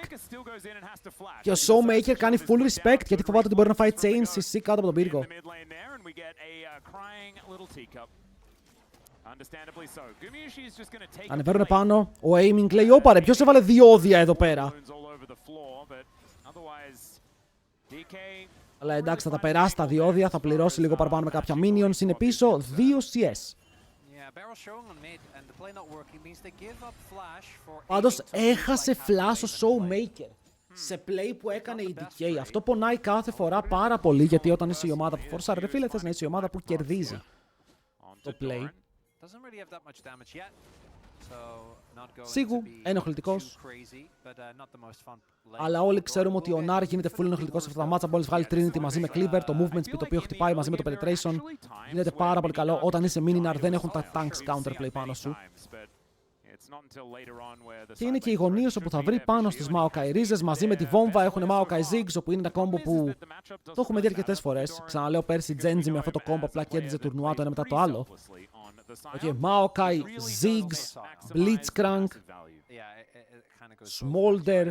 Και ο Showmaker κάνει full respect γιατί φοβάται ότι μπορεί να φάει chain CC κάτω από τον πύργο. Ανεβαίρουνε πάνω, ο aiming λέει όπαρε, ποιος έβαλε διόδια εδώ πέρα? Αλλά εντάξει, θα τα περάσει τα διόδια, θα πληρώσει λίγο παραπάνω με κάποια minions, είναι πίσω, 2 CS. Πάντως έχασε flash ο Showmaker σε play που έκανε η DK. Αυτό πονάει κάθε φορά πάρα πολύ, γιατί όταν είσαι η ομάδα που φορσάρει, ρε φίλε, θες να είσαι η ομάδα που κερδίζει το play. Σίγου, ενοχλητικός. Αλλά όλοι ξέρουμε ότι ο Nar γίνεται full ενοχλητικός σε αυτά τα matchup. Μόλις βγάλει Trinity μαζί με Cleaver, το movement speed το οποίο χτυπάει μαζί με το penetration γίνεται πάρα πολύ καλό. Όταν είσαι mini Nar δεν έχουν τα tanks counterplay πάνω σου. Και είναι και η γωνίωση όπου θα βρει πάνω στις Maokai ρίζες. Μαζί με τη βόμβα έχουν Maokai Ziggs, όπου είναι ένα combo που το έχουμε δει αρκετές φορές. Ξαναλέω, πέρσι Genji με αυτό το combo απλά κέρδιζε τουρνουά το ένα μετά το άλλο. Okay, Maokai, Ziggs, Blitzcrank, Smolder,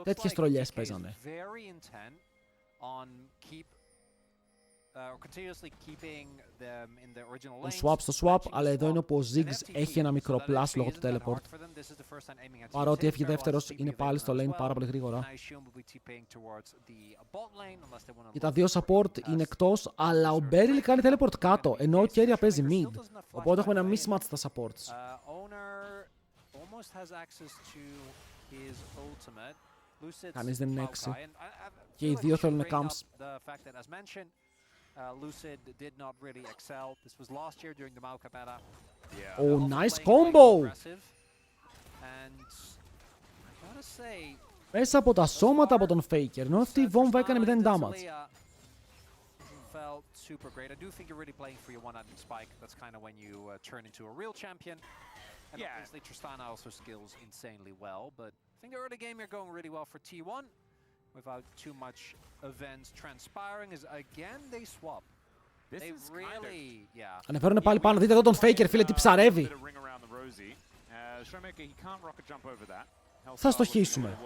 τέτοιες τρολιές παίζανε. Ο swap στο swap, αλλά εδώ είναι όπου ο Ziggs έχει ένα μικρό plus λόγω του teleport. Παρότι έφυγε δεύτερος, είναι πάλι στο lane πάρα πολύ γρήγορα. Και τα δύο support είναι εκτός, αλλά ο Beryl κάνει teleport κάτω, ενώ ο Keria παίζει mid. Οπότε έχουμε ένα mismatch στα supports. Κανείς δεν είναι 6. Και οι δύο θέλουν camps. Oh, nice combo! Μέσα από τα σώματα από τον Faker, ενώ αυτή η βόμβα έκανε 0 damage. Felt super great. I do think you're really playing for your one-handed spike. That's kind of when you turn into a real champion. And obviously Tristana also skills insanely well, but I think the early game you're going really well for T1 without too much events transpiring. Is again they swap. They really, yeah. Ανεβαίνουν πάλι πάνω. Δείτε εδώ τον Faker, φίλε, τι ψαρεύει. Θα στοχίσουμε.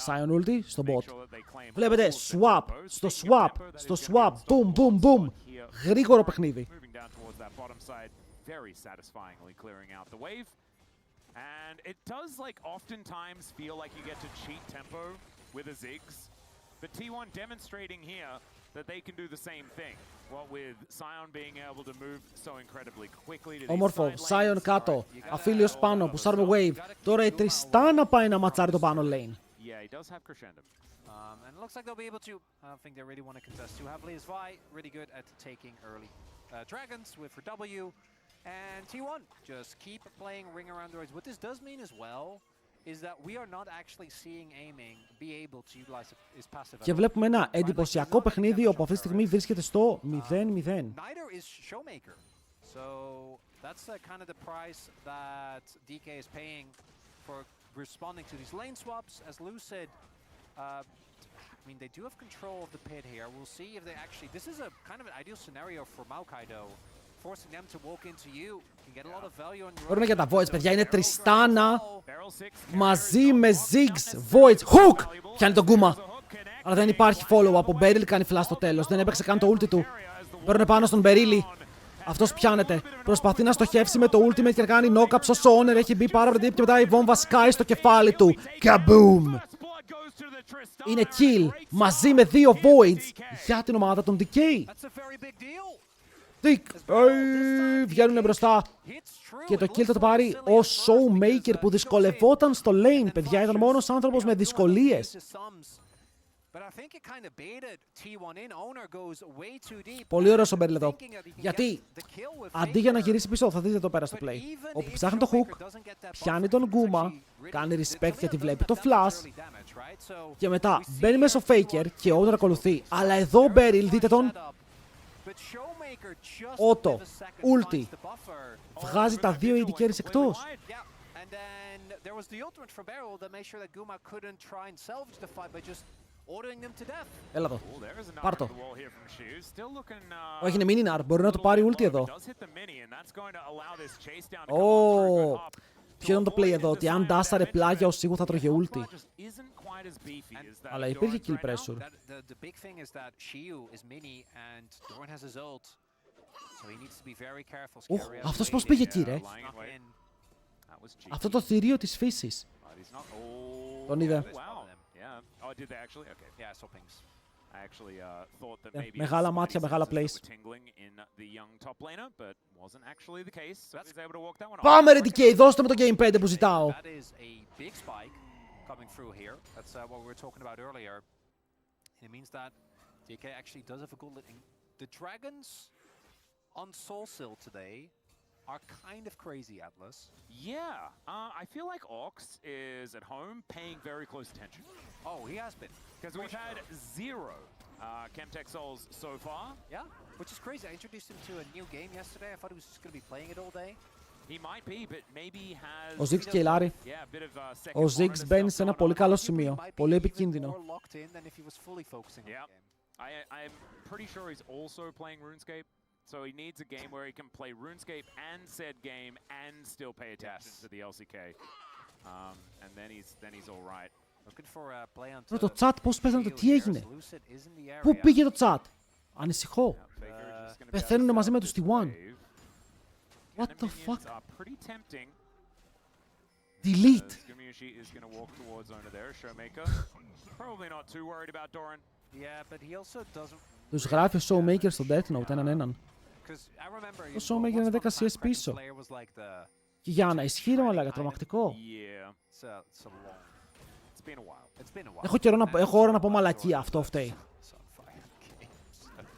Sion ulti στο bot. Βλέπετε, swap, στο swap, στο swap. Boom, boom, boom. Γρήγορο παιχνίδι. And it does like oftentimes feel like you get to cheat tempo with a Ziggs, but T1 demonstrating here that they can do the same thing. What with Sion being able to move so incredibly quickly to Όμορφο, Sion κάτω, Αφίλιος πάνω, πουσάρουμε wave. Τώρα η Tristana πάει να ματσάρει το πάνω lane. Yeah, he does have crescendo. And it looks like they'll be able to. I don't think they really want to contest too heavily. As Vi really good at taking early dragons with her W. And T1 just keep playing ring around the roads. What this does mean as well is that we are not actually seeing aiming be able to utilize his passive. Και βλέπουμε ένα εντυπωσιακό παιχνίδι όπου αυτή τη στιγμή βρίσκεται στο 0-0. Neither is Showmaker. So that's kind of the price that DK is paying for responding to these lane swaps. As Lucid, I mean, they do have control of the pit here. We'll see if they actually. This is a kind of an ideal scenario for Maokai, though. Forcing them to walk into you. You get a lot of value on your. Παίρνουμε για τα Voids, παιδιά. Είναι Tristana μαζί με Ziggs. Voids. Hook! Πιάνει τον Kuma. Αλλά δεν υπάρχει follow-up. Ο Beryl κάνει flash στο τέλος. Δεν έπαιξε καν το ulti του. Παίρνουν πάνω στον Beryl. Αυτός πιάνεται. Προσπαθεί να στοχεύσει με το ultimate και κάνει knock-up στο Soner. Έχει μπει πάρα πολύ deep και μετά η βόμβα σκάει στο κεφάλι του. Kaboom! Είναι kill μαζί με 2 Voids για την ομάδα των DK. Βγαίνουν μπροστά. Και το kill θα το πάρει ο Showmaker που δυσκολευόταν στο lane. Παιδιά, ήταν μόνος άνθρωπος με δυσκολίες. Πολύ ωραίος ο Beryl εδώ. Γιατί αντί για να γυρίσει πίσω, θα δείτε εδώ πέρα στο play. Όπου ψάχνει το hook, πιάνει τον Kuma, κάνει respect γιατί βλέπει το flash. Και μετά μπαίνει μέσω Faker και ο Owner ακολουθεί. Αλλά εδώ ο Beryl, δείτε τον. Ότο, ulti. Βγάζει τα 2 AD carries εκτός. Έλα εδώ. Πάρ' το. Όχι, είναι Mininar. Μπορεί να το πάρει ulti εδώ. Ποιο ήταν το play εδώ, ότι αν ντάσαρε πλάγια ο Σίγου θα τρώγε ulti. Αλλά υπήρχε kill pressure. Αυτός πώς πήγε εκεί, ρε. Αυτό το θηρίο της φύσης. Τον είδε. Μεγάλα μάτια, μεγάλα plays. Πάμε ρε DK, δώστε με το Game 5 που ζητάω. On Soulsill today are kind of crazy, Atlas. Yeah, I feel like Ox is at home paying very close attention. Oh, he has been. Because we've had 0 Chemtech Souls so far. Yeah, which is crazy. I introduced him to a new game yesterday. I thought he was just going to be playing it all day. He might be, but maybe he has... Ο Ziggs και η Λάρη. Ο Ziggs μπαίνει σε ένα πολύ καλό σημείο. Πολύ επικίνδυνο. Yeah, I'm pretty sure he's also playing RuneScape. So he needs a game where he can play RuneScape and said game and still pay attention to the LCK. And then he's all right. Το chat πώς παίζανε, τι έγινε. Πού πήγε το chat. Ανησυχώ. Πεθαίνουν μαζί με τους T1. What the fuck. Delete. Τους γράφει ο Showmaker στο Death Note έναν. Ο Showmaker είναι 10 CS πίσω. Και για να ισχύει, αλλά τρομακτικό. Έχω ώρα να πω μαλακία, αυτό φταίει.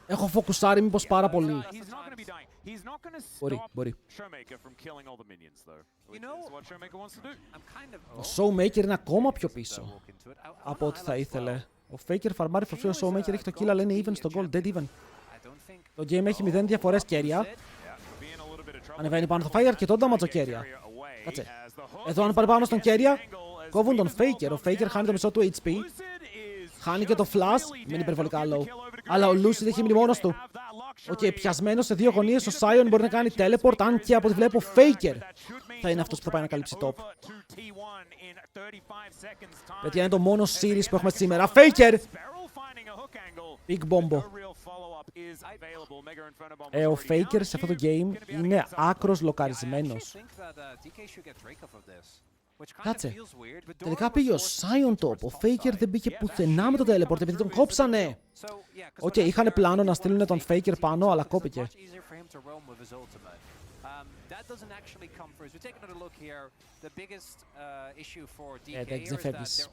Έχω φοκουσάρει μήπως πάρα πολύ. Μπορεί. Ο Showmaker είναι ακόμα πιο πίσω από ό,τι θα ήθελε. Ο Faker φαρμάρει φροφή, ο Showmaker έχει το kill, αλλά είναι even στο goal, dead even. Το game έχει 0 διαφορές κέρια. Ανεβαίνει πάνω στο Fire και τον damage ο κέρια. Κάτσε. Εδώ αν πάρει πάνω στον κέρια, κόβουν τον Faker. Ο Faker χάνει το μισό του HP. Χάνει και το flash, μείνει υπερβολικά low. Αλλά ο Lucid έχει μείνει μόνος του. Οκ, πιασμένος σε δύο γωνίες, ο Sion μπορεί να κάνει teleport, αν και από ό,τι βλέπω ο Faker θα είναι αυτός που θα πάει να καλύψει top. Γιατί είναι το μόνο series που έχουμε σήμερα. Faker! Big Bombo. Ο Faker σε αυτό το game είναι άκρος λοκαρισμένος. Κάτσε. Τελικά πήγε ο Sion top. Ο Faker δεν πήγε πουθενά με το teleport επειδή τον κόψανε. Οκ, είχαν πλάνο να στείλουν τον Faker πάνω, αλλά κόπηκε. Δεν φεύγεις.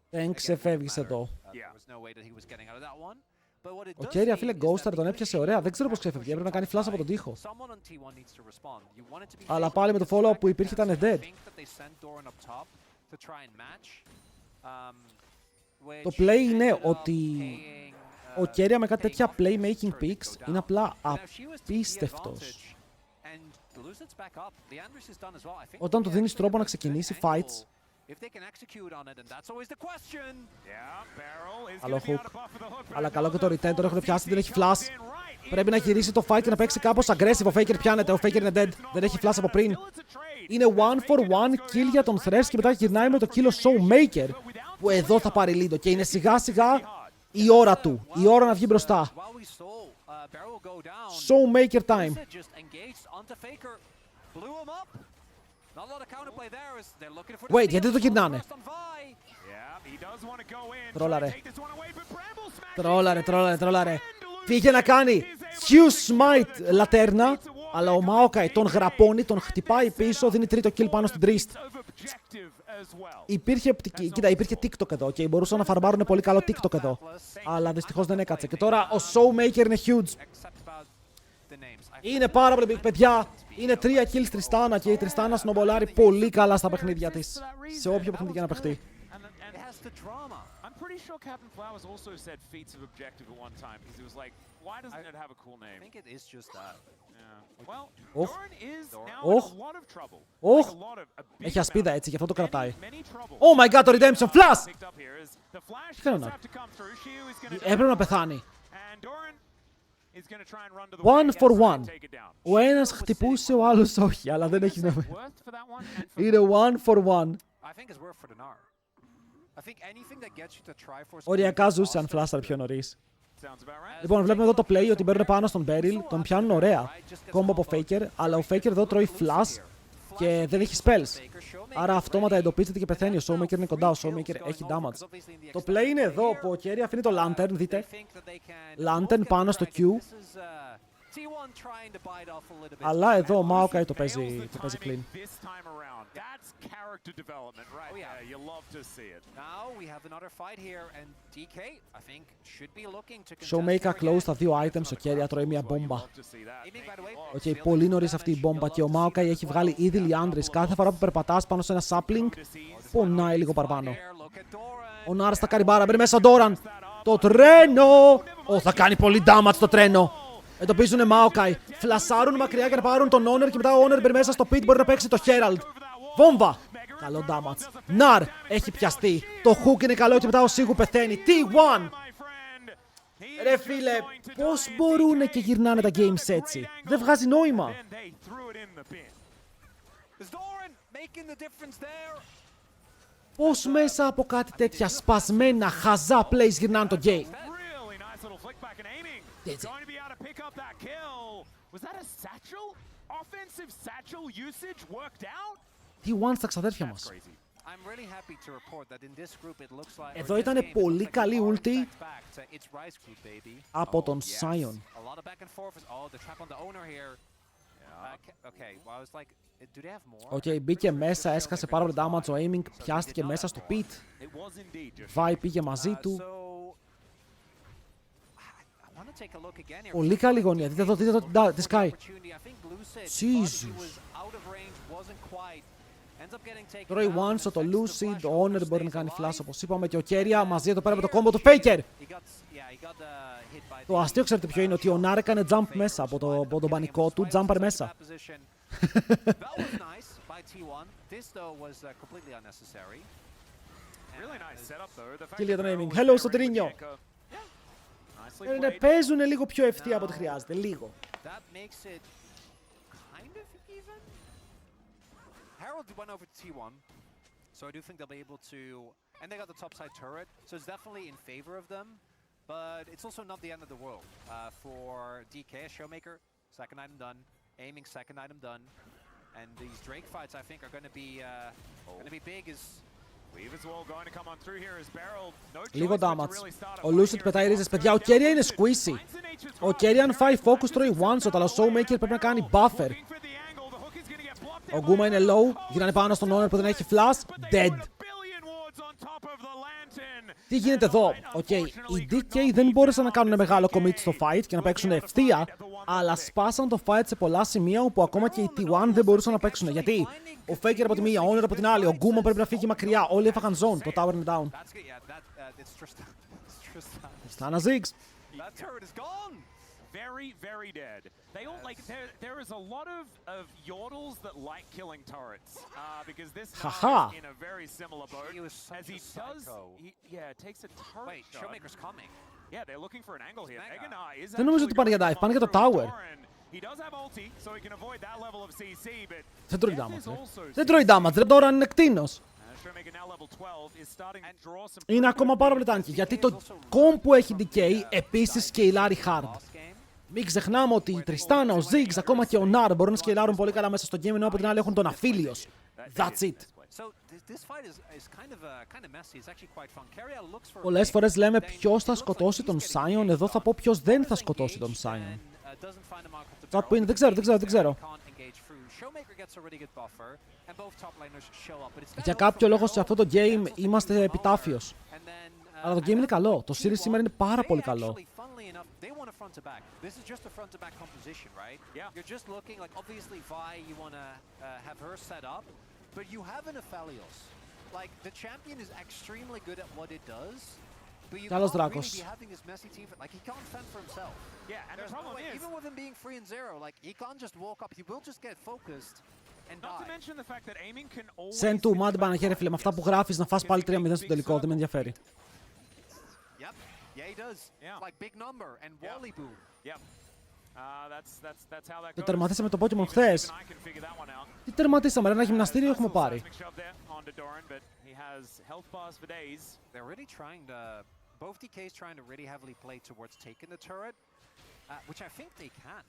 Δεν ξεφεύγεις εδώ. Ο Κέρια, φίλε, Ghostar τον έπιασε ωραία. Δεν ξέρω πώς ξέφευγε. Έπρεπε να κάνει flash από τον τοίχο. Αλλά πάλι με το follow-up που υπήρχε ήταν dead. Το play είναι ότι ο Κέρια με κάτι τέτοια playmaking picks είναι απλά απίστευτος. Όταν του δίνεις τρόπο να ξεκινήσει fights, άλλο hook. Αλλά καλό και το return, τον έχουν πιάσει, δεν έχει flash. Πρέπει να γυρίσει το fight και να παίξει κάπως aggressive. Ο Faker πιάνεται, ο Faker είναι dead. Δεν έχει flash από πριν. Είναι 1-for-1 kill για τον Thresh και μετά γυρνάει με το kill ο Showmaker, που εδώ θα πάρει lead. Και είναι σιγά σιγά η ώρα του. Η ώρα να βγει μπροστά. Showmaker time. Wait, γιατί δεν το γυρνάνε? Τρόλαρε. Πήγε να κάνει Hugh Smite λατέρνα, αλλά ο Maokai τον γραπώνει, τον χτυπάει πίσω, δίνει τρίτο kill πάνω στην Trist. Υπήρχε TikTok εδώ, και μπορούσαν να φαρμάρουν πολύ καλό TikTok εδώ. Αλλά δυστυχώς δεν έκατσε. Και τώρα ο Showmaker είναι huge. Είναι πάρα πολύ big, παιδιά. Είναι 3 kills Tristana και η Tristana σνομπολάρει πολύ καλά στα παιχνίδια της. Σε όποιο παιχνίδι και να παιχτεί. Έχει ασπίδα έτσι, γι' αυτό το κρατάει. Oh my god, το redemption flash! Τι κάνω να... Έπρεπε να πεθάνει. 1-for-1. Ο ένας χτυπούσε, ο άλλος όχι, αλλά δεν έχει νόημα. Είναι 1-for-1. Οριακά ζούσε αν φλάσταρε πιο νωρίς. Λοιπόν, βλέπουμε εδώ το play ότι μπαίνουν πάνω στον Beryl, τον πιάνουν ωραία. Κόμπο από Faker, αλλά ο Faker εδώ τρώει flash και δεν έχει spells. Άρα αυτόματα εντοπίζεται και πεθαίνει. Ο Showmaker είναι κοντά, ο Showmaker έχει damage. Το play είναι εδώ που ο Kerry αφήνει το Lantern, δείτε. Lantern πάνω στο Q. Αλλά εδώ ο Maokai το παίζει clean. Showmaker close τα δύο items, ο Kerry τρώει μια μπόμπα. Okay, πολύ νωρίς αυτή η μπόμπα και ο Maokai έχει βγάλει ήδη Liandris. Κάθε φορά που περπατάς πάνω σε ένα sapling, πονάει λίγο παραπάνω. Ο Nars θα κάνει μπάρα, μπαίνει μέσα ο Doran. Το τρένο! Θα κάνει πολύ damage το τρένο. Εντοπίζουνε Maokai. Φλασάρουν μακριά για να πάρουν τον Honor και μετά ο Honor μπαίνει μέσα στο pit, μπορεί να παίξει το Herald. Βόμβα! Καλό damage. Ναρ έχει πιαστεί. Το hook είναι καλό και μετά ο Σίγου πεθαίνει. T1! Ρε φίλε, πώς μπορούνε και γυρνάνε τα games έτσι? Δεν βγάζει νόημα. Πώς μέσα από κάτι τέτοια σπασμένα χαζά plays γυρνάνε το game? T1 στα ξαδέρφια μας. Εδώ ήταν πολύ καλή ulti από τον Sion. Οκ, μπήκε μέσα, έσκασε πάρα πολύ damage, ο aiming πιάστηκε μέσα στο pit. Vi πήγε μαζί του. Πολύ καλή γωνία, δείτε εδώ τη Sky. Jesus. Τρώει one shot το Lucid, το Honor μπορεί να κάνει flash όπως είπαμε και ο Keria μαζί εδώ πέρα με το combo του Faker. Το αστείο ξέρετε ποιο είναι, ότι ο Nar έκανε jump μέσα από τον πανικό του, jumper μέσα. Κύριε τον aiming, hello Σωτηρίνιο. Παίζουν λίγο πιο ευθεία από ό,τι χρειάζεται, λίγο. Harold went over to T1, so I do think they'll be able to, and they got the top side turret, so it's definitely in favor of them, but it's also not the end of the world. For DK, Showmaker, second item done, aiming second item done, and these Drake fights I think are going to be big as Weave as well going to come on through here as Barrel. No λίγο damage. Ο Lucid πετάει ρίζες, παιδιά. Ο Keria είναι squishy. Ο Keria αν φάει focus τρώει one shot, αλλά ο Showmaker πρέπει να κάνει buffer. Ο Γκούμα είναι low, γυρνάνε πάνω στον Honor που δεν έχει flash, dead. Τι γίνεται εδώ, οι DK δεν μπόρεσαν να κάνουν μεγάλο commit στο fight και να παίξουν ευθεία, αλλά σπάσαν το fight σε πολλά σημεία όπου ακόμα και οι T1 δεν μπορούσαν να παίξουν. Γιατί ο Faker από τη μία, ο Honor από την άλλη, ο Γκούμα πρέπει να φύγει μακριά, όλοι έφαγαν zone, το tower είναι down. Στάνα Ziggs. Very, very dead. They all like there is a lot of yordles that like killing turrets because this guy is in a very similar boat. As he does, takes a turret. Wait, Showmaker's coming. Yeah, they're looking for an angle here. Meganar is. Δεν νομίζω ότι πάνε για dive, πάνε για το tower. He does have ulti, so he can avoid that level of CC, but δεν τρώει damage. Δεν τρώει damage, δεν τώρα είναι κτίνος. Είναι ακόμα πάρα πολύ tanky, γιατί το comp που έχει DK επίσης σκεϊλάρει hard. Μην ξεχνάμε ότι η Τριστάνα, ο Ziggs, ακόμα και ο Nar μπορούν να σκεϊλάρουν πολύ καλά μέσα στο game, ενώ από την άλλη έχουν τον Affilios. That's it. Πολλές φορές λέμε ποιος θα σκοτώσει τον Sion, εδώ θα πω ποιος δεν θα σκοτώσει τον Sion. Chat που είναι, δεν ξέρω. Για κάποιο λόγο σε αυτό το game είμαστε επιτάφιος. Αλλά το game είναι καλό, το series σήμερα είναι πάρα πολύ καλό. This is just a front to back composition, right? Yeah. You're just looking like obviously Vi, you want to have her set up, but you have an Aphelios. Like the champion is extremely good at what it does, but you can't really be having this messy team. Like he can't fend for himself. Yeah, and the problem is even with him being 3-0, like he can't just walk up. He will just get focused and die. Not to mention the fact that aiming can always. Send to Mad Banner, φίλε, με αυτά που γράφεις να φας πάλι 3-0 στο τελικό, δεν με ενδιαφέρει. Yeah, he does. Yeah. Like big number and Wally Boo. Yep. That's how that goes. Το τερματίσαμε το Pokemon χθες. Τι τερματίσαμε, ένα γυμναστήριο έχουμε πάρει. They're really trying to, both DKs trying to really heavily play towards taking the turret, which I think they can.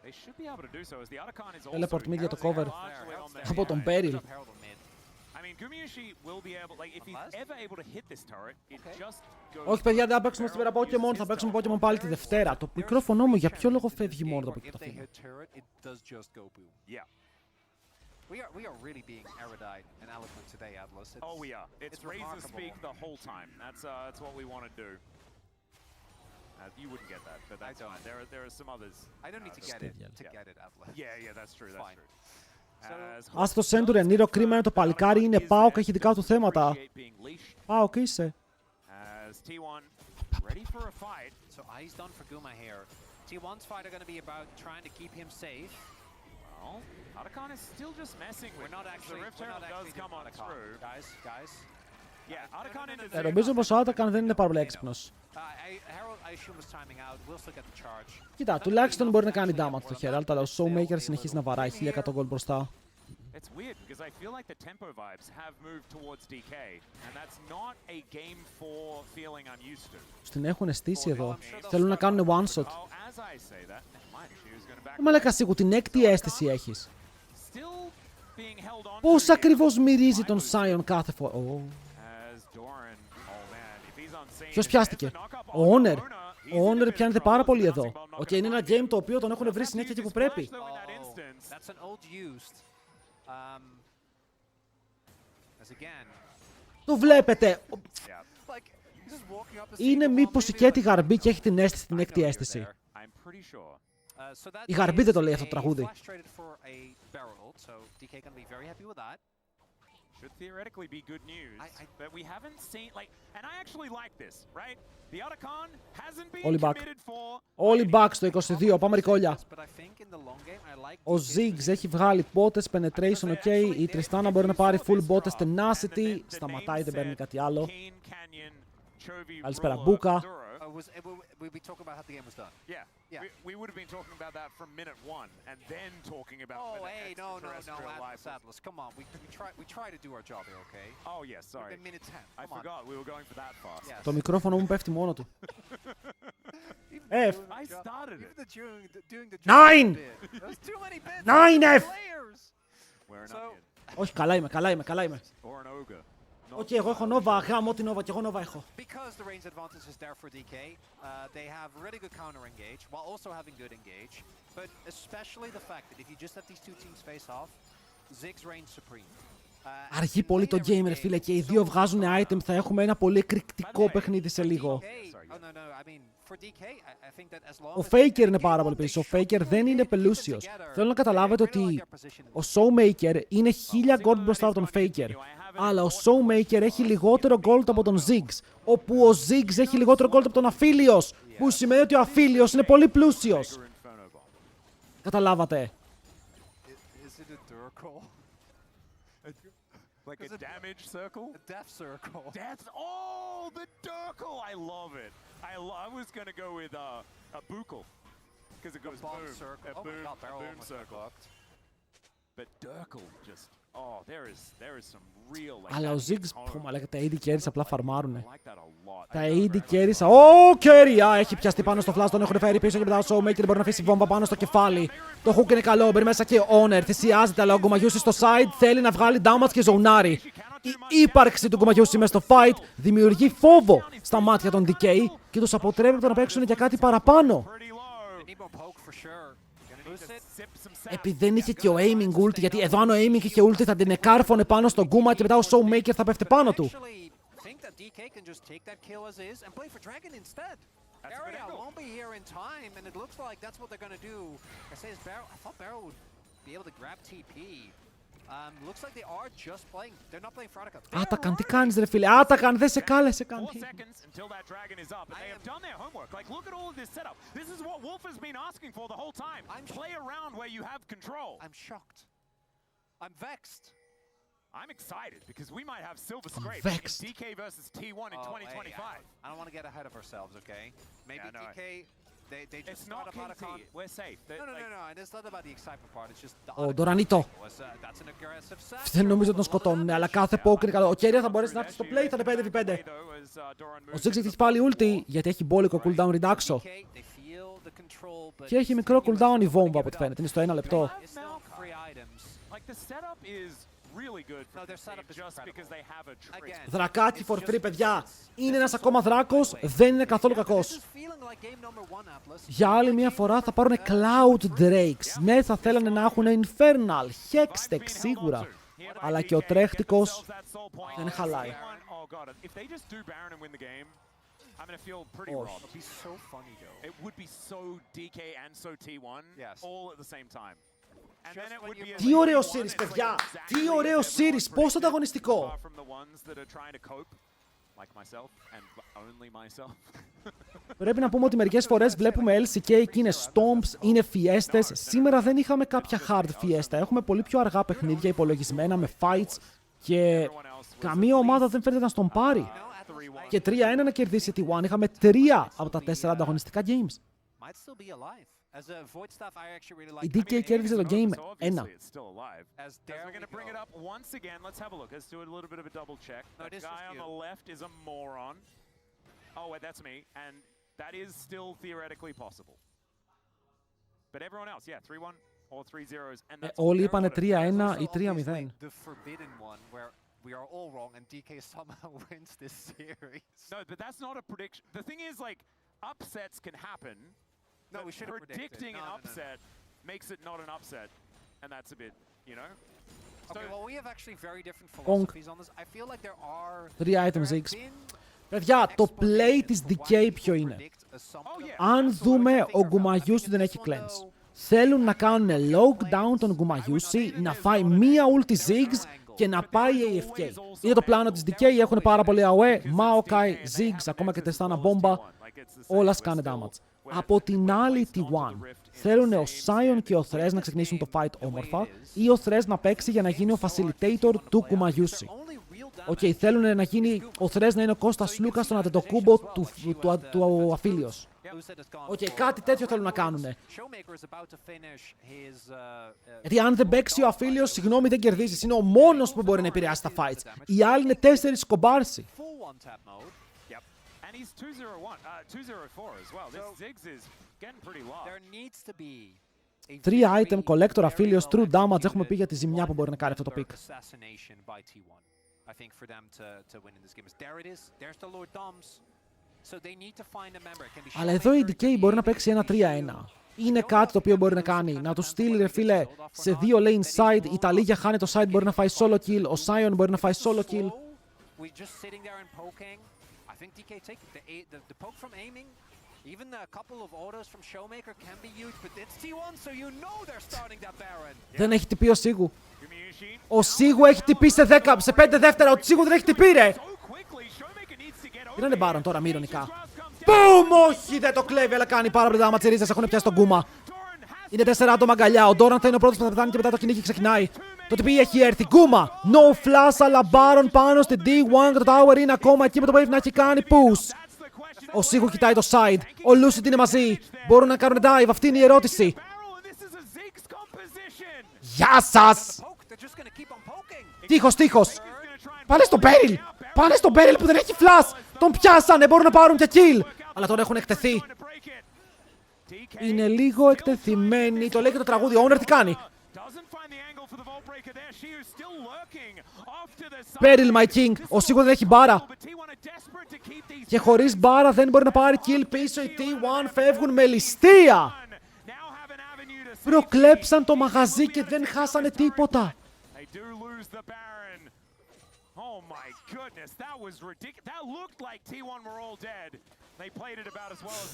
They should be able to do so as the Archon is also. Teleport mid για το cover από τον Beryl. I mean, Gumiushi will be able, like, if he's ever able to hit this turret, it just goes. Όχι, παιδιά, δεν θα παίξουμε σήμερα Pokemon, θα παίξουμε Pokemon πάλι τη Δευτέρα. Το μικρόφωνο μου για ποιο λόγο φεύγει μόνο το Pokemon. Yeah. We are really being erudite and eloquent today, Atlas. Oh, we are. It's razor speak the whole time. That's what we want to do. You wouldn't get that, but that's fine. There are some others. I don't need to get it, Atlas. Yeah, that's true. That's true. Ας το Centurion, Νίρο, κρίμα είναι το παλικάρι, είναι πάω και έχει δικά του θέματα. Πάω και είσαι. Νομίζω πως ο Άτακαν δεν είναι πάρα πολύ έξυπνος. Κοίτα, τουλάχιστον μπορεί να κάνει damage το Herald, αλλά ο Showmaker συνεχίζει να βαράει 1100 gold μπροστά. Την έχουν στήσει εδώ. Θέλουν να κάνουν one shot. Μαλάκα σίγου, την έκτη αίσθηση έχεις. Πώς ακριβώς μυρίζει τον Sion κάθε φορά. Ποιος πιάστηκε? Ο Honor. Ο Honor πιάνεται πάρα πολύ εδώ. Οκ, είναι ένα game το οποίο τον έχουν βρει συνέχεια εκεί που πρέπει. Το βλέπετε. Είναι μήπως η Κέτη γαρμπή και έχει την αίσθηση, την έκτη αίσθηση. Η γαρμπή δεν το λέει αυτό το τραγούδι. Should theoretically be good news, but we haven't seen, like, and I actually like this, right? The Otacon hasn't been committed for... Όλοι back στο 22, πάμε ρικόλια. Ο Ziggs έχει βγάλει botες, penetration, ok. Η Τριστάνα μπορεί να πάρει full botες, tenacity. Σταματάει, δεν παίρνει κάτι άλλο. Καλησπέρα, Μπούκα. We'd be talking about how the game was done. Yeah. We would have been talking about that from minute 1 and then talking about no, Atlas, come on. We try to do our job here, okay? Oh, yes, sorry. Minute 10. I forgot we were going for that fast. Yes. Το μικρόφωνο μου πέφτει μόνο του. F. I started it. Doing the 9! There's too many bits. 9 F! We're not good. Όχι, καλά είμαι. Or an ogre. Οκ, εγώ έχω Nova, γάμω την Nova και εγώ Nova έχω. Because the range advantage is there for DK, they have really good counter engage while also having good engage. But especially the fact that if you just let these two teams face off, Ziggs reigns supreme. Αργεί πολύ το game, ρε φίλε, και οι δύο βγάζουν item. Θα έχουμε ένα πολύ εκρηκτικό παιχνίδι σε λίγο. Ο Faker είναι πάρα πολύ πίσω. Ο Faker δεν είναι πελούσιος. Θέλω να καταλάβετε ότι ο Showmaker είναι 1000 gold μπροστά από τον Faker. Αλλά ο Showmaker έχει λιγότερο gold από τον Ziggs. Όπου ο Ziggs έχει λιγότερο gold από τον Aphelios. Που σημαίνει ότι ο Aphelios είναι πολύ πλούσιος. Καταλάβατε. Like a damage circle? A death circle. Death? Oh, the Durkle! I love it. I was gonna go with a Buckle. Because it goes boom. Circle. A boom, God, a boom circle. But Durkle just... Oh, there is some real... Like, αλλά ο Ziggs, που μαλάκα, τα AD carries απλά φαρμάρουνε. like that a lot. Τα AD carries... Ω, Κέρια! Έχει πιαστεί πάνω στο flash, τον έχουν φέρει πίσω και μετά ο Showmaker δεν μπορεί να αφήσει βόμβα πάνω στο κεφάλι. Το hook είναι καλό, μπαίνει μέσα και Honor. Θυσιάζεται, αλλά ο Γκομαγιούση στο side θέλει να βγάλει damage και ζωνάρει. Η ύπαρξη του Γκομαγιούση μέσα στο fight δημιουργεί φόβο στα μάτια των DK και τους αποτρέπει από το να παίξουν για κάτι παραπάνω. Επειδή δεν είχε και ο aiming ult, γιατί εδώ αν ο aiming είχε ult θα την εκάρφωνε πάνω στον Γκούμα και μετά ο Showmaker θα πέφτει πάνω του. Άτακαν, τι κάνεις ρε φίλε, Άτακαν, δεν σε κάλεσε καν. I'm excited because we might have Silver Scrape vexed. in DK versus T1 in 2025. I don't want to get ahead of ourselves, okay? Maybe DK, they just It's not Otacon. We're safe. No. And it's not about the excitement part. It's just the Ο Ντορανίτο. That's an aggressive set. Δεν νομίζω ότι τον σκοτώνουν, αλλά κάθε poke είναι καλό. Ο Κέρια θα μπορέσει να έρθει στο play, θα είναι 5v5. Ο Ziggs έχει πάλι ulti, γιατί έχει μπόλικο cooldown reduction. Και έχει μικρό cooldown η βόμβα από ό,τι φαίνεται. Είναι στο 1 λεπτό. Δρακάκι for free, παιδιά. Είναι ένας ακόμα δράκος, δεν είναι καθόλου κακός. Για άλλη μια φορά θα πάρουν Cloud Drakes. Ναι, θα θέλανε να έχουν Infernal, Hextech σίγουρα. Αλλά και ο τρέχτικος δεν χαλάει. I'm gonna feel pretty raw. It would be so funny though. It would be so DK and so T1 all at the same time. And then it would be Τι ωραίο series, παιδιά! Τι ωραίο series! Πόσο ανταγωνιστικό! Πρέπει να πούμε ότι μερικές φορές βλέπουμε LCK και είναι stomps, είναι fiestas. Σήμερα δεν είχαμε κάποια hard fiesta. Έχουμε πολύ πιο αργά παιχνίδια υπολογισμένα με fights και καμία ομάδα δεν φαίνεται να στον πάρει. Και 3-1 να κερδίσει τη T1. Είχαμε 3 από τα 4 ανταγωνιστικά games. Η DK κέρδισε το game 1. Όλοι είπανε 3-1 ή 3-0. We are all wrong and DK somehow wins this series. No, but that's not a prediction. The thing is, like, upsets can happen. No, we should have predicting an upset makes it not an upset, and that's a bit, you know. Okay, well, we have actually very different philosophies on this. I feel like there are 3 items X. Παιδιά, το play της DK ποιο είναι? Αν δούμε, ο Γκουμαγιούσι δεν έχει cleanse. Θέλουν να κάνουν lockdown τον Γκουμαγιούσι, να φάει μία ulti Ziggs και να πάει AFK. Είναι το πλάνο της DK, έχουν πάρα πολύ AOE, Maokai, Ziggs, ακόμα και τεστάνα μπόμπα, όλα σκάνε damage. Από την άλλη T1, θέλουν ο Sion και ο Thresh να ξεκινήσουν το fight όμορφα ή ο Thresh να παίξει για να γίνει ο facilitator του Γκουμαγιούσι. Θέλουν να γίνει ο Thresh να είναι ο Κώστας Λούκας στον Αντετοκούμπο του Αφίλιος. Κάτι τέτοιο θέλουν να κάνουν. Γιατί αν δεν παίξει ο Αφίλιος, συγγνώμη, δεν κερδίζεις. Είναι ο μόνος που μπορεί να επηρεάσει τα fights. Οι άλλοι είναι 4 κομπάρσι. Three item collector Αφίλιος, true damage. Έχουμε πει για τη ζημιά που μπορεί να κάνει αυτό το pick. Αλλά εδώ η DK μπορεί να παίξει ένα 3-1. Είναι κάτι το οποίο μπορεί να κάνει. Να του στείλει, ρε φίλε, σε 2 lane side. Η Ταλίγια χάνει το side, μπορεί να φάει solo kill. Ο Sion μπορεί να φάει solo kill. Δεν έχει τυπεί ο Σίγου. Ο Σίγου έχει τυπεί σε 5 δεύτερα. Ο Σίγου δεν έχει τυπεί, ρε. Είναι Baron τώρα, μη ειρωνικά. Boom! Όχι, δεν το κλέβει, αλλά κάνει πάρα πολύ damage. Οι ρίζες έχουν πιάσει τον Γκούμα. Είναι 4 άτομα αγκαλιά. Ο Doran θα είναι ο πρώτος που θα πεθάνει και μετά το κυνήγι ξεκινάει. Το TP έχει έρθει. Γκούμα! No flash, αλλά Baron πάνω στη D1 και το tower είναι ακόμα εκεί με το Wave να έχει κάνει push. Ο Σίγου κοιτάει το side. Ο Lucid είναι μαζί. Μπορούν να κάνουν dive. Αυτή είναι η ερώτηση. Γεια σας! Τείχος, τείχος. Πάνε στο Beryl. Πάνε στο Beryl που δεν έχει flash. Τον πιάσανε. Μπορούν να πάρουν και kill. Αλλά τώρα έχουν εκτεθεί. Είναι λίγο εκτεθειμένοι. Το λέει και το τραγούδι. Ο Owner τι κάνει? Beryl, my king. Ο Σίγου δεν έχει μπάρα. Και χωρίς μπάρα δεν μπορεί να πάρει kill πίσω. Οι T1 φεύγουν με ληστεία. Προκλέψαν το μαγαζί και δεν χάσανε τίποτα.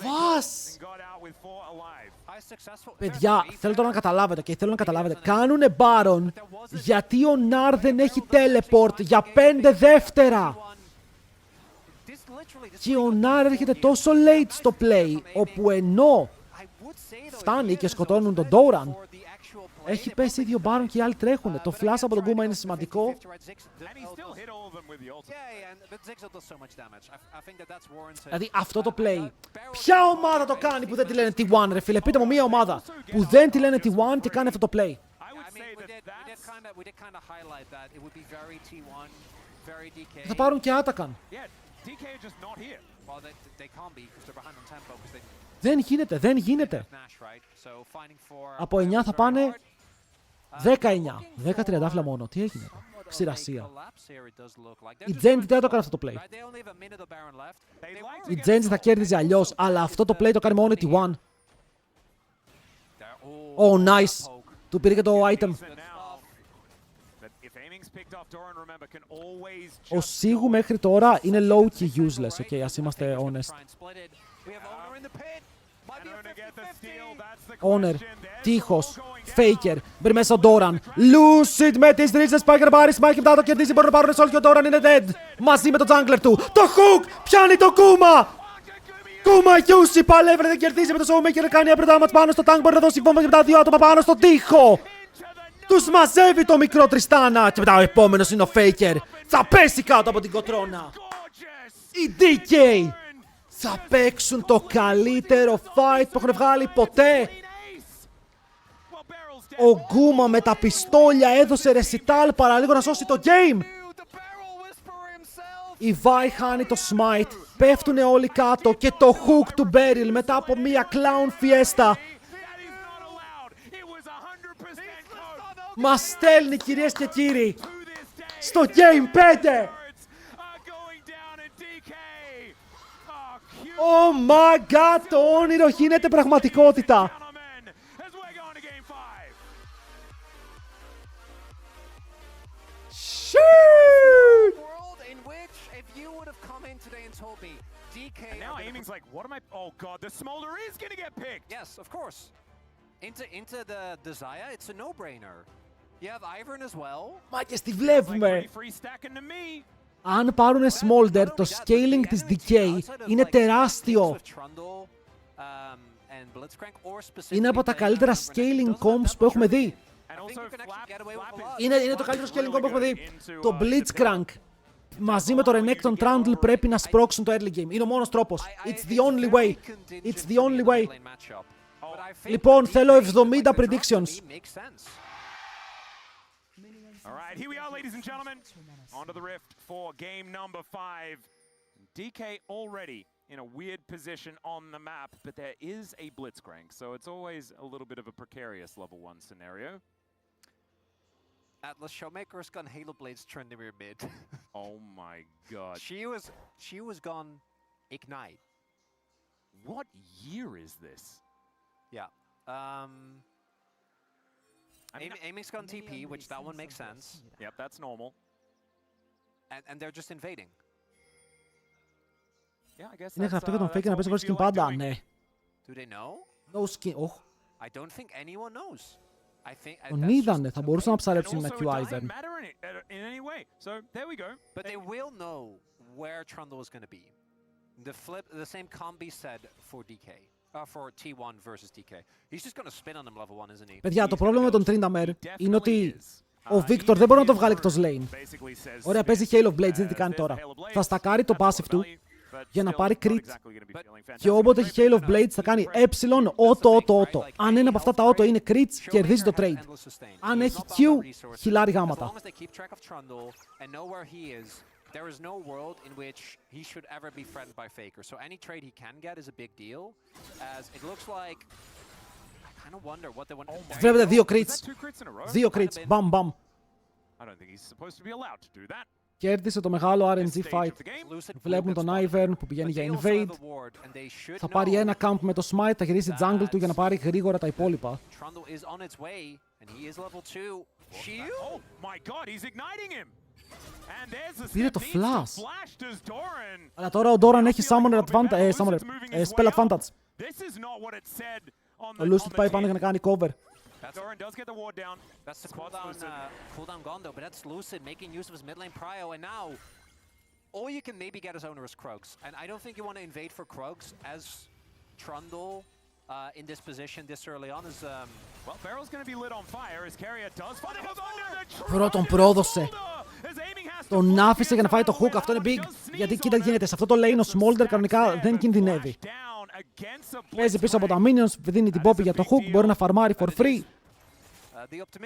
Βας! Παιδιά, θέλω τώρα να καταλάβετε και θέλω να καταλάβετε. Κάνουνε Baron γιατί ο Ναρ δεν έχει teleport για 5 δεύτερα. Και ο Ναρ έρχεται τόσο late στο play, όπου ενώ φτάνει και σκοτώνουν τον Doran, έχει πέσει ίδιο Baron και οι άλλοι τρέχουνε. Το flash από τον Γκούμα είναι σημαντικό. Δηλαδή αυτό το play. Ποια ομάδα το κάνει που δεν τη λένε T1, ρε φίλε? Πείτε μου μια ομάδα που δεν τη λένε T1 και κάνει αυτό το play. Θα πάρουν και Άτακαν. Δεν γίνεται, δεν γίνεται. Από 9 θα πάνε 19. 10 τριαντάφυλλα μόνο. Τι έγινε? Ξηρασία. Η Genji δεν το έκανε αυτό το play. Η Genji θα κέρδιζε αλλιώς, αλλά αυτό το play το κάνει μόνο η T1. Oh, nice. Του πήρε και το item. Ο Σίγου μέχρι τώρα είναι low key useless, ok, ας είμαστε honest. Owner, τείχος, Faker, μπαίνει μέσα ο Doran. Lucid με τις ρίζες, πάει και να πάρει smite και μετά το κερδίζει. Μπορούν να πάρουν sol και ο Doran είναι dead. Μαζί με το jungler του. Το hook, πιάνει το Γκούμα. Γκούμα Γιούσι παλεύει, δεν κερδίζει με το Showmaker. Κάνει upper damage πάνω στο tank. Μπορεί να δώσει βόμβα και μετά 2 άτομα πάνω στο τείχο. Τους μαζεύει το μικρό Τριστάνα. Και μετά ο επόμενος είναι ο Faker. Θα πέσει κάτω από την κοτρώνα. Η DK θα παίξουν το καλύτερο fight που έχουν βγάλει ποτέ. Ο Γκούμα με τα πιστόλια έδωσε recital παραλίγο να σώσει το game. Η Vi χάνει το smite. Πέφτουνε όλοι κάτω και το hook του Beryl μετά από μια clown fiesta. Μας στέλνει, κυρίες και κύριοι, στο Game 5! Oh my god, το όνειρο γίνεται πραγματικότητα! And now Aiming's like, what am I? Oh god, the Smolder is gonna get picked! Yes, of course. Into the Desire, it's a no-brainer. You have Ivern as well. Μάκες, τι βλέπουμε! Αν πάρουν Smolder, το scaling της Decay είναι τεράστιο. Είναι από τα καλύτερα scaling comps που έχουμε δει. Είναι το καλύτερο scaling comp που έχουμε δει. Το Blitzcrank μαζί με το Renekton Trundle πρέπει να σπρώξουν το early game. Είναι ο μόνος τρόπος. It's the only way. It's the only way. Λοιπόν, θέλω 70 predictions. All right, here we are, ladies and gentlemen. Onto the rift for game number 5. DK already in a weird position on the map, but there is a Blitzcrank, so it's always a little bit of a precarious level 1 scenario. Atlas Showmaker's gone Halo Blades Tryndamere mid. Oh my god. She was gone Ignite. What year is this? Yeah. Aiming's gone TP, which that one makes sense. Yep, that's normal. And they're just invading. Yeah, I guess Είναι γραφτό για τον Faker να παίζει χωρίς skin πάντα, ναι. Do they know? No skin, oh. I don't think anyone knows. Τον είδανε, θα μπορούσαν να ψαρέψουν με Q Ivern. But they will know where Trundle is going to be. The same can't be said for DK. For T1 versus DK. He's just going to spin on them level 1, isn't he? Παιδιά, το πρόβλημα με τον Tryndamere είναι ότι ο Victor δεν μπορεί να το βγάλει εκτός lane. Ωραία, παίζει Hail of Blades, δεν τι κάνει τώρα. Θα στακάρει το passive του για να πάρει crit. Και όποτε έχει Hail of Blades θα κάνει auto. Αν ένα από αυτά τα auto είναι crits, κερδίζει το trade. Αν έχει Q, χιλάρει γάματα. There is no world in which he should ever be threatened by Faker. So any trade he can get is a big deal. As it looks like, I kind of wonder what they want to do. Βλέπετε δύο crits. Δύο crits. Bam, bam. Κέρδισε το μεγάλο RNG fight. Βλέπουμε τον Ivern που πηγαίνει για invade. Θα πάρει ένα camp με το smite, θα γυρίσει jungle του για να πάρει γρήγορα τα υπόλοιπα. Πήρε το flash. Αλλά τώρα ο Doran έχει spell advantage. Ο Lucid πάει πάνω για να κάνει cover. Doran does get the ward down. That's the cooldown gone though, but that's Lucid making use of his mid lane prio, and now all you can maybe get is Onerous Krugs, and I don't think you want to invade for Krugs as Trundle in this position this early on is well, Barrel's going to be lit on fire as Carrier does find him. Πρώτον πρόδωσε. Τον άφησε για να φάει το hook, αυτό είναι big. Γιατί κοίτα τι γίνεται, σε αυτό το lane ο Smolder κανονικά δεν κινδυνεύει. Παίζει πίσω από τα minions, δίνει την pop για το hook, μπορεί να φαρμάρει for free.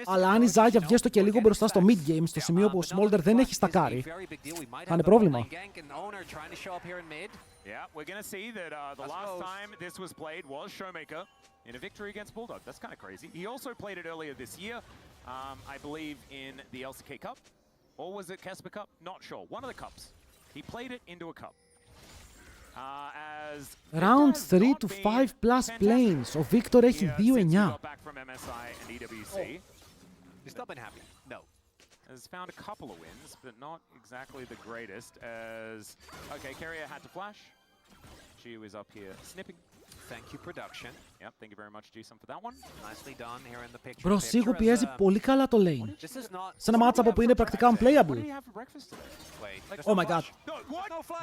Αλλά αν η Ζάγια βγει στο και λίγο μπροστά στο mid game, στο σημείο που ο Smolder δεν έχει στακάρει, θα είναι πρόβλημα. Yeah, we're going to see that the last time this was played was Showmaker in a victory against Bulldog. That's kind of crazy. He also played it earlier this year, I believe in the LCK Cup. Or was it Casper Cup? Not sure. One of the cups. He played it into a cup. Round 3 to 5 plus planes. Ο Victor έχει 2-9. He's not been happy. No. Has found a couple of wins, but not exactly the greatest as... Okay, Carrier had to flash. She was up here snipping. Thank you, production. Yep, thank you very much, Jason, for that one. Nicely done here in the picture. Bro, Σίγου πιέζει πολύ καλά το lane. Σε ένα matchup που είναι πρακτικά unplayable. Oh my god.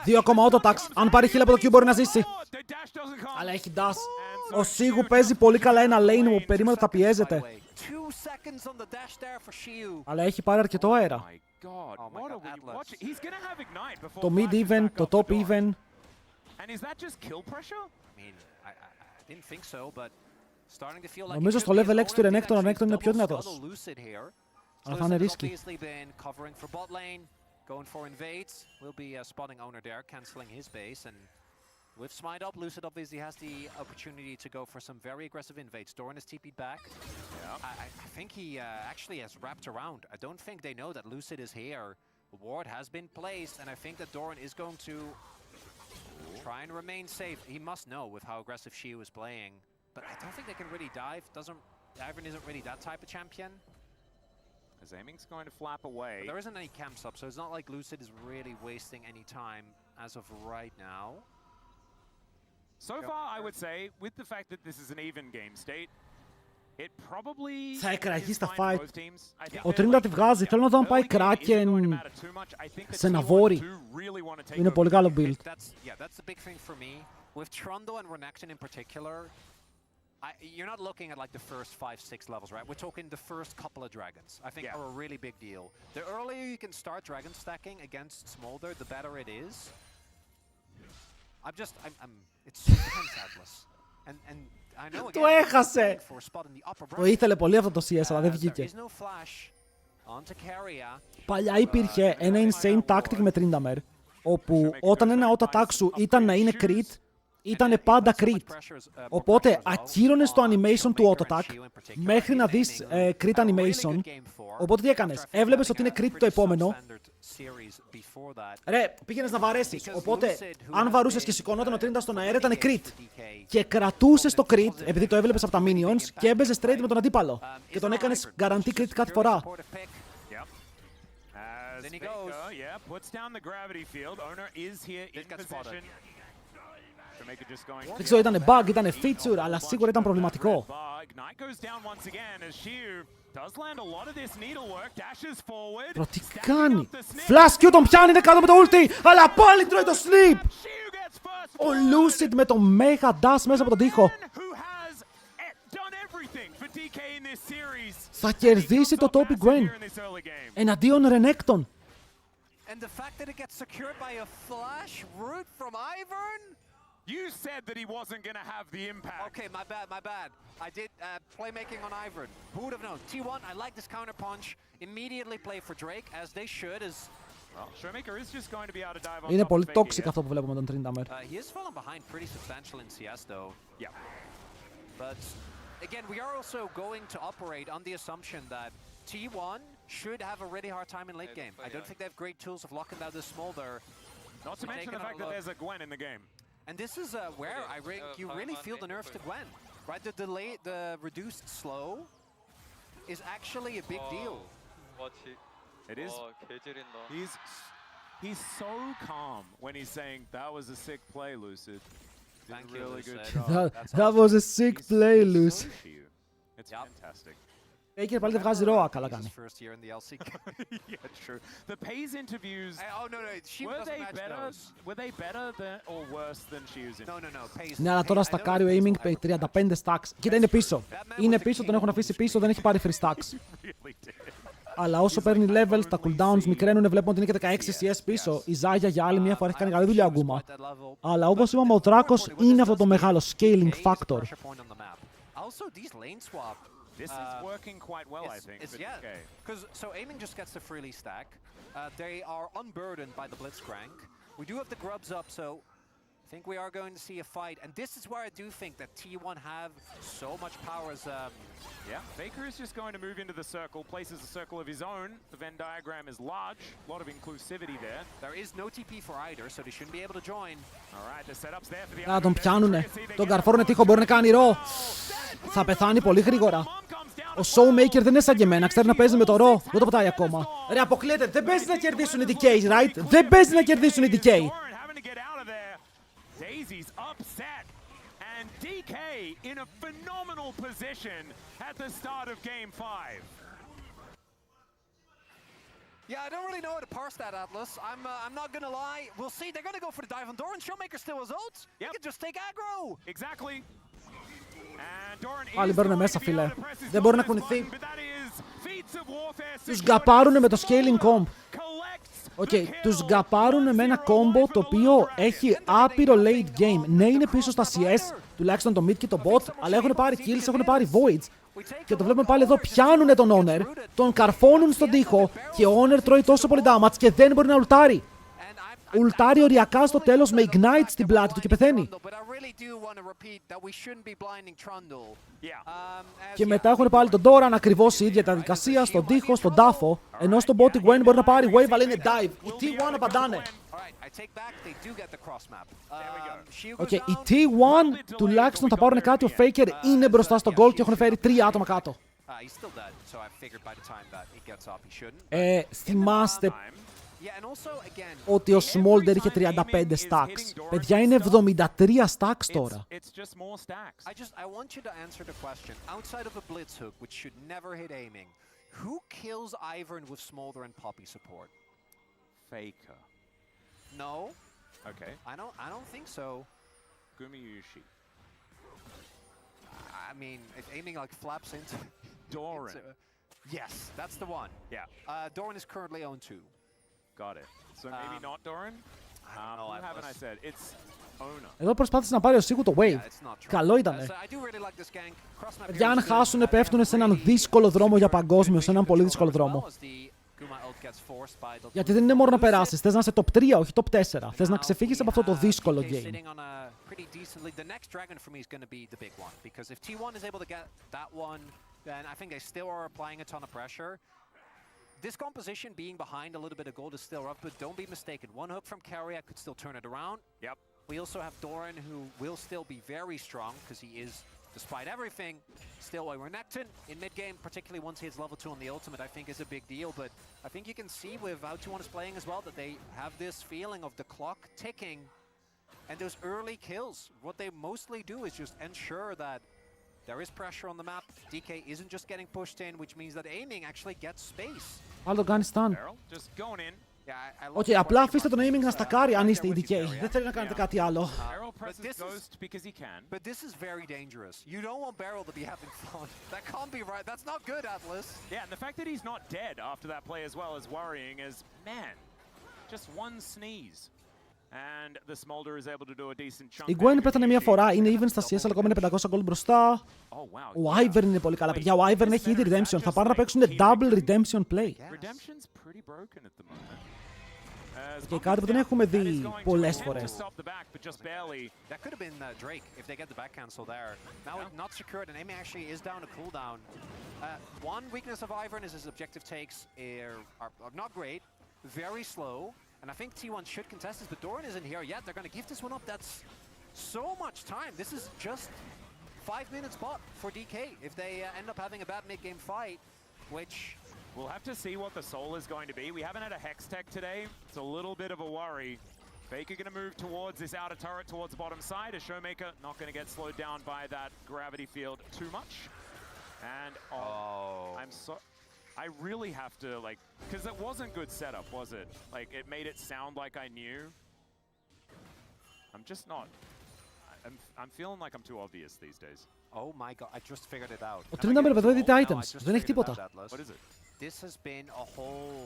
Δύο ακόμα auto attacks. Αν πάρει heal από το Q μπορεί να ζήσει. Αλλά έχει dash. Ο Σίγου παίζει πολύ καλά ένα lane που περίμενα ότι θα πιέζεται. Αλλά έχει πάρει αρκετό αέρα. Το mid even, το top even. Νομίζω στο level 6 του Renekton, ο Renekton είναι πιο δυνατός. Αλλά θα είναι risky. Going for invades, will be spotting owner there, cancelling his base, and with Smite up, Lucid obviously has the opportunity to go for some very aggressive invades. Doran is TP'd back. I think he actually has wrapped around. I don't think they know that Lucid is here. The ward has been placed, and I think that Doran is going to try and remain safe. He must know with how aggressive Shiu is playing. But I don't think they can really dive. Ivern isn't really that type of champion. As Aiming's going to flap away. But there isn't any camps up, so it's not like Lucid is really wasting any time as of right now. So far, I would say, with the fact that this is an even game state, it probably θα εκραγεί στα is fine for fight. both teams. Ο Trinidad τη βγάζει. Θέλω να δω αν πάει Kraken σε Navori. Είναι πολύ καλό build. Yeah, that's the big thing for me. With Trundle and Renekton in particular, you're not looking at like the first 5-6 levels, right? We're talking the first couple of dragons. I think are a really big deal. The earlier you can start dragon stacking against Smolder, the better it is. It's super tense, Atlas. And I know Το έχασε! Το ήθελε πολύ αυτό το CS, αλλά δεν βγήκε. Παλιά υπήρχε ένα insane tactic με Tryndamere, όπου όταν ένα auto attack σου ήταν να είναι crit, ήταν πάντα crit. Οπότε ακύρωνες το animation του auto attack μέχρι να δεις crit animation. Οπότε τι έκανες? Έβλεπες ότι είναι crit το επόμενο. Ρε, πήγαινες να βαρέσεις. Οπότε αν βαρούσες και σηκωνόταν ο Trinidad στον αέρα ήταν crit. Και κρατούσες το crit, επειδή το έβλεπες από τα minions, και έμπαιζες trade με τον αντίπαλο. Και τον έκανες guarantee crit κάθε φορά. Then he goes. Yeah, puts down the gravity field. Owner is here in position. Δεν ξέρω, ήταν bug, ήταν feature, αλλά σίγουρα ήταν προβληματικό. Προ τι κάνει? Flash Q τον πιάνει, είναι κάτω με το ulti, αλλά πάλι τρώει το sleep. Ο Lucid με το mega dash μέσα από τον τοίχο. Θα κερδίσει το Topi Gwen εναντίον Renekton. And the fact that it gets secured by a flash root from Ivern? You said that he wasn't going to have the impact. Okay, my bad. I did playmaking on Ivern. Who would have known? T1, I like this counter punch. Immediately play for Drake, as they should, as... Well, Showmaker is just going to be able to dive on Είναι top πολύ of toxic αυτό που βλέπουμε τον Tryndamere. He is fallen behind pretty substantial in CS, though. Yeah. But, again, we are also going to operate on the assumption that T1 should have a really hard time in late game. I don't think they have great tools of locking down this Smolder. Not to mention the fact that there's a Gwen in the game. And this is where you really feel the nerfs to Gwen, right? The reduced slow is actually a big deal. It is. He's so calm when he's saying that was a sick play, Lucid. Thank you, Lucid. That was a sick play, Lucid. It's fantastic. Faker πάλι δεν βγάζει ροά, καλά κάνει. The Pays interviews. Were they better than or worse than Shiu's interviews? No. Ναι, αλλά τώρα στακάρει ο Aiming 35 stacks. Κοίτα, είναι πίσω. Είναι πίσω, τον έχουν αφήσει πίσω, δεν έχει πάρει free stacks. Αλλά όσο παίρνει levels, τα cooldowns μικραίνουν, βλέπουμε ότι είναι και 16 CS πίσω. Η Ζάγια για άλλη μια φορά έχει κάνει καλή δουλειά Γκούμα. Αλλά όπως είπαμε, ο Δράκος είναι αυτό το μεγάλο scaling factor. This is working quite well, I think. Because so Aiming just gets the freely stack. They are unburdened by the Blitzcrank. We do have the grubs up, so I think we are going to see a fight. And this is where I do think that T1 have so much power as... Yeah, Faker is just going to move into the circle, places a circle of his own. The Venn diagram is large, a lot of inclusivity there. There is no TP for either, so they shouldn't be able to join. Alright, the setup's there for the... Να τον πιάνουνε. Τον καρφώρουνε τείχο, μπορεί να κάνει ρο. Θα πεθάνει πολύ γρήγορα. Ο Showmaker δεν είναι σαν και εμένα, ξέρει να παίζει με το ρο. Δεν το πατάει ακόμα. Ρε, αποκλείεται. Δεν παίζει να κερδίσουν οι DK, right? Δεν παίζει να κερδίσουν οι DK. Daisy's upset, and DK in a phenomenal position at the start of Game 5. Yeah, I don't really know how to parse that, Atlas. I'm not gonna lie. We'll see. They're gonna go for the dive on Doran. Showmaker still has ult. He can just take aggro. Exactly. Πάλι μπαίνουνε μέσα, φίλε. Δεν μπορεί να κουνηθεί. Τους γκαπάρουνε με το scaling comp. Τους γκαπάρουνε με ένα combo το οποίο έχει άπειρο late game. Ναι, είναι πίσω στα CS, τουλάχιστον το mid και το bot, αλλά έχουν πάρει kills, έχουν πάρει voids. Και το βλέπουμε πάλι εδώ, πιάνουνε τον Honor, τον καρφώνουν στον τοίχο και ο Honor τρώει τόσο πολύ damage και δεν μπορεί να ουλτάρει. ουλτάρει οριακά στο τέλος με ignite στην πλάτη του και πεθαίνει. Και μετά έχουν πάλι τον Doran, ακριβώς η ίδια διαδικασία, στον τοίχο, στον τάφο. Ενώ στον bot η Gwen μπορεί να πάρει wave, αλλά είναι dive. Οι T1 απαντάνε. Οκ, οι T1 τουλάχιστον θα πάρουν κάτι. Ο Faker είναι μπροστά στο goal και έχουν φέρει 3 άτομα κάτω. Θυμάστε ότι ο Smolder είχε 35 stacks. Παιδιά, είναι 73 stacks τώρα. Who kills Ivern with Smolder and Poppy support? Faker. No. Okay. I don't think so. Gumayushi. I mean, it's aiming like flaps into Doran. Yes, that's the one. Yeah. Doran is currently owned 2. Got it. So maybe not Doran? Who haven't I said? It's owner. Εδώ προσπάθησε να πάρει ο Σίγου το wave. Καλό ήτανε. Για αν χάσουνε, πέφτουνε σε έναν δύσκολο δρόμο για παγκόσμιο, σε έναν πολύ δύσκολο δρόμο. Γιατί δεν είναι μόνο να περάσεις, θες να είσαι top 3, όχι top 4. Θες να ξεφύγεις από αυτό το δύσκολο game. This composition being behind a little bit of gold is still rough, but don't be mistaken. One hook from Carriac could still turn it around. Yep. We also have Doran, who will still be very strong, because he is, despite everything, still a Renekton. In mid-game, particularly once he hits level 2 on the ultimate, I think is a big deal. But I think you can see with how T1 is playing as well, that they have this feeling of the clock ticking, and those early kills. What they mostly do is just ensure that there is pressure on the map. DK isn't just getting pushed in, which means that aiming actually gets space. Άλλο τον κάνει stun. Οκ, απλά αφήστε τον aiming να στακάρει αν είστε η DK. Δεν θέλει να κάνετε κάτι άλλο. But this is very dangerous. You don't want Beryl to be having fun. That can't be right. That's not good, Atlas. Yeah, and the fact that he's not dead after that play as well is worrying as, man, just one sneeze. And the Smolder is able to do a decent chunk. Η Gwen πέθανε μια φορά, είναι even στα CS, αλλά ακόμα είναι 500 gold μπροστά. Ο Ivern είναι πολύ καλά, παιδιά. Ο Ivern έχει ήδη redemption. Θα πάνε να παίξουν double redemption play. Και κάτι που δεν έχουμε δει πολλές φορές. That could have been Drake if they get the back cancel there. Now not secured, and Amy actually is down to cooldown. One weakness of Ivern is his objective takes are not great, very slow. And I think T1 should contest this, but Doran isn't here yet. They're going to give this one up. That's so much time. This is just 5 minutes bot for DK if they end up having a bad mid-game fight, which... We'll have to see what the soul is going to be. We haven't had a Hex Tech today. It's a little bit of a worry. Faker going to move towards this outer turret, towards the bottom side. A Showmaker not going to get slowed down by that gravity field too much. And I'm sorry. I really have to, like, because it wasn't good setup, was it? Like, it made it sound like I knew. I'm just not. I'm feeling like I'm too obvious these days. Oh my god, I just figured it out. Ο Trindamer εδώ είδε items, δεν έχει τίποτα. What is it? This has been a whole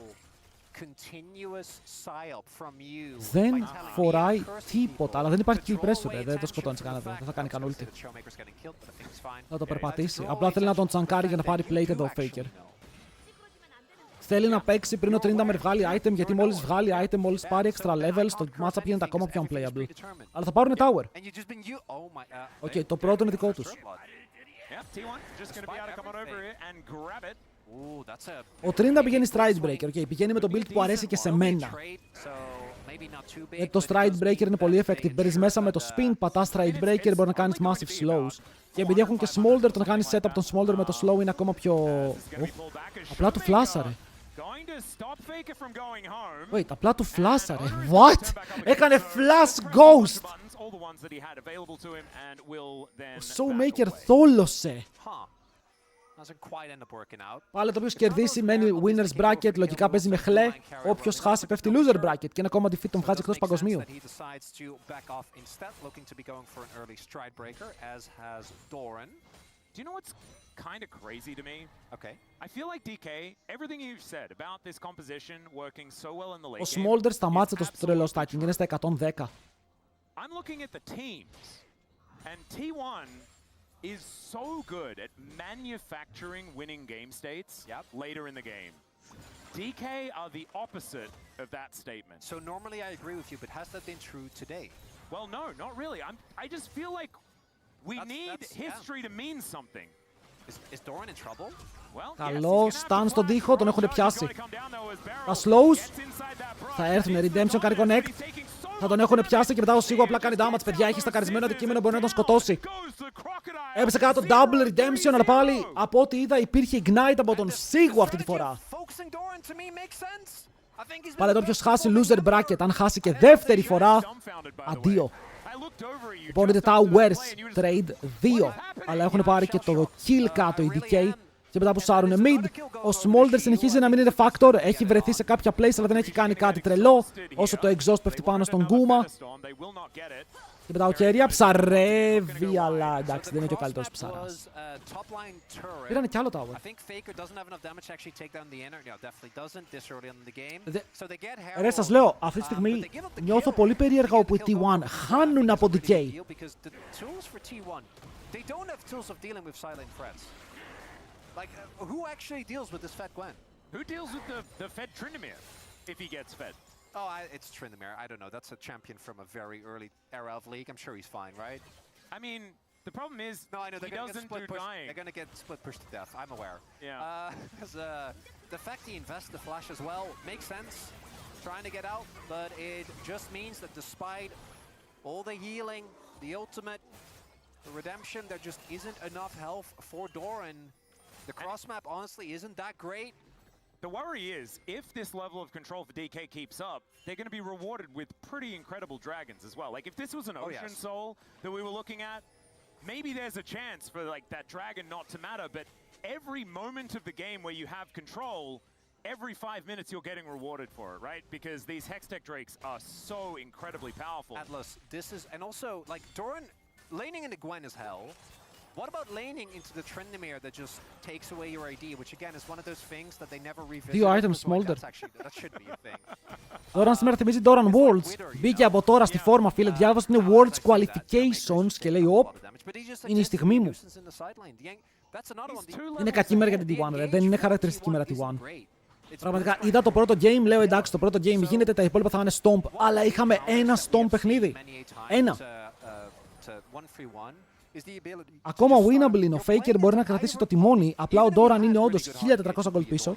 continuous psyop from you. Δεν φοράει τίποτα, αλλά δεν υπάρχει kill pressure, δεν το σκοτώνεις κανένα, δεν θα κάνει καν ulti. Θα το περπατήσει, απλά θέλει να τον τσανκάρει για να πάρει plate εδώ ο Faker. Θέλει να παίξει πριν ο Trindamer βγάλει item, γιατί μόλις βγάλει item, μόλις πάρει extra levels, το matchup γίνεται ακόμα πιο unplayable. Αλλά θα πάρουν tower. Οκ, το πρώτο είναι δικό τους. Ο Trinda πηγαίνει Stride Breaker, πηγαίνει με το build που αρέσει και σε μένα. Το Stride Breaker είναι πολύ effective. Μπαίνεις μέσα με το spin, πατάς Stride Breaker, μπορεί να κάνεις massive slows. Και επειδή έχουν και Smolder, το να κάνεις setup τον Smolder με το slow είναι ακόμα πιο... Απλά του φλάσαρε. Wait, απλά του φλάσαρε. What? Έκανε flash ghost! Ο Showmaker θόλωσε. Πάλι το οποίος κερδίσει μένει winners bracket, λογικά παίζει με χλέ. Όποιος χάσει πέφτει loser bracket και είναι ακόμα defeat τον βγάζει εκτός παγκοσμίου. Do you know what's kind of crazy to me? Okay. I feel like DK, everything you've said about this composition working so well in the late game. Ο Smolder σταμάτησε το τρελό stacking, είναι στα 110. I'm looking at the teams, and T1 is so good at manufacturing winning game states later in the game. DK are the opposite of that statement. So normally I agree with you, but has that been true today? Well, no, not really. I just feel like we need history to mean something. Is Doran in trouble? Καλό stun στον τοίχο, τον έχουν πιάσει. Τα slows θα έρθουν, Redemption κάνει connect. Θα τον έχουν πιάσει και μετά ο Σίγου απλά κάνει damage, παιδιά. Έχει στακαρισμένο αντικείμενο, μπορεί να τον σκοτώσει. Έπεσε κάτω double Redemption, αλλά πάλι από ό,τι είδα υπήρχε ignite από τον Σίγου αυτή τη φορά. Πάλι εδώ ποιος χάσει loser bracket, αν χάσει και δεύτερη φορά, αντίο. Λοιπόν, είναι Towers trade 2, αλλά έχουν πάρει και το kill κάτω οι DK. Και μετά που σάρουνε mid, ο Smolder συνεχίζει να μην είναι factor, έχει βρεθεί σε κάποια place αλλά δεν έχει κάνει κάτι τρελό, όσο το exhaust πέφτει πάνω στον Γκούμα. Και μετά ο Κέρια ψαρεύει, αλλά εντάξει δεν είναι και ο καλύτερος ψαράς. Πήρανε κι άλλο tower. Ρε σας λέω, αυτή τη στιγμή νιώθω πολύ περίεργα όπου οι T1 χάνουν από DK. Like, who actually deals with this fed Gwen? Who deals with the fed Tryndamere if he gets fed? Oh, it's Tryndamere. I don't know. That's a champion from a very early era of League. I'm sure he's fine, right? I mean, the problem is no, I know, he doesn't do dying. They're going to get split pushed to death. I'm aware. Yeah. The fact he invests the flash as well makes sense. Trying to get out, but it just means that despite all the healing, the ultimate, the redemption, there just isn't enough health for Doran. The cross map honestly isn't that great. The worry is, if this level of control for DK keeps up, they're going to be rewarded with pretty incredible dragons as well. Like, if this was an Ocean Soul that we were looking at, maybe there's a chance for, like, that dragon not to matter, but every moment of the game where you have control, every 5 minutes you're getting rewarded for it, right? Because these Hextech Drakes are so incredibly powerful. Atlas, this is... And also, like, Doran, laning into Gwen is hell. What about laning into the Tryndamere that just takes away your ID, which again is one of those things that they never revisit. Δύο items Smolder. That should be a thing. Doran σήμερα θυμίζει Doran Worlds. Μπήκε από τώρα στη φόρμα, φίλε. Διάβασε είναι Worlds Qualifications και λέει «Οπ, είναι η στιγμή μου». Είναι κακή μέρα για την T1, ρε. Δεν είναι χαρακτηριστική μέρα T1. Πραγματικά είδα το πρώτο game, λέω εντάξει το πρώτο game γίνεται, τα υπόλοιπα θα είναι stomp. Αλλά είχαμε ένα stomp παιχνίδι. Ένα. Ακόμα winnable είναι. Ο Faker μπορεί να κρατήσει το τιμόνι. Απλά ο Doran είναι όντως 1400 gold πίσω.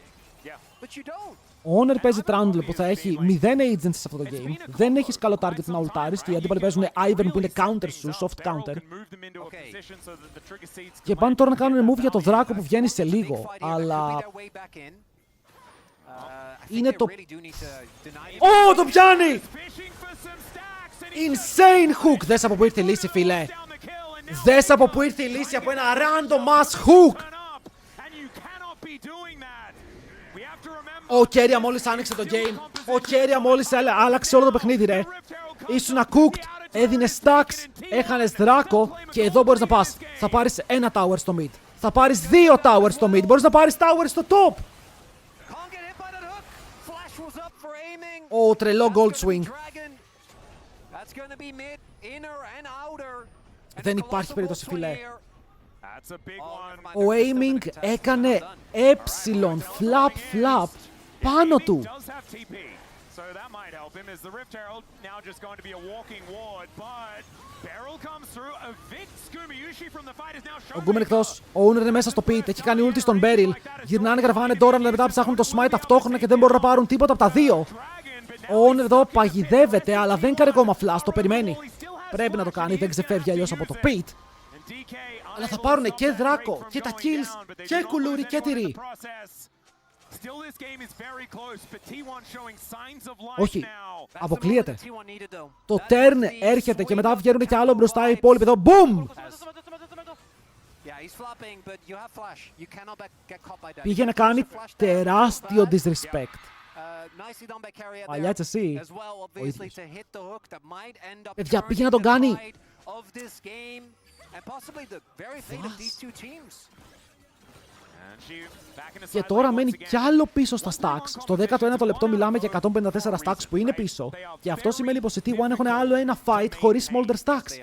Ο Honor παίζει Trundle που θα έχει 0 agency σε αυτό το game. Δεν έχεις καλό target να ultaris και οι αντίπαλοι παίζουν Ivern που είναι counter σου, soft counter. Και πάνε τώρα να κάνουν move για το δράκο που βγαίνει σε λίγο. Αλλά... είναι το... Ω, το πιάνει! Insane hook! Δες από που ήρθε η λύση, φίλε. Δες από που ήρθε η λύση, από ένα random ass hook! Ο Κέρια μόλις άνοιξε το game. Ο Κέρια μόλις άλλαξε όλο το παιχνίδι, ρε. Ήσουνα cooked, έδινε stacks, έχανες δράκο και εδώ μπορείς να πας. Θα πάρεις ένα tower στο mid. Θα πάρεις 2 towers στο mid. Μπορείς να πάρεις tower στο top. Ο τρελό gold swing. Δεν υπάρχει περίπτωση, φίλε. Ο aiming έκανε flap πάνω του. Ο Γκούμεν εκτός, ο Owner είναι μέσα στο pit, έχει κάνει ulti στον Beryl. Γυρνάνε, γραφάνε τώρα, αλλά μετά ψάχνουν το smite ταυτόχρονα και δεν μπορούν να πάρουν τίποτα από τα δύο. Ο Owner εδώ παγιδεύεται, αλλά δεν κάνει ακόμα flash, το περιμένει. Πρέπει να το κάνει, δεν ξεφεύγει αλλιώς από το pit. Αλλά θα πάρουν και δράκο, και τα kills, και κουλούρι, και τυρί. Όχι, αποκλείεται. Το turn έρχεται και μετά βγαίνουν και άλλο μπροστά οι υπόλοιποι εδώ. Boom! Πήγε να κάνει τεράστιο disrespect. Παλιά έτσι εσύ. Παιδιά, πήγε να τον κάνει. Και τώρα μένει κι άλλο πίσω στα stacks. Στο 19ο λεπτό μιλάμε για 154 stacks που είναι πίσω. Και αυτό σημαίνει πως οι T1 έχουν άλλο ένα fight χωρίς smolder stacks.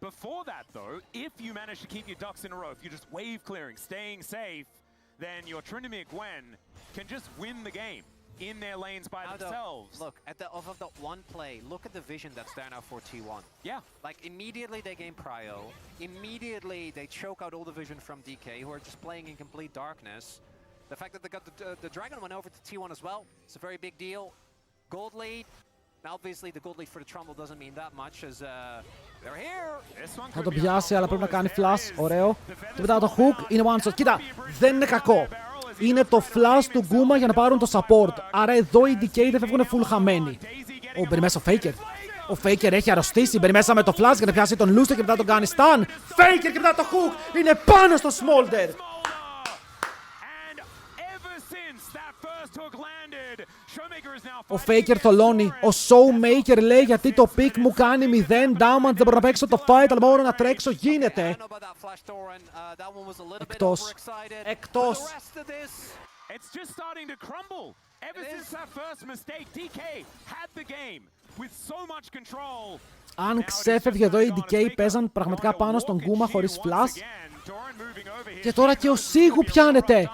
Before that, though, if you manage to keep your ducks in a row, if you're just wave clearing, staying safe, then your Tryndamere Gwen can just win the game in their lanes by themselves. Look, off of that one play, look at the vision that's there now for T1. Yeah. Like, immediately they gain prio. Immediately they choke out all the vision from DK, who are just playing in complete darkness. The fact that they got the Dragon went over to T1 as well, it's a very big deal. Gold lead. Now, obviously, the gold lead for the Trumbull doesn't mean that much, as they're here. Θα το πιάσει, αλλά πρέπει να κάνει flash. Ωραίο. Και μετά το hook είναι one shot. Κοίτα, δεν είναι κακό. Είναι το flash του Γκούμα για να πάρουν το support. Άρα εδώ οι DK δεν φεύγουν full χαμένοι. Μπαίνει μέσα ο Faker. Ο Faker έχει αρρωστήσει. Μπαίνει μέσα με το flash για να πιάσει τον Luster και μετά τον κάνει stun. Faker και μετά το hook είναι πάνω στο Smolder. Ο Faker θολώνει. Ο Showmaker λέει γιατί το pick μου κάνει 0 damage. Δεν μπορώ να παίξω το fight, αλλά μπορώ να τρέξω. Γίνεται. Εκτός. Εκτός. It's just starting to crumble. Ever since that first mistake, DK had the game with so much control. Αν ξέφευγε εδώ οι DK παίζαν πραγματικά πάνω στον Γκούμα χωρίς flash. Και τώρα και ο Σίγου πιάνεται.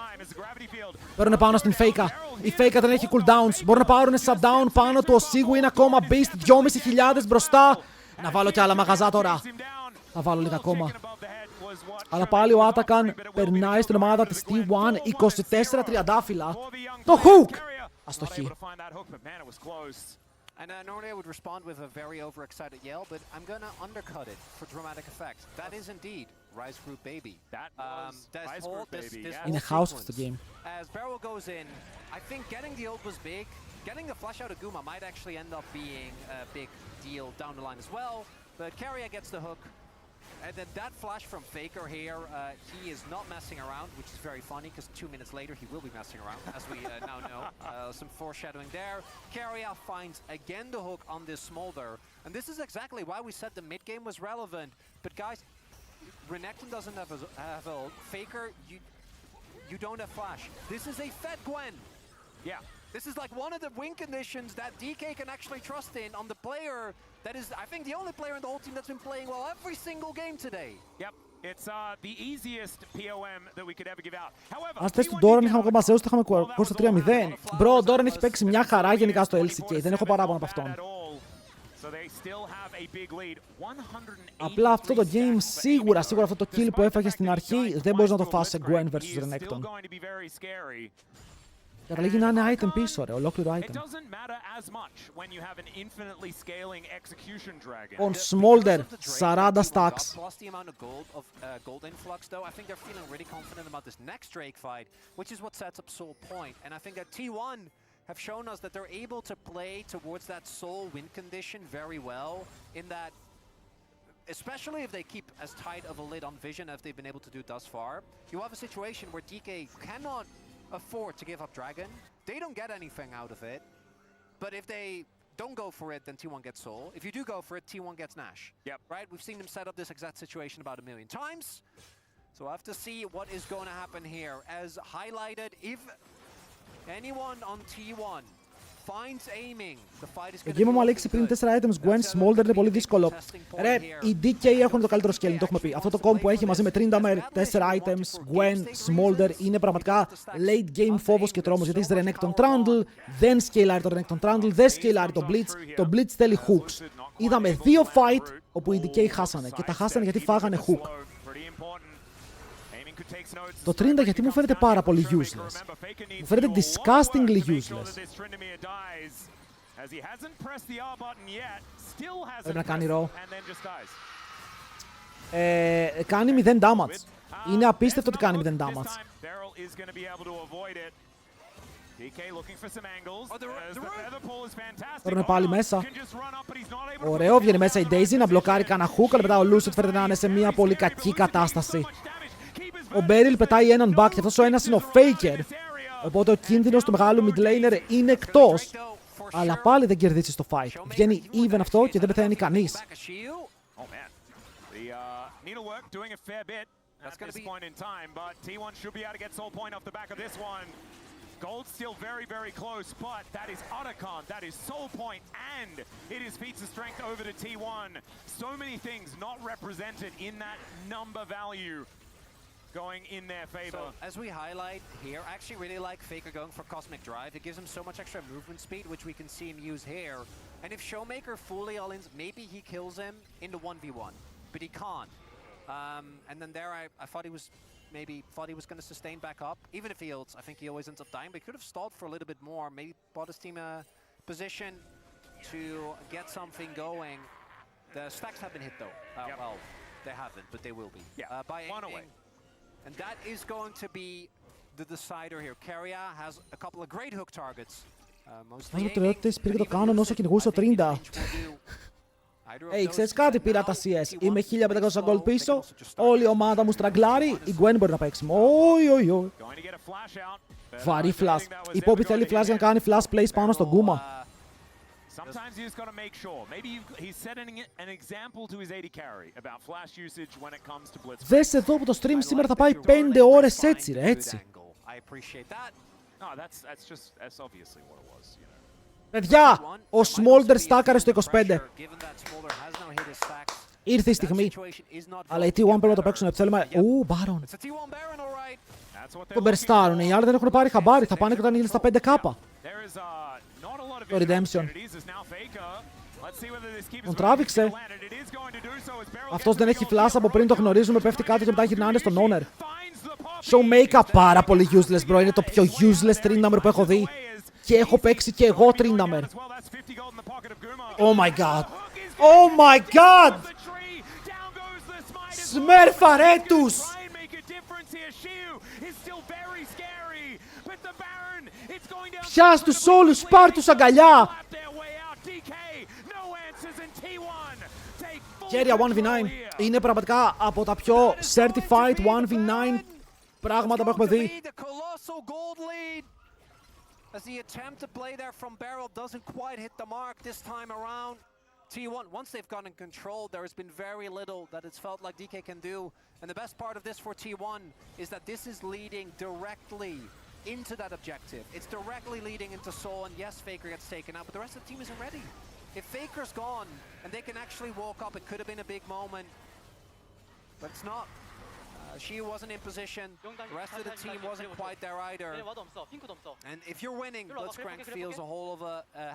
Παίρνουν πάνω στην Faker. Η Faker δεν έχει cooldowns. Μπορούν να πάρουν shutdown πάνω του. Ο Σίγου είναι ακόμα beast. 2.500 μπροστά. Να βάλω κι άλλα μαγαζά τώρα. Θα βάλω λίγα ακόμα. Αλλά πάλι ο Atakan περνάει στην ομάδα της T1. 24 τριαντάφυλλα. Το hook! Αστοχή. And normally I would respond with a very overexcited yell, but I'm gonna undercut it for dramatic effect. That is indeed Rise Group Baby. That was Rise Group Baby. In the house of the game. As Beryl goes in, I think getting the ult was big. Getting the flash out of Guma might actually end up being a big deal down the line as well. But Carrier gets the hook. And then that flash from Faker here, he is not messing around, which is very funny because 2 minutes later he will be messing around, as we now know. Some foreshadowing there. Carrier finds again the hook on this Smolder. And this is exactly why we said the mid game was relevant. But guys, Renekton doesn't have ult. Faker, you don't have flash. This is a fed Gwen. Yeah. This is like one of the win conditions that DK can actually trust in on the player that is, I think, the only player in the whole team that's been playing well every single game today. Yep. It's the easiest POM that we could ever give out. However, ας θες του Doran είχαμε ακόμα Zeus, το είχαμε κουρσει στο 3-0. Μπρο, ο Doran έχει παίξει μια χαρά γενικά στο LCK. Δεν έχω παράπονο από αυτόν. Απλά αυτό το game σίγουρα αυτό το kill που έφαγε στην αρχή δεν μπορείς να το φας σε Gwen vs Renekton. Καταλήγει να είναι item πίσω, ρε, ολόκληρο item. On Smolder, 40 stacks. Plus the amount of gold influx, though, I think they're feeling really confident about this next Drake fight, which is what sets up Soul Point. And I think that T1 have shown us that they're able to play towards that Soul win condition very well, in that, especially if they keep as tight of a lid on vision as they've been able to do thus far, you have a situation where DK cannot afford to give up Dragon. They don't get anything out of it. But if they don't go for it, then T1 gets Soul. If you do go for it, T1 gets Nash. Yep. Right? We've seen them set up this exact situation about 1 million times. So we'll have to see what is going to happen here. As highlighted, if anyone on T1 finds aiming, the fight is going to Εκεί μου αλήξει πριν 4 items Gwen Smolder είναι πολύ δύσκολο. Ρε, οι DK έχουν το καλύτερο scaling, το έχουμε πει. Αυτό το combo που έχει μαζί με Tryndamere, 4 items, Gwen, Smolder είναι πραγματικά late game φόβος και τρόμος. Γιατί έχεις Renekton Trundle, δεν scaleάρει το Renekton Trundle, δεν scaleάρει το Blitz. Το Blitz θέλει hooks. Είδαμε 2 fight όπου οι DK χάσανε και τα χάσανε γιατί φάγανε hook. Το Trinda γιατί μου φαίνεται πάρα πολύ useless. Μου φαίνεται disgustingly useless. Πρέπει να κάνει ρο. Κάνει 0 damage. Είναι απίστευτο ότι κάνει 0 damage. Τώρα είναι πάλι μέσα. Ωραίο, βγαίνει μέσα η Daisy να μπλοκάρει κανένα hook, αλλά μετά ο Lucid φαίνεται να είναι σε μια πολύ κακή κατάσταση. Ο Beryl πετάει έναν back και αυτός ο ένας είναι ο Faker. Οπότε ο κίνδυνος του μεγάλου mid laner είναι εκτός. Αλλά πάλι δεν κερδίσει στο fight. Βγαίνει even αυτό και δεν πεθαίνει κανείς. Gold's still very, very close, but that is Otacon, that is Soul Point, and it is feats of strength over to T1. So many things not represented in that number value going in their favor. So, as we highlight here, I actually really like Faker going for Cosmic Drive. It gives him so much extra movement speed, which we can see him use here. And if Showmaker fully all-ins, maybe he kills him in the 1v1, but he can't. And then there, I thought he was going to sustain back up. Even if he ults, I think he always ends up dying, but he could have stalled for a little bit more, maybe bought his team a position to get something going. The stacks have been hit though. Well, they haven't, but they will be. By one aiming. away. And that is going to be the decider here. Keria has a couple of great hook targets. Βάζω το τρελότητες, πήρε το κάνον όσο κυνηγούσε το 30. Ξέρεις κάτι, πήρα τα CS. Είμαι 1500 gold πίσω. Όλη η ομάδα μου στραγκλάρει. Η Gwen μπορεί να παίξει. Oi. Βαρύ flash. Είπε ότι θέλει flash για να κάνει flash plays πάνω στον Kuma. Sometimes you just got to make sure. Maybe he's setting an example to his AD carry about flash usage when it comes to blitz. Δες εδώ που το stream σήμερα θα πάει 5 ώρες έτσι ρε, έτσι. No, that's obviously what it was, you know. Παιδιά, ο Smolder στάκαρε στο 25. Ήρθε η στιγμή. Αλλά οι T1 πρέπει να το παίξουν. Θέλουμε... Baron. Τον μπερστάρουν. Οι άλλοι δεν έχουν πάρει χαμπάρι. Θα πάνε και όταν είναι στα 5k. Το Redemption. Τον τράβηξε. Αυτός δεν έχει flash από πριν, το γνωρίζουμε. Πέφτει κάτω και μετά γυρνάνε στον owner. Showmaker πάρα πολύ useless, bro. Είναι το πιο useless trindamer που έχω δει. Και έχω παίξει και εγώ trindamer. Oh my god. Oh my god. Σμέρφαρε τους. Πιάσ' τους όλους, πάρ' τους αγκαλιά. Keria 1v9 είναι πραγματικά από τα πιο certified 1v9 πράγματα που έχουμε δει. As the attempt to play there from Barrel doesn't quite hit the mark this time around. T1, once they've gotten control, there has been very little that it's felt like DK can do. And the best part of this for T1 is that this is leading directly into that objective. It's directly leading into Soul, and yes, Faker gets taken out, but the rest of the team isn't ready. If Faker's gone, and they can actually walk up, it could have been a big moment. But it's not. She wasn't in position. The rest of the team wasn't quite there either. And if you're winning, Blitzcrank feels a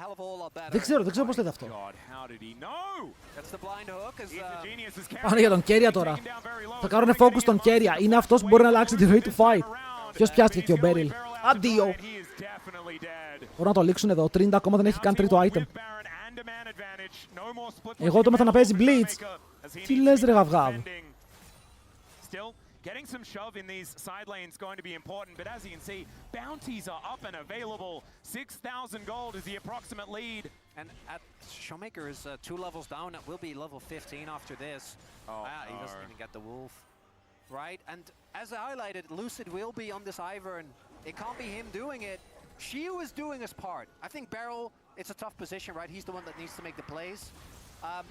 hell of a whole lot better. Δεν ξέρω πώς λέτε αυτό. That's the blind hook. Πάνε για τον Keria τώρα. Θα κάνουν focus τον Keria. Είναι αυτός που μπορεί να αλλάξει τη ροή του fight. Ποιος πιάστηκε και ο Beryl. Αντίο. Μπορούν να το λήξουν εδώ. 30 ακόμα δεν έχει καν τρίτο item. Εγώ το μάθα να παίζει Blitz. Τι λες ρε γαυγάβ. Still, getting some shove in these side lanes going to be important, but as you can see, bounties are up and available. 6,000 gold is the approximate lead. And at Showmaker is 2 levels down. It will be level 15 after this. He doesn't even get the wolf. Right? And as I highlighted, Lucid will be on this Ivern. It can't be him doing it. Shiu is doing his part. I think Beryl, it's a tough position, right? He's the one that needs to make the plays.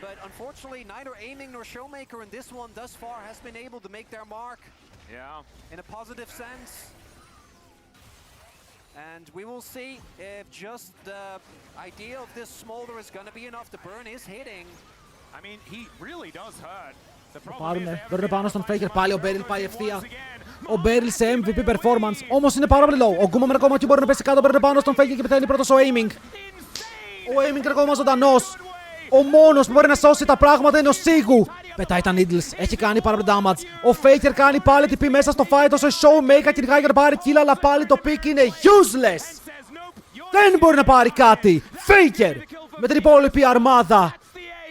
But unfortunately, neither Aiming nor Showmaker in this one thus far has been able to make their mark. In a positive sense. And we will see if just the idea of this Smolder is going to be enough to burn his hitting. I mean, he really does hurt. Παίρνουν πάνω στον Faker, πάλι ο Beryl πάει ευθεία. Ο Beryl σε MVP performance, όμως είναι πάρα πολύ low. Ο Kuma με ένα κόμμα μπορεί να πέσει κάτω, παίρνουν πάνω στον Faker και πεθαίνει πρώτος ο Aiming. Ο Aiming είναι ακόμα ζωντανός. Ο μόνος που μπορεί να σώσει τα πράγματα είναι ο Sigu. Πετάει τα needles, έχει κάνει πάρα πολύ damage. Ο Faker κάνει πάλι TP μέσα στο fight, όσο ο Showmaker κυνηγάει για να πάρει kill, αλλά πάλι το pick είναι useless. Δεν μπορεί να πάρει κάτι. Faker με την υπόλοιπη αρμάδα.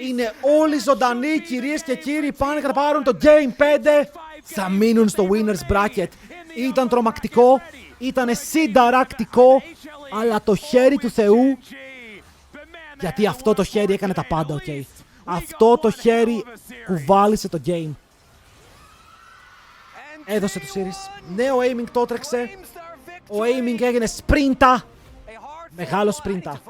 Είναι όλοι ζωντανοί, κυρίες και κύριοι, πάνε και να πάρουν το Game 5. Θα μείνουν στο Winners Bracket. Ήταν τρομακτικό, ήταν συνταρακτικό, αλλά το χέρι του Θεού, γιατί αυτό το χέρι έκανε τα πάντα, ok. Αυτό το χέρι κουβάλισε το game. Έδωσε το series. Νέο aiming το έτρεξε. Ο aiming έγινε σπρίντα. Μεγάλο σπρίντα.